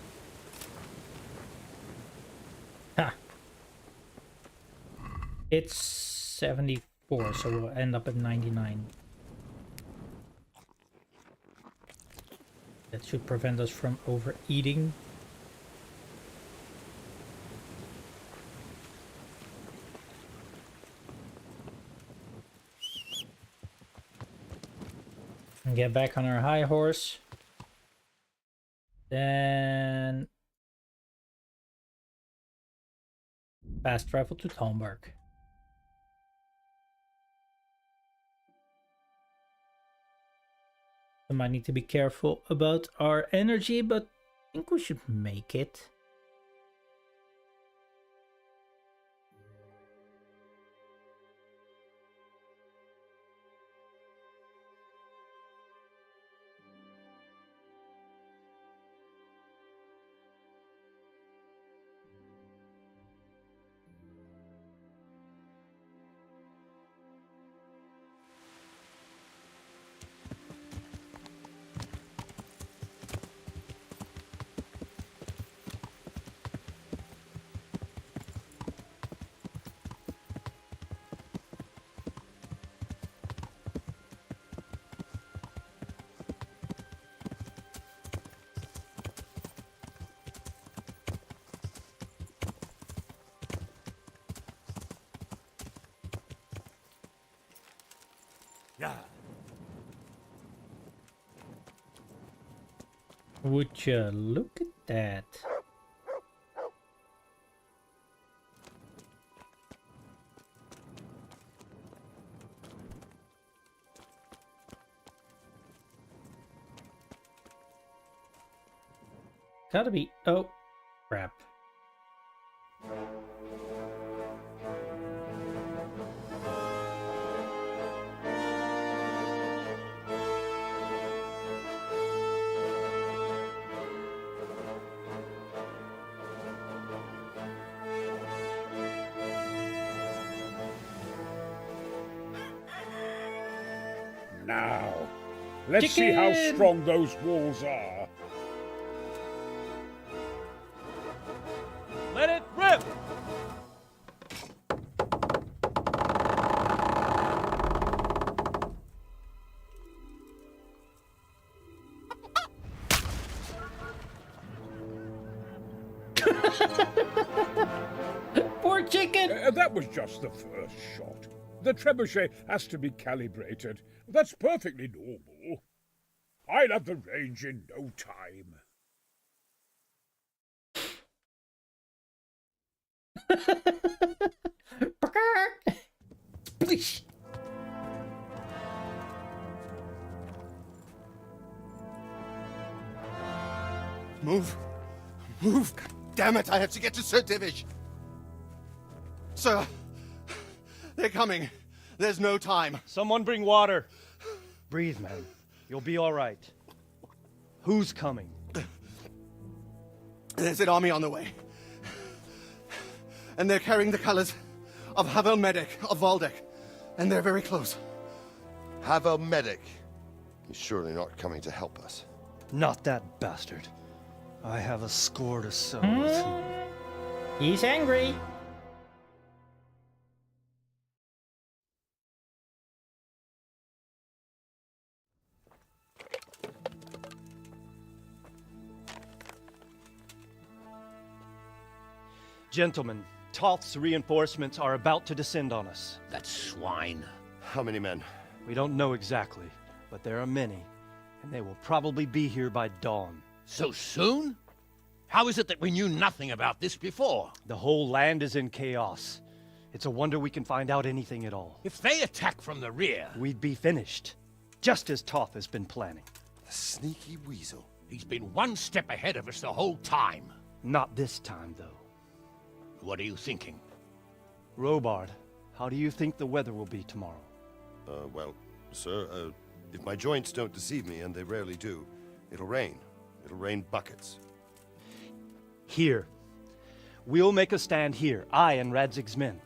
Ha! It's 74, so we'll end up at 99. That should prevent us from overeating. And get back on our high horse. Then fast travel to Talmberg. We might need to be careful about our energy, but I think we should make it. Yeah. Would you look at that? Gotta be. Oh, crap. Now, let's see how strong those walls are. Let it rip! Poor chicken! That was just the first shot. The trebuchet has to be calibrated. That's perfectly normal. I'll have the range in no time. Move. Move. God damn it, I have to get to Sir Divish. Sir, they're coming. There's no time. Someone bring water. Breathe, man. You'll be all right. Who's coming? There's an army on the way. And they're carrying the colors of Havel Medic of Valdek. And they're very close. Havel Medic? He's surely not coming to help us. Not that bastard. I have a score to settle with him. He's angry. Gentlemen, Toth's reinforcements are about to descend on us. That swine. How many men? We don't know exactly, but there are many, and they will probably be here by dawn. So soon? How is it that we knew nothing about this before? The whole land is in chaos. It's a wonder we can find out anything at all. If they attack from the rear... We'd be finished, just as Toth has been planning. The sneaky weasel. He's been one step ahead of us the whole time. Not this time, though. What are you thinking? Robard, how do you think the weather will be tomorrow? Well, sir, if my joints don't deceive me, and they rarely do, it'll rain. It'll rain buckets. Here. We'll make a stand here, I and Radzig's men.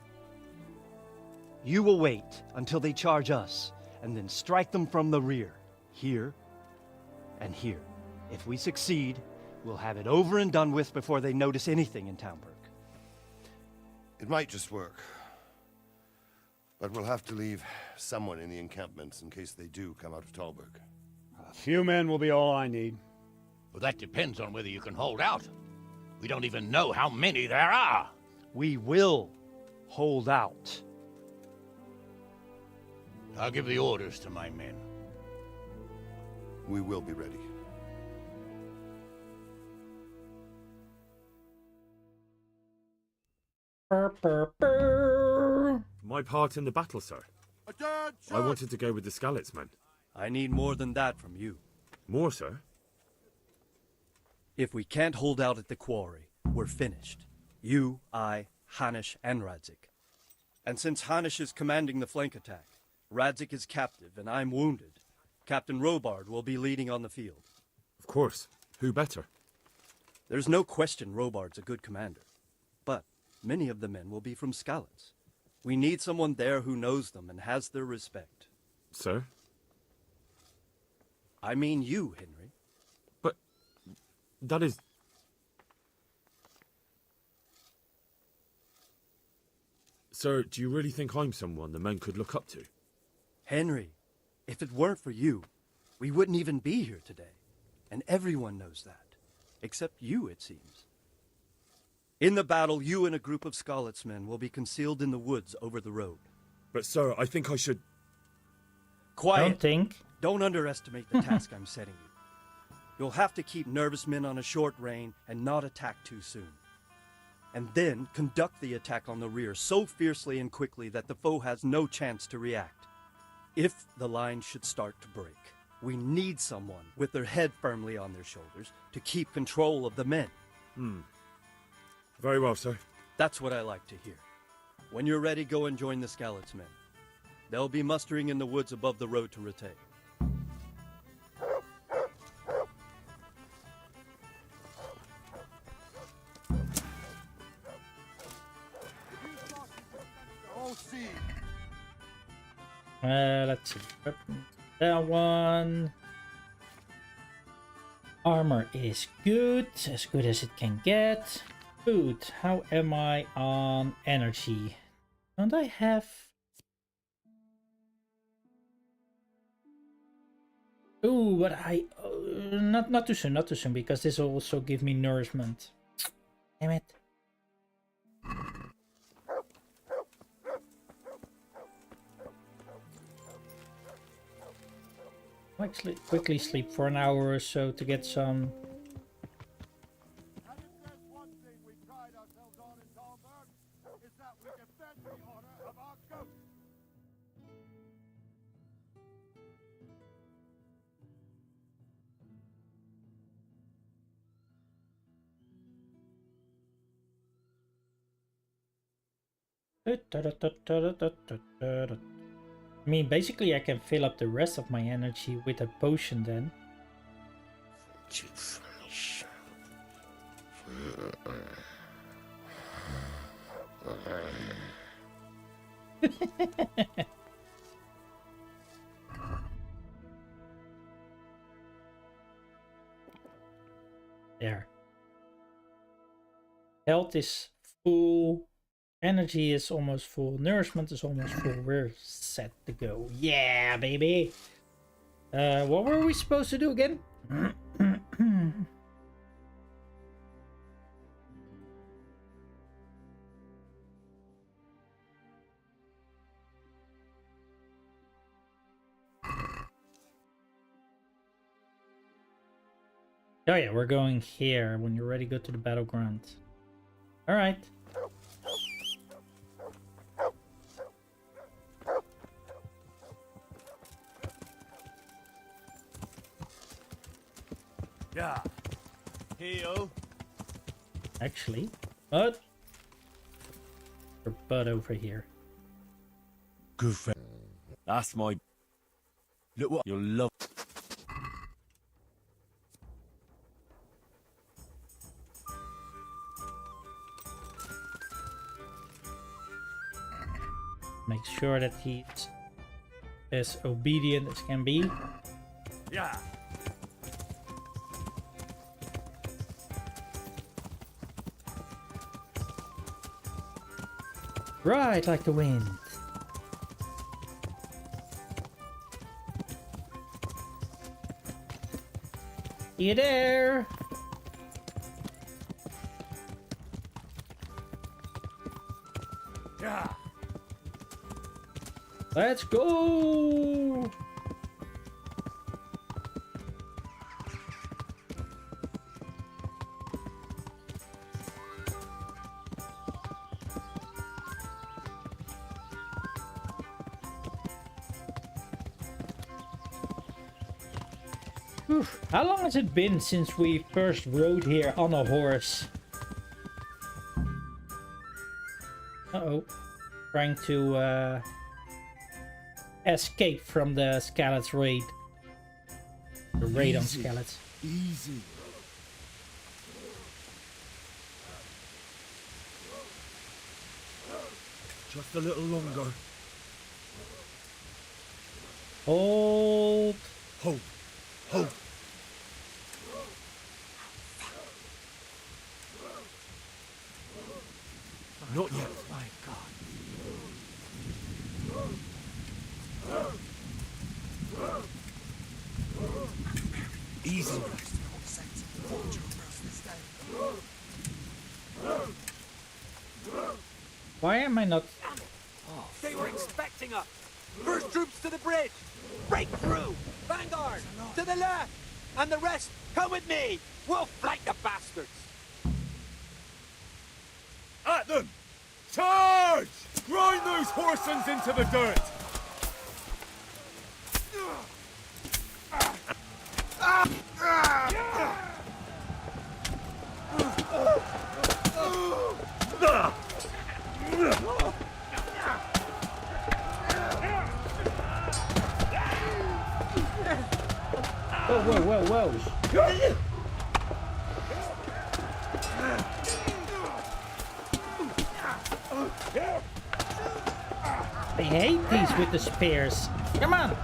You will wait until they charge us, and then strike them from the rear. Here and here. If we succeed, we'll have it over and done with before they notice anything in Townburg. It might just work. But we'll have to leave someone in the encampments in case they do come out of Talberg. A few men will be all I need. Well, that depends on whether you can hold out. We don't even know how many there are. We will hold out. I'll give the orders to my men. We will be ready. My part in the battle, sir. I wanted to go with the Skalitz men. I need more than that from you. More, sir? If we can't hold out at the quarry, we're finished. You, I, Hanish, and Radzik. And since Hanish is commanding the flank attack, Radzik is captive and I'm wounded, Captain Robard will be leading on the field. Of course. Who better? There's no question Robard's a good commander. But many of the men will be from Skalitz. We need someone there who knows them and has their respect. Sir? I mean you, Henry. But that is... Sir, do you really think I'm someone the men could look up to? Henry, if it weren't for you, we wouldn't even be here today. And everyone knows that. Except you, it seems. In the battle, you and a group of Skalitz men will be concealed in the woods over the road. But, sir, I think I should... Quiet. Don't think. Don't underestimate the task I'm setting you. You'll have to keep nervous men on a short rein and not attack too soon. And then conduct the attack on the rear so fiercely and quickly that the foe has no chance to react. If the line should start to break, we need someone with their head firmly on their shoulders to keep control of the men. Very well, sir. That's what I like to hear. When you're ready, go and join the Skalitz men. They'll be mustering in the woods above the road to Rete. Let's see. That one. Armor is good as it can get. Food. How am I on energy? Don't I have... Ooh, but I... not too soon, because this will also give me nourishment. Damn it. I'll quickly sleep for an hour or so to get some... I mean, basically I can fill up the rest of my energy with a potion then. There. Health is full. Energy is almost full. Nourishment is almost full. We're set to go. Yeah, baby. What were we supposed to do again? Oh yeah, we're going here. When you're ready, go to the battleground. Alright. Yeah. Heal. Actually, but your butt over here. Good friend. That's my... Look what you'll love. Make sure that he's as obedient as can be. Yeah. Right, like the wind. You there? Yeah. Let's go! Oof. How long has it been since we first rode here on a horse? Uh-oh. Trying to escape from the Skeleton's raid. The raid on Skeletons. Easy. Just a little longer. Hold. Hold. Hold. Not yet. My God. Easy. Why am I not... They were expecting us! First troops to the bridge! Break through! Vanguard! To the left! And the rest, come with me! We'll flank the bastards! At them! Charge! Grind those horsens into the dirt! Whoa, whoa, whoa, whoa! I hate these with the spears. Come on!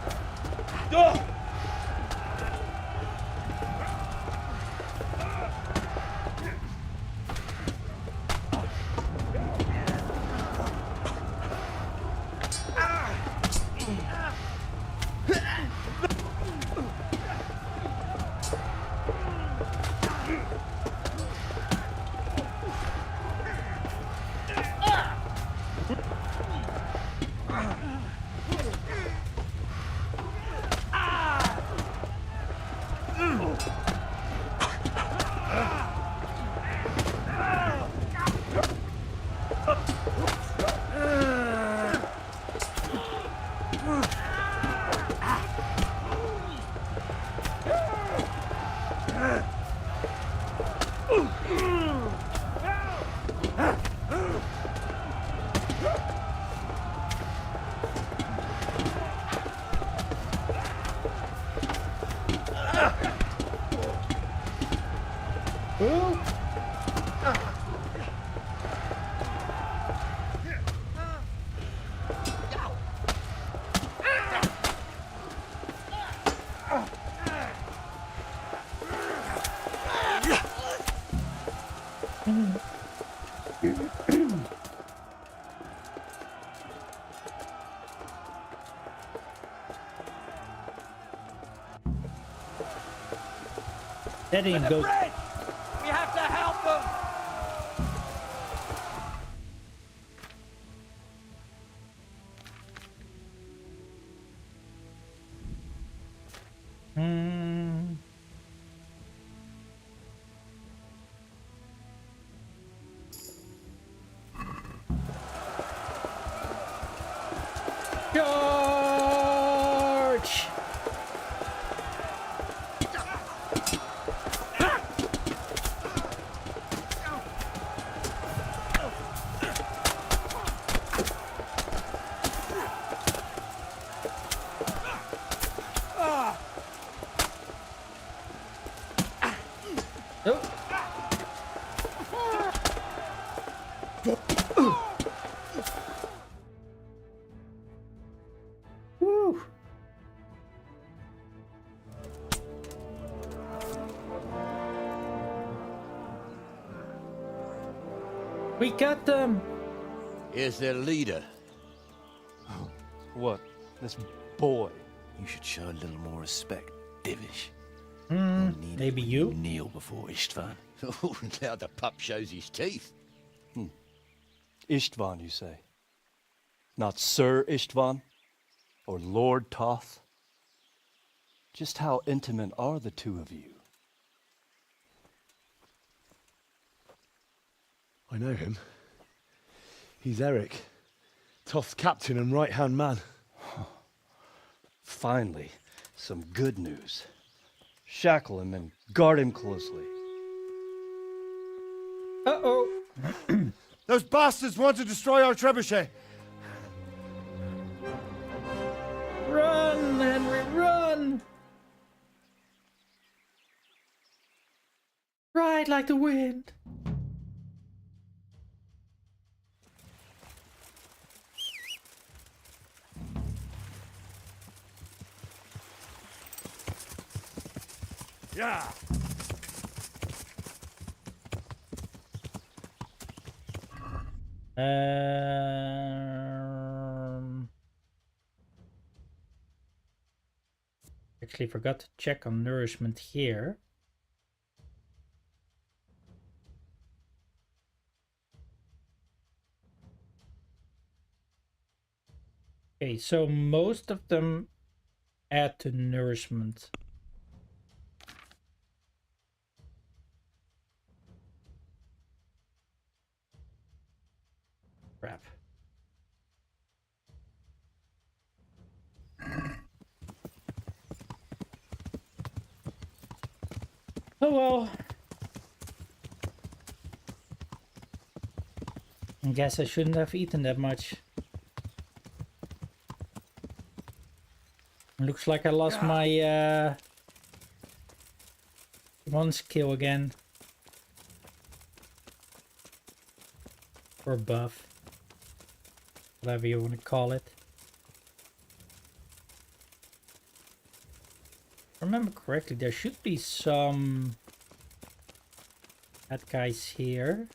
That didn't go. We have to help them! George! Woo! We got them! Here's their leader. What? This boy? You should show a little more respect, Divish. Maybe you? Kneel before Istvan. Oh, now the pup shows his teeth. Istvan, you say? Not Sir Istvan? Or Lord Toth? Just how intimate are the two of you? I know him. He's Eric, Toth's captain and right-hand man. Finally, some good news. Shackle him and guard him closely. Uh-oh. Those bastards want to destroy our trebuchet. Run, Henry, run! Ride like the wind. Yeah. Actually forgot to check on nourishment here. Okay, so most of them add to nourishment. Crap. Oh well. I guess I shouldn't have eaten that much. Looks like I lost my one skill again. Or buff. Whatever you want to call it. remember correctly, there should be some bad guys here.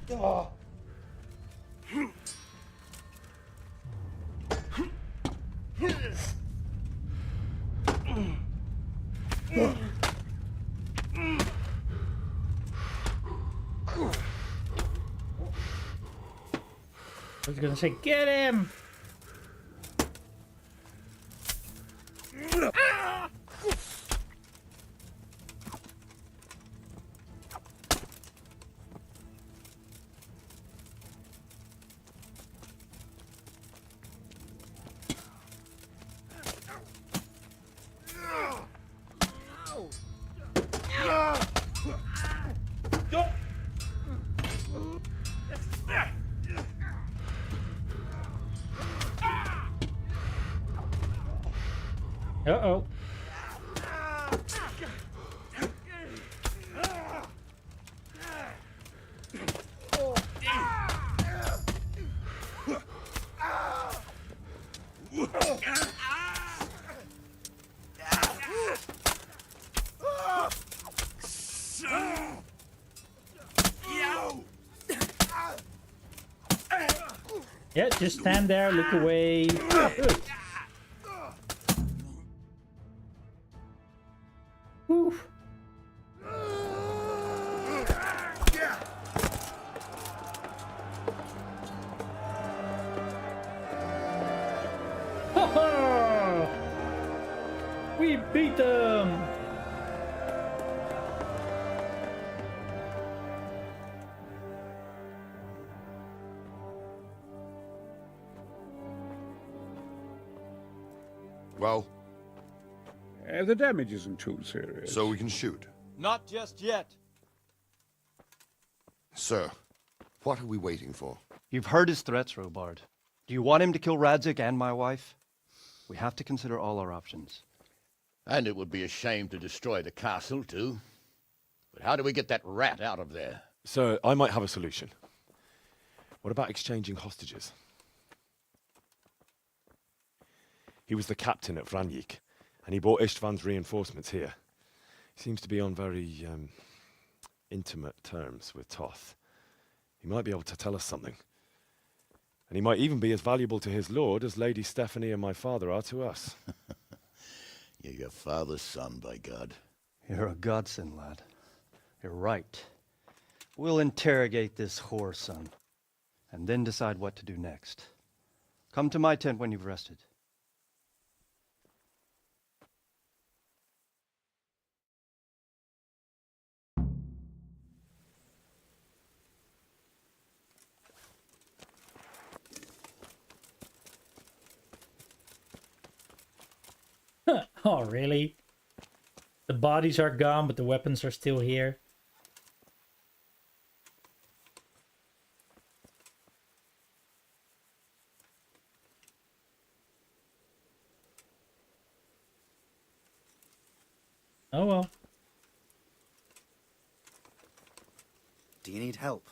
Oh. I was gonna say, get him! Uh-oh. Yeah, just stand there, look away. Good. Oof. Ha-ha! We beat them! Well? The damage isn't too serious. So we can shoot. Not just yet. Sir, what are we waiting for? You've heard his threats, Robard. Do you want him to kill Radzik and my wife? We have to consider all our options. And it would be a shame to destroy the castle, too. But how do we get that rat out of there? Sir, I might have a solution. What about exchanging hostages? He was the captain at Vranjik, and he brought Istvan's reinforcements here. He seems to be on very, intimate terms with Toth. He might be able to tell us something. And he might even be as valuable to his lord as Lady Stephanie and my father are to us. You're your father's son, by God. You're a godsend, lad. You're right. We'll interrogate this whore, son, and then decide what to do next. Come to my tent when you've rested. Oh, really? The bodies are gone, but the weapons are still here. Oh well. Do you need help?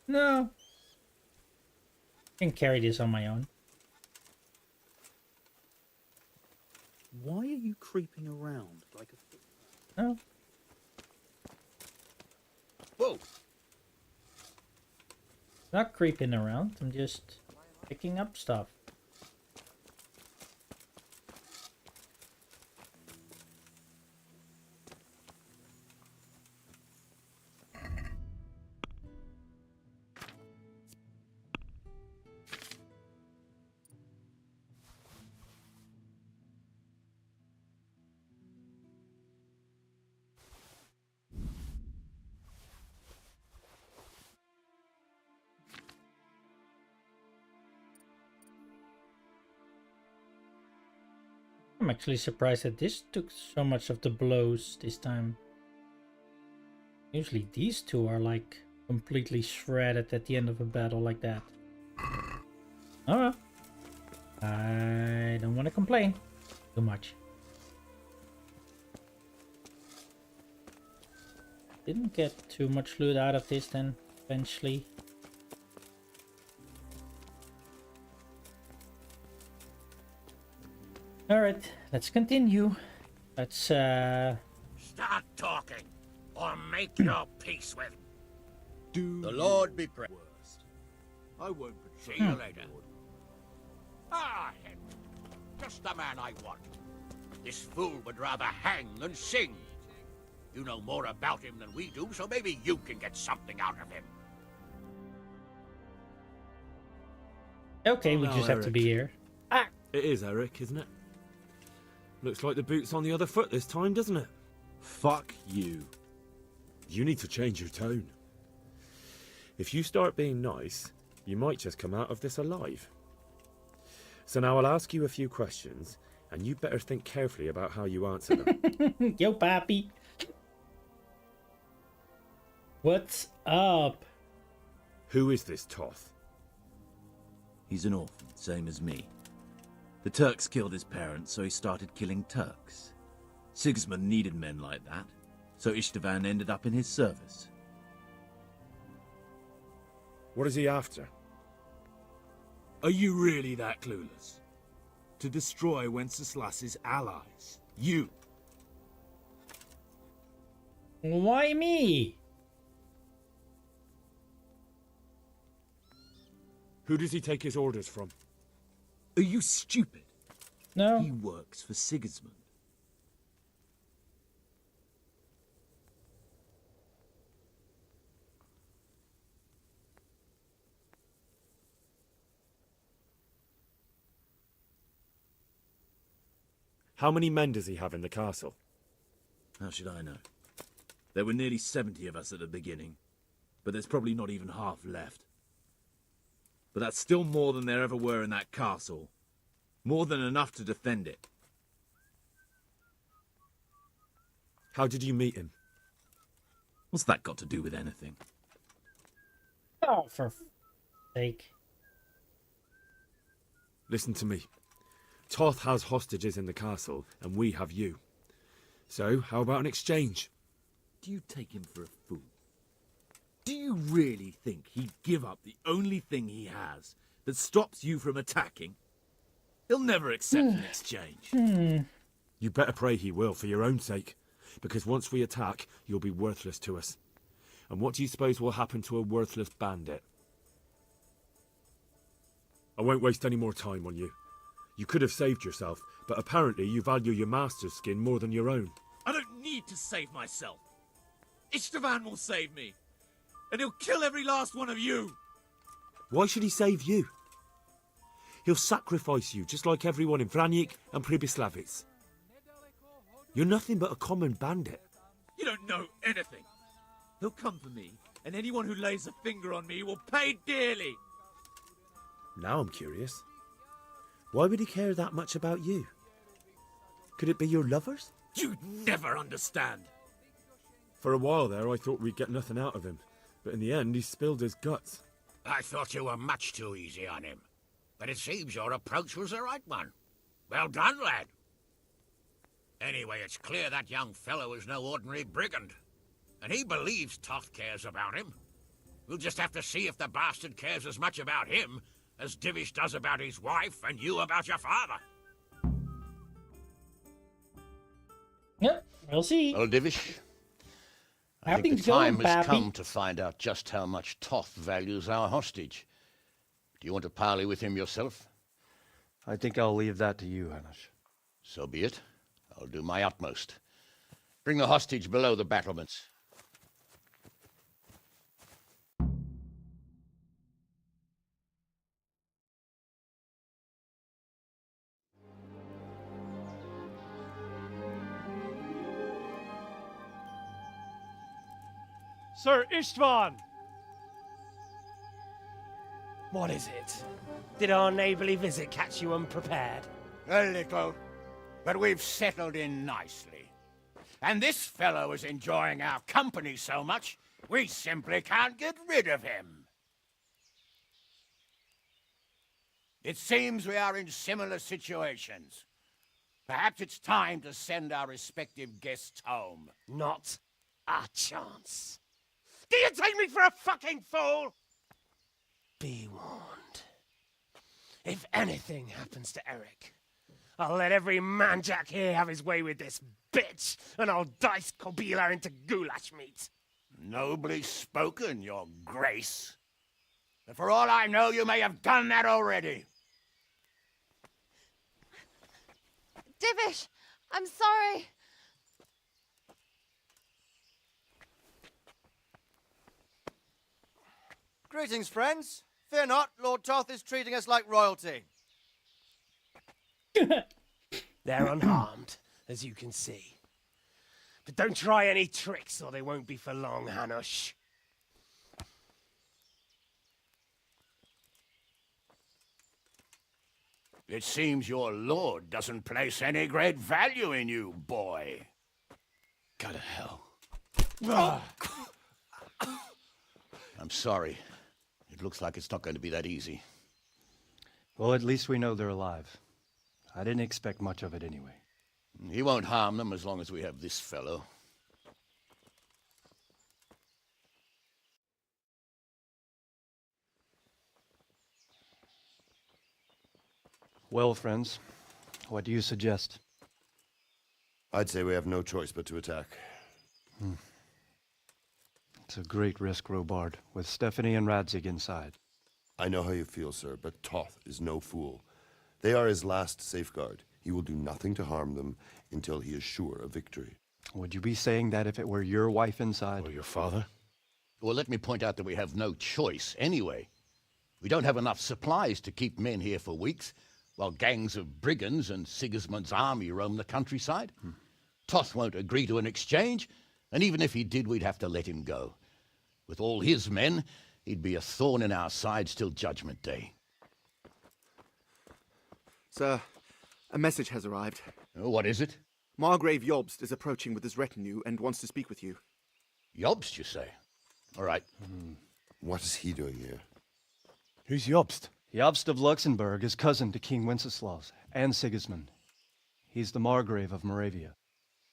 No. I can carry this on my own. Why are you creeping around like a... No. Whoa! Not creeping around, I'm just picking up stuff. I'm actually surprised that this took so much of the blows this time. Usually these two are like completely shredded at the end of a battle like that. Alright. I don't want to complain too much. Didn't get too much loot out of this then, eventually. Alright, let's continue. Let's Start talking, or make your peace with. The Lord be praised. I won't See you later. Ah, him. Just the man I want. This fool would rather hang than sing. You know more about him than we do, so maybe you can get something out of him. Okay, we just have to be here. Ah! It is Eric, isn't it? Looks like the boot's on the other foot this time, doesn't it? Fuck you. You need to change your tone. If you start being nice, you might just come out of this alive. So now I'll ask you a few questions, and you better think carefully about how you answer them. Yo, papi. What's up? Who is this Toth? He's an orphan, same as me. The Turks killed his parents, so he started killing Turks. Sigismund needed men like that, so Istvan ended up in his service. What is he after? Are you really that clueless? To destroy Wenceslas's allies. You. Why me? Who does he take his orders from? Are you stupid? No. He works for Sigismund. How many men does he have in the castle? How should I know? There were nearly 70 of us at the beginning, but there's probably not even half left. But that's still more than there ever were in that castle. More than enough to defend it. How did you meet him? What's that got to do with anything? Oh, for sake. Listen to me. Toth has hostages in the castle, and we have you. So, how about an exchange? Do you take him for a fool? Do you really think he'd give up the only thing he has that stops you from attacking? He'll never accept an exchange. You better pray he will, for your own sake. Because once we attack, you'll be worthless to us. And what do you suppose will happen to a worthless bandit? I won't waste any more time on you. You could have saved yourself, but apparently you value your master's skin more than your own. I don't need to save myself. Istvan will save me. And he'll kill every last one of you. Why should he save you? He'll sacrifice you, just like everyone in Vranic and Pribyslavitz. You're nothing but a common bandit. You don't know anything. He'll come for me, and anyone who lays a finger on me will pay dearly. Now I'm curious. Why would he care that much about you? Could it be your lovers? You'd never understand. For a while there, I thought we'd get nothing out of him. But in the end, he spilled his guts. I thought you were much too easy on him. But it seems your approach was the right one. Well done, lad. Anyway, it's clear that young fellow is no ordinary brigand. And he believes Toth cares about him. We'll just have to see if the bastard cares as much about him as Divish does about his wife and you about your father. Yep, we'll see. Well, Divish, I think the time has come to find out just how much Toth values our hostage. Do you want to parley with him yourself? I think I'll leave that to you, Hanish. So be it. I'll do my utmost. Bring the hostage below the battlements. Sir Istvan! What is it? Did our neighbourly visit catch you unprepared? A little, but we've settled in nicely. And this fellow is enjoying our company so much, we simply can't get rid of him. It seems we are in similar situations. Perhaps it's time to send our respective guests home. Not a chance. Do you take me for a fucking fool? Be warned. If anything happens to Eric, I'll let every manjack here have his way with this bitch, and I'll dice Kobila into goulash meat. Nobly spoken, your grace. But for all I know, you may have done that already. Divish, I'm sorry. Greetings, friends. Fear not, Lord Toth is treating us like royalty. They're unharmed, as you can see. But don't try any tricks, or they won't be for long, Hanush. It seems your lord doesn't place any great value in you, boy. Go to hell. I'm sorry. It looks like it's not going to be that easy. Well, at least we know they're alive. I didn't expect much of it anyway. He won't harm them as long as we have this fellow. Well, friends, what do you suggest? I'd say we have no choice but to attack. It's a great risk, Robard, with Stephanie and Radzig inside. I know how you feel, sir, but Toth is no fool. They are his last safeguard. He will do nothing to harm them until he is sure of victory. Would you be saying that if it were your wife inside? Or your father? Well, let me point out that we have no choice anyway. We don't have enough supplies to keep men here for weeks, while gangs of brigands and Sigismund's army roam the countryside. Toth won't agree to an exchange, and even if he did, we'd have to let him go. With all his men, he'd be a thorn in our sides till Judgment Day. Sir, a message has arrived. Oh, what is it? Margrave Jobst is approaching with his retinue and wants to speak with you. Jobst, you say? All right. What is he doing here? Who's Jobst? Jobst of Luxembourg is cousin to King Wenceslaus and Sigismund. He's the Margrave of Moravia.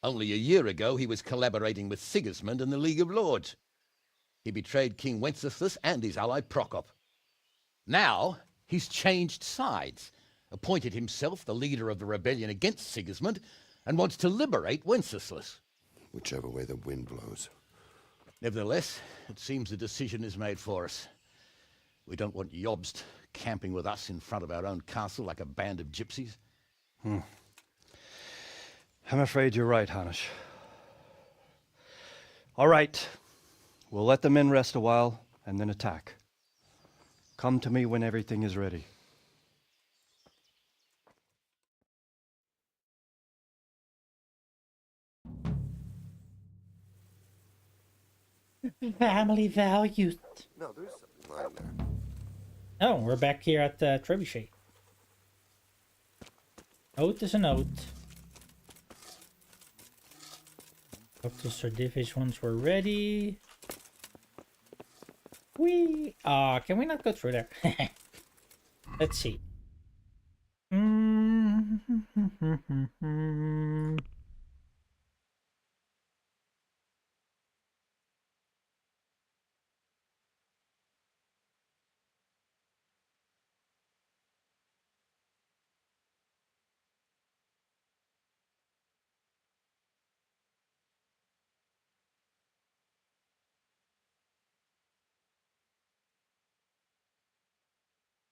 Only a year ago, he was collaborating with Sigismund and the League of Lords. He betrayed King Wenceslas and his ally Prokop. Now, he's changed sides, appointed himself the leader of the rebellion against Sigismund, and wants to liberate Wenceslas. Whichever way the wind blows. Nevertheless, it seems the decision is made for us. We don't want Jobst camping with us in front of our own castle like a band of gypsies. I'm afraid you're right, Hanish. All right. We'll let the men rest a while, and then attack. Come to me when everything is ready. Family values. No, there's something lying there. Oh, we're back here at the trebuchet. Oath is an oath. Talk to Sir Divish once we're ready. Can we not go through there? Let's see.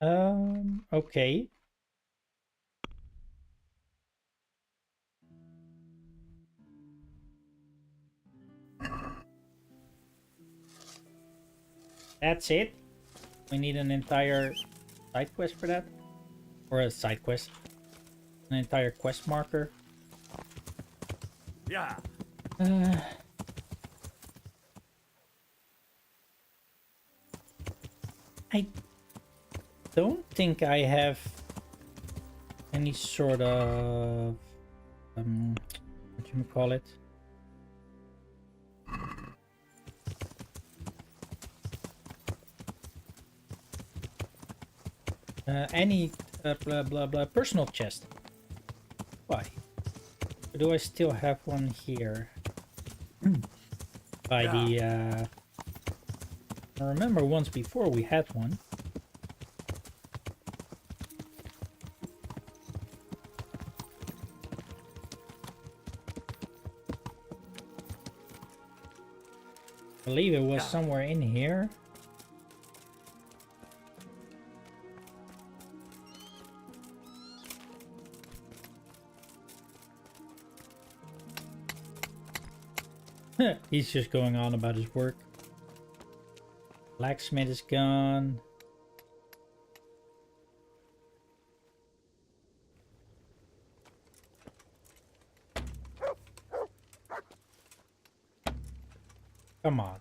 Okay. That's it? We need an entire side quest for that? Or a side quest? An entire quest marker? Yeah. I don't think I have any sort of what do you call it? Any blah blah blah personal chest. Why? Or do I still have one here? By the I remember once before we had one. I believe it was somewhere in here. He's just going on about his work. Blacksmith is gone. Come on.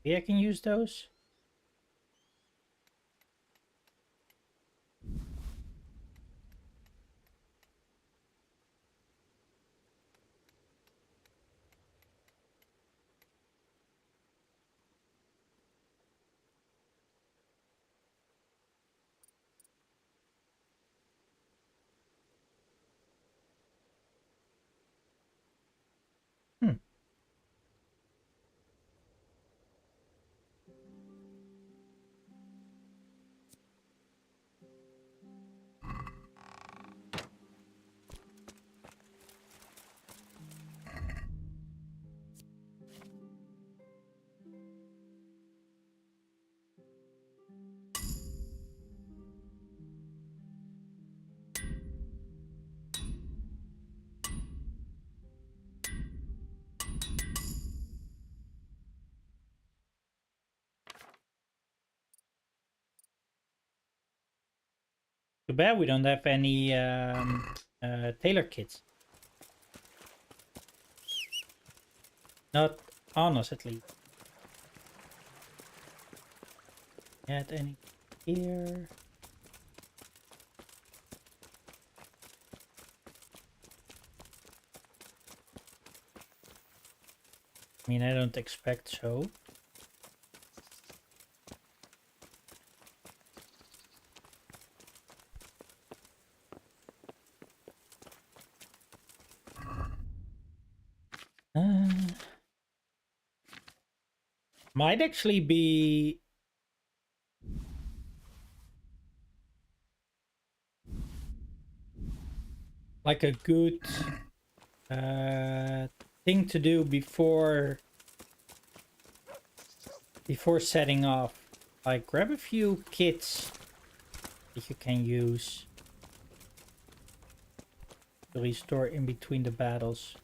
Maybe I can use those. Too bad we don't have any tailor kits. Not on us, at least. Add any here? I mean, I don't expect so. Might actually be like a good thing to do before setting off. Like, grab a few kits that you can use to restore in between the battles.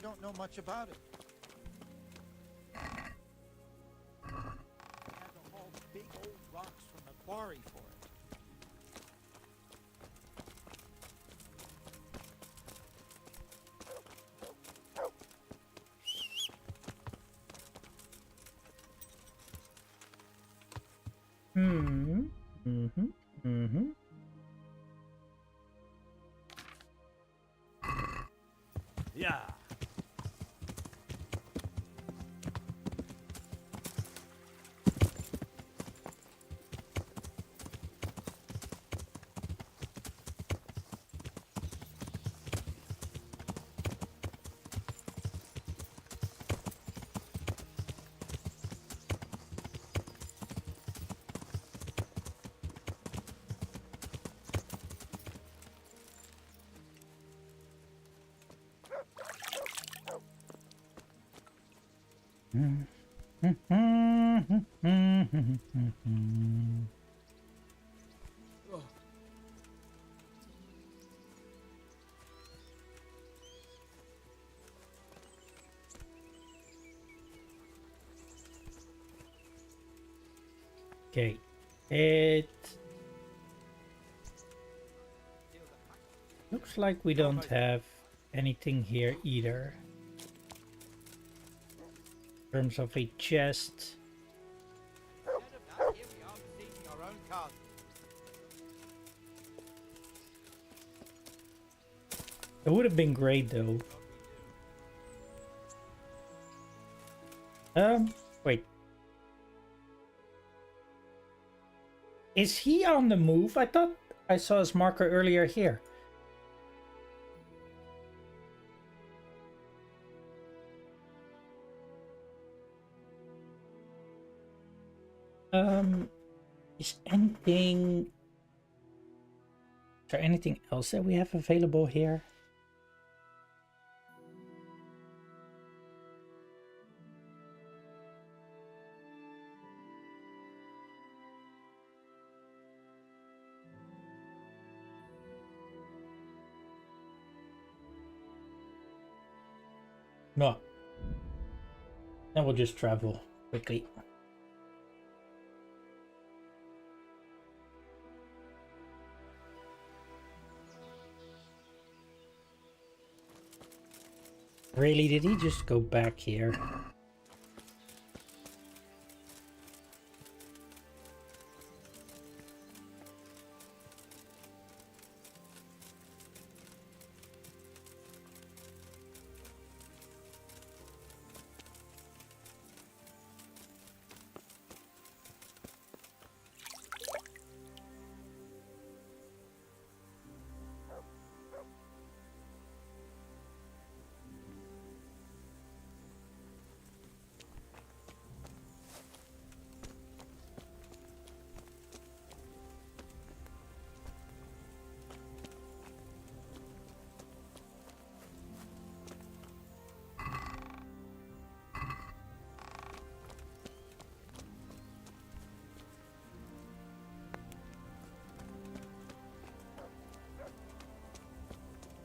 don't know much about it. They had to haul big old rocks from the quarry for it. Yeah. Okay, it looks like we don't have anything here either. In terms of a chest. It would have been great though. Wait. Is he on the move? I thought I saw his marker earlier here. Is there anything else that we have available here? No. Then we'll just travel quickly. Really, did he just go back here?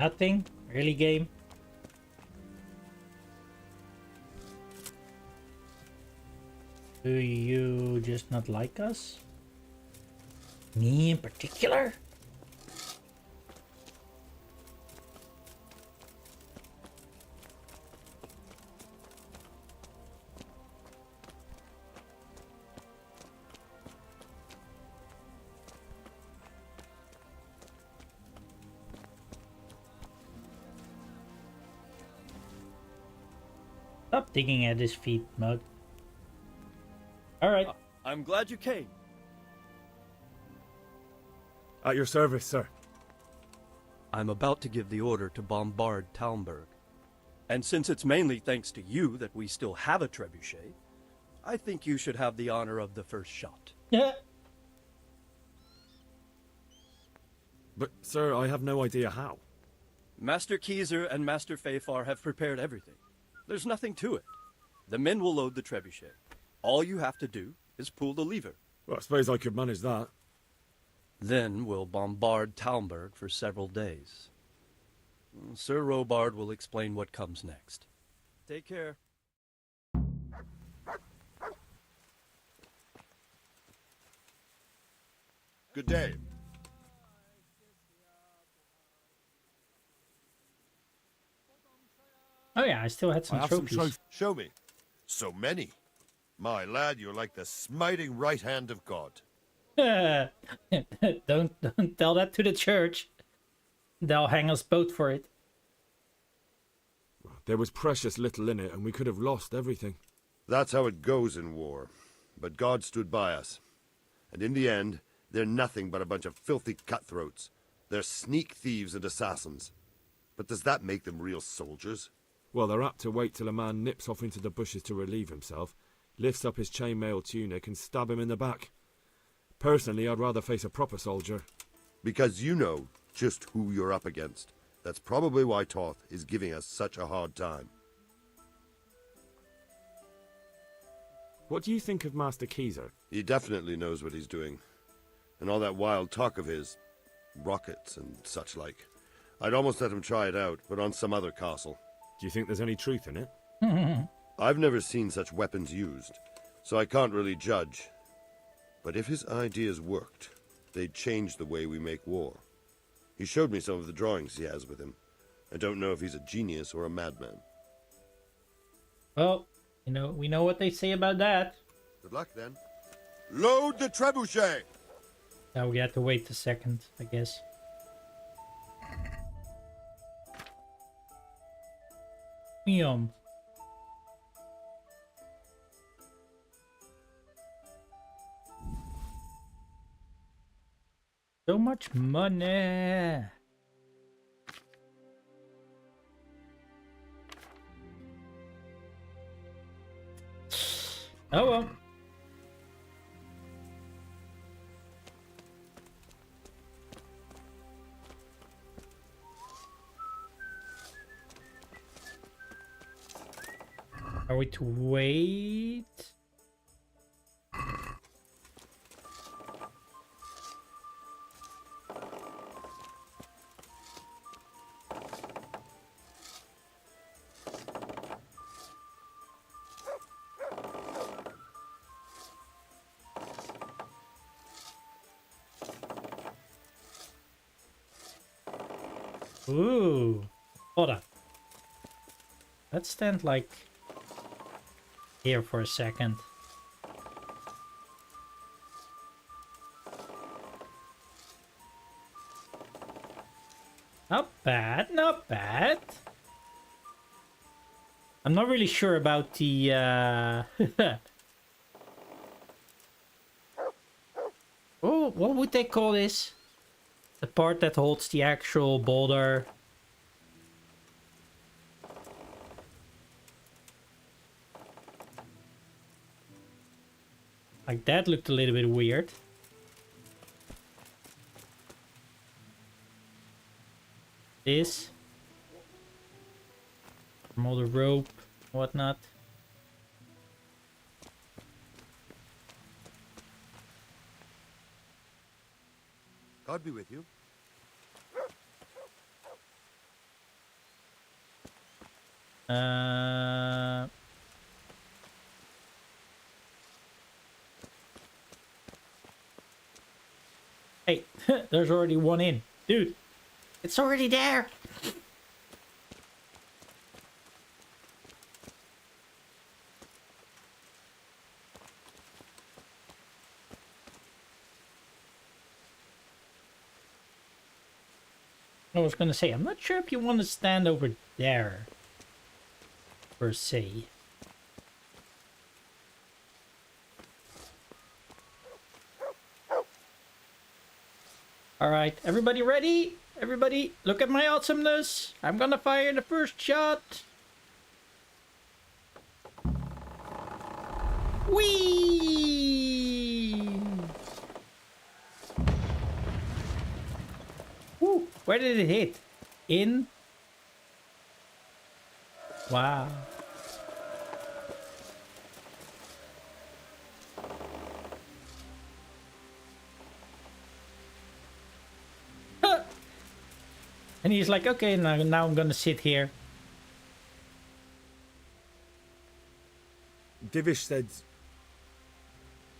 Nothing? Really, game? Do you just not like us? Me in particular? Stop digging at his feet, Mug. Alright. I'm glad you came. At your service, sir. I'm about to give the order to bombard Talmberg. And since it's mainly thanks to you that we still have a trebuchet, I think you should have the honor of the first shot. Yeah. But, sir, I have no idea how. Master Keyser and Master Fafar have prepared everything. There's nothing to it. The men will load the trebuchet. All you have to do is pull the lever. Well, I suppose I could manage that. Then we'll bombard Talmberg for several days. Sir Robard will explain what comes next. Take care. Good day. Oh yeah, I still had some I have trophies. some trophies. Show me. So many. My lad, you're like the smiting right hand of God. don't tell that to the church. They'll hang us both for it. There was precious little in it, and we could have lost everything. That's how it goes in war. But God stood by us. And in the end, they're nothing but a bunch of filthy cutthroats. They're sneak thieves and assassins. But does that make them real soldiers? Well, they're apt to wait till a man nips off into the bushes to relieve himself, lifts up his chainmail tunic and stab him in the back. Personally, I'd rather face a proper soldier. Because you know just who you're up against. That's probably why Toth is giving us such a hard time. What do you think of Master Keezer? He definitely knows what he's doing. And all that wild talk of his, rockets and such like. I'd almost let him try it out, but on some other castle. Do you think there's any truth in it? I've never seen such weapons used, so I can't really judge. But if his ideas worked, they'd change the way we make war. He showed me some of the drawings he has with him. I don't know if he's a genius or a madman. Well, you know, we know what they say about that. Good luck then. Load the trebuchet! Now we have to wait a second, I guess. Yum. So much money. Oh well. Are we to wait? Ooh, hold on. Let's stand like here for a second. Not bad, not bad. I'm not really sure about the oh, what would they call this? The part that holds the actual boulder. Like that looked a little bit weird. This. From all the rope, whatnot. God be with you. Hey, there's already one in. Dude, it's already there. I was gonna say, I'm not sure if you want to stand over there, per se. Alright, everybody ready? Everybody, look at my awesomeness. I'm gonna fire the first shot. Whee! Woo! Where did it hit? In? Wow. And he's like, okay, now I'm gonna sit here. Divish said...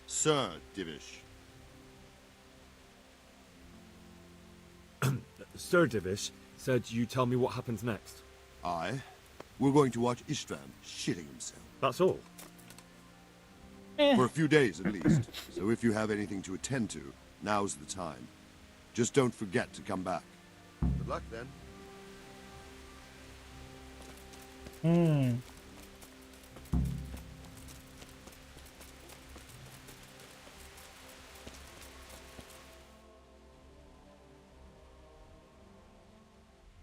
Sir Divish. Sir Divish said you tell me what happens next. Aye. We're going to watch Istvan shitting himself. That's all? For a few days, at least. So if you have anything to attend to, now's the time. Just don't forget to come back. Good luck, then.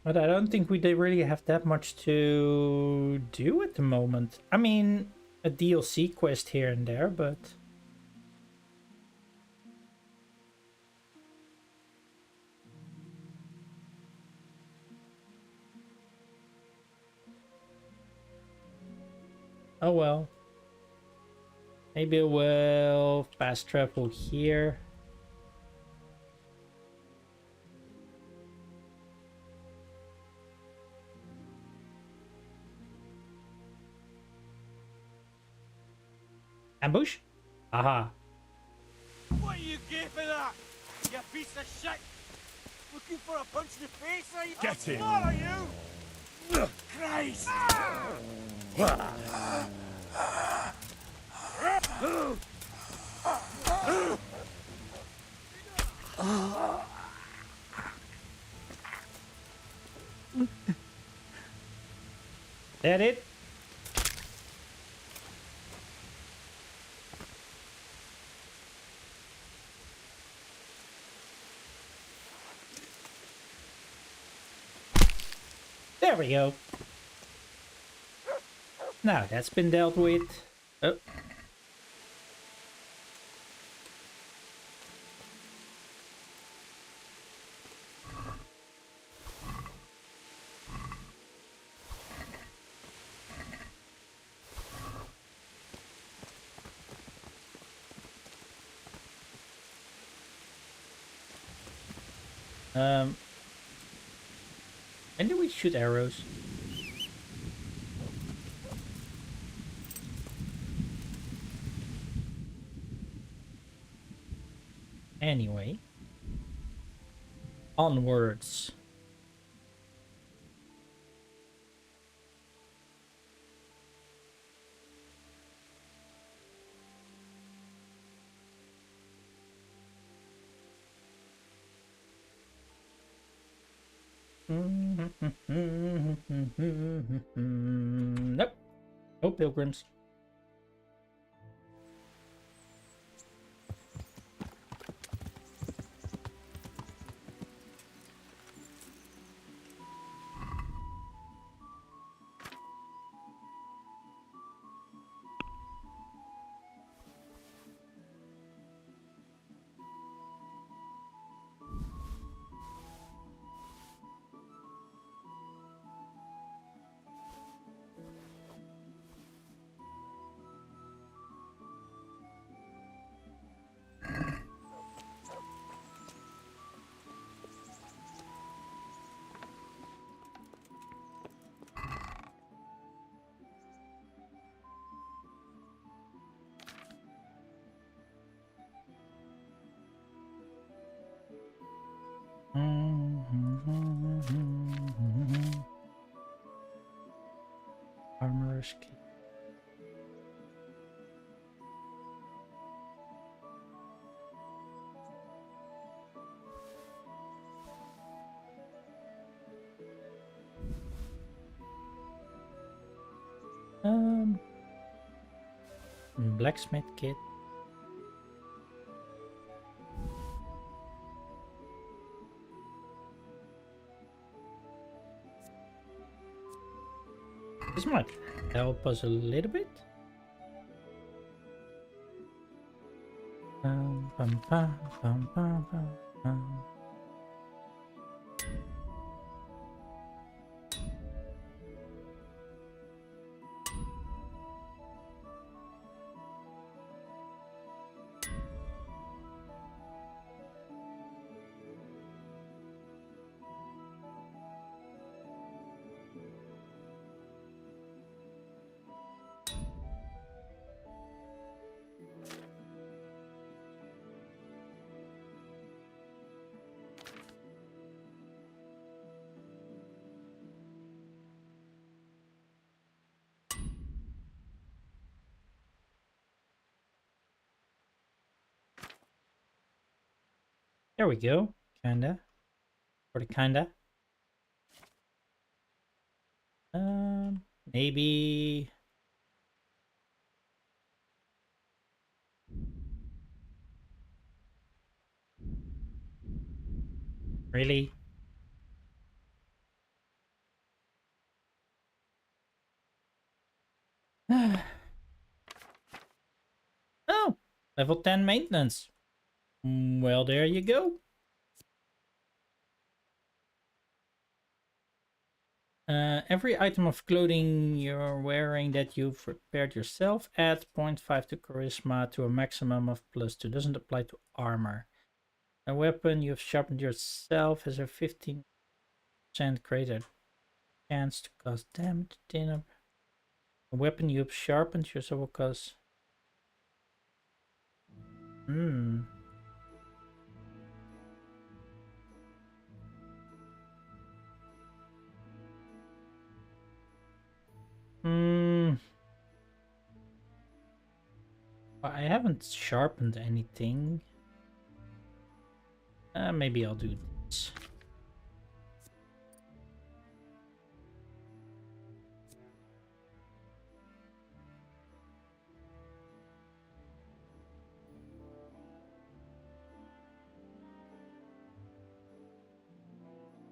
But I don't think we really have that much to do at the moment. I mean, a DLC quest here and there, but... oh well. Maybe we'll fast travel here. Ambush? Aha. What are you gaping at? You piece of shit! Looking for a punch in the face, are you? Get him! What are you? Christ! That it? There we go. Now that's been dealt with. Oh. When do we shoot arrows? Anyway. Onwards. Nope. No pilgrims. Armorer's key. Blacksmith kit. This might help us a little bit. Bum, bum, bum, bum, bum, bum, bum. There we go. Kinda. Or the kinda. Maybe. Really? Oh, level 10 maintenance. Well, there you go. Every item of clothing you're wearing that you've prepared yourself adds 0.5 to charisma to a maximum of +2. Doesn't apply to armor. A weapon you've sharpened yourself has a 15% greater chance to cause damage. A weapon you've sharpened yourself will cause... Hmm. I haven't sharpened anything. Maybe I'll do this.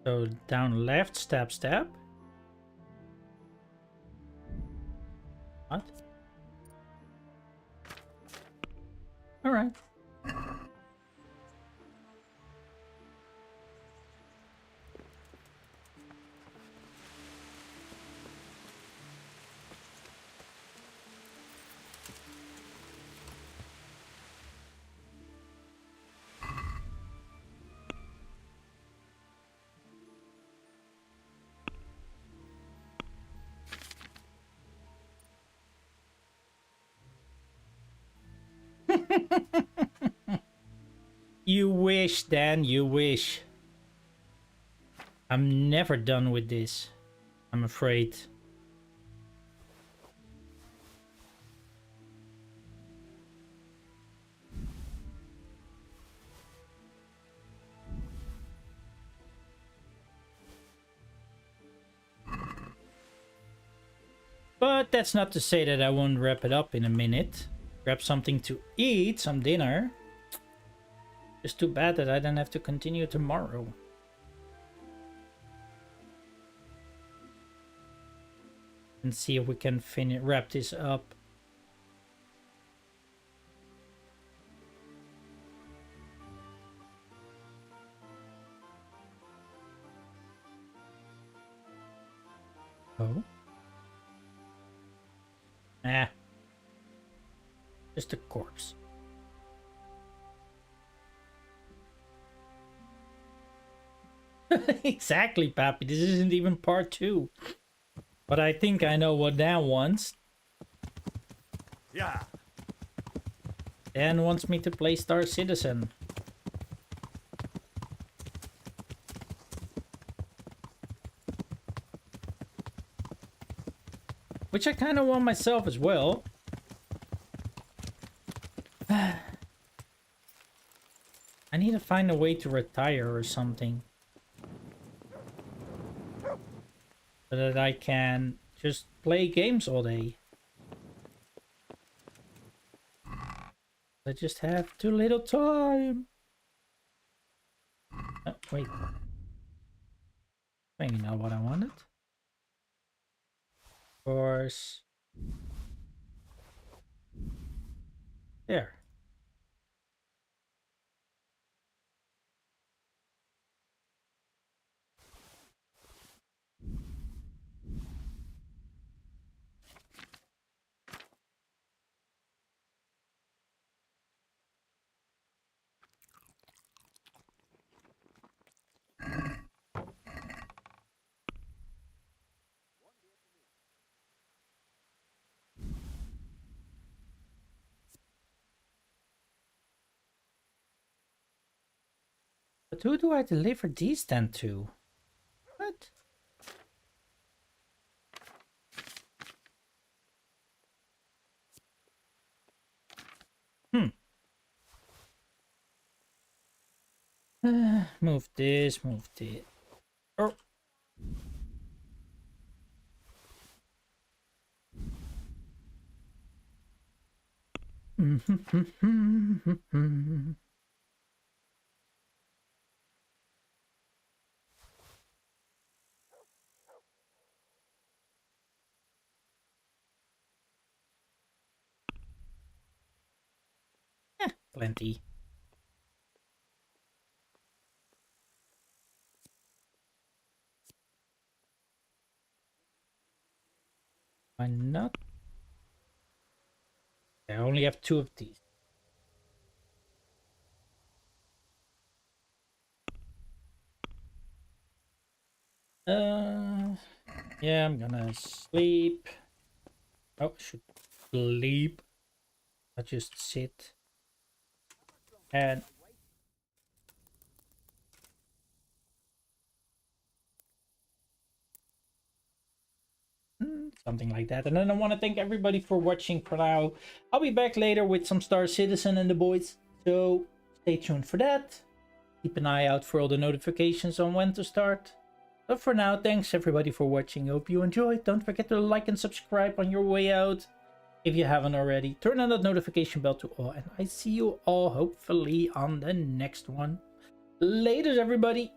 So down left, stab, stab. What? All right. You wish, Dan, you wish. I'm never done with this, I'm afraid. But that's not to say that I won't wrap it up in a minute. Grab something to eat, some dinner. It's too bad that I don't have to continue tomorrow. And see if we can wrap this up. Oh. Ah. Just a corpse. Exactly, Pappy. This isn't even part 2. But I think I know what Dan wants. Yeah. Dan wants me to play Star Citizen. Which I kind of want myself as well. I need to find a way to retire or something. So that I can just play games all day. I just have too little time. Oh, wait. Maybe not what I wanted. Of course. There. But who do I deliver these then to? What? Move this, move this. Oh. Plenty. Why not? I only have 2 of these. Yeah, I'm gonna sleep. Oh, I should sleep. Not just sit. And something like that. And then I want to thank everybody for watching for now. I'll be back later with some Star Citizen and the boys. So stay tuned for that. Keep an eye out for all the notifications on when to start. But for now, thanks everybody for watching. Hope you enjoyed. Don't forget to like and subscribe on your way out. If you haven't already, turn on that notification bell to all. And I see you all hopefully on the next one. Laters, everybody.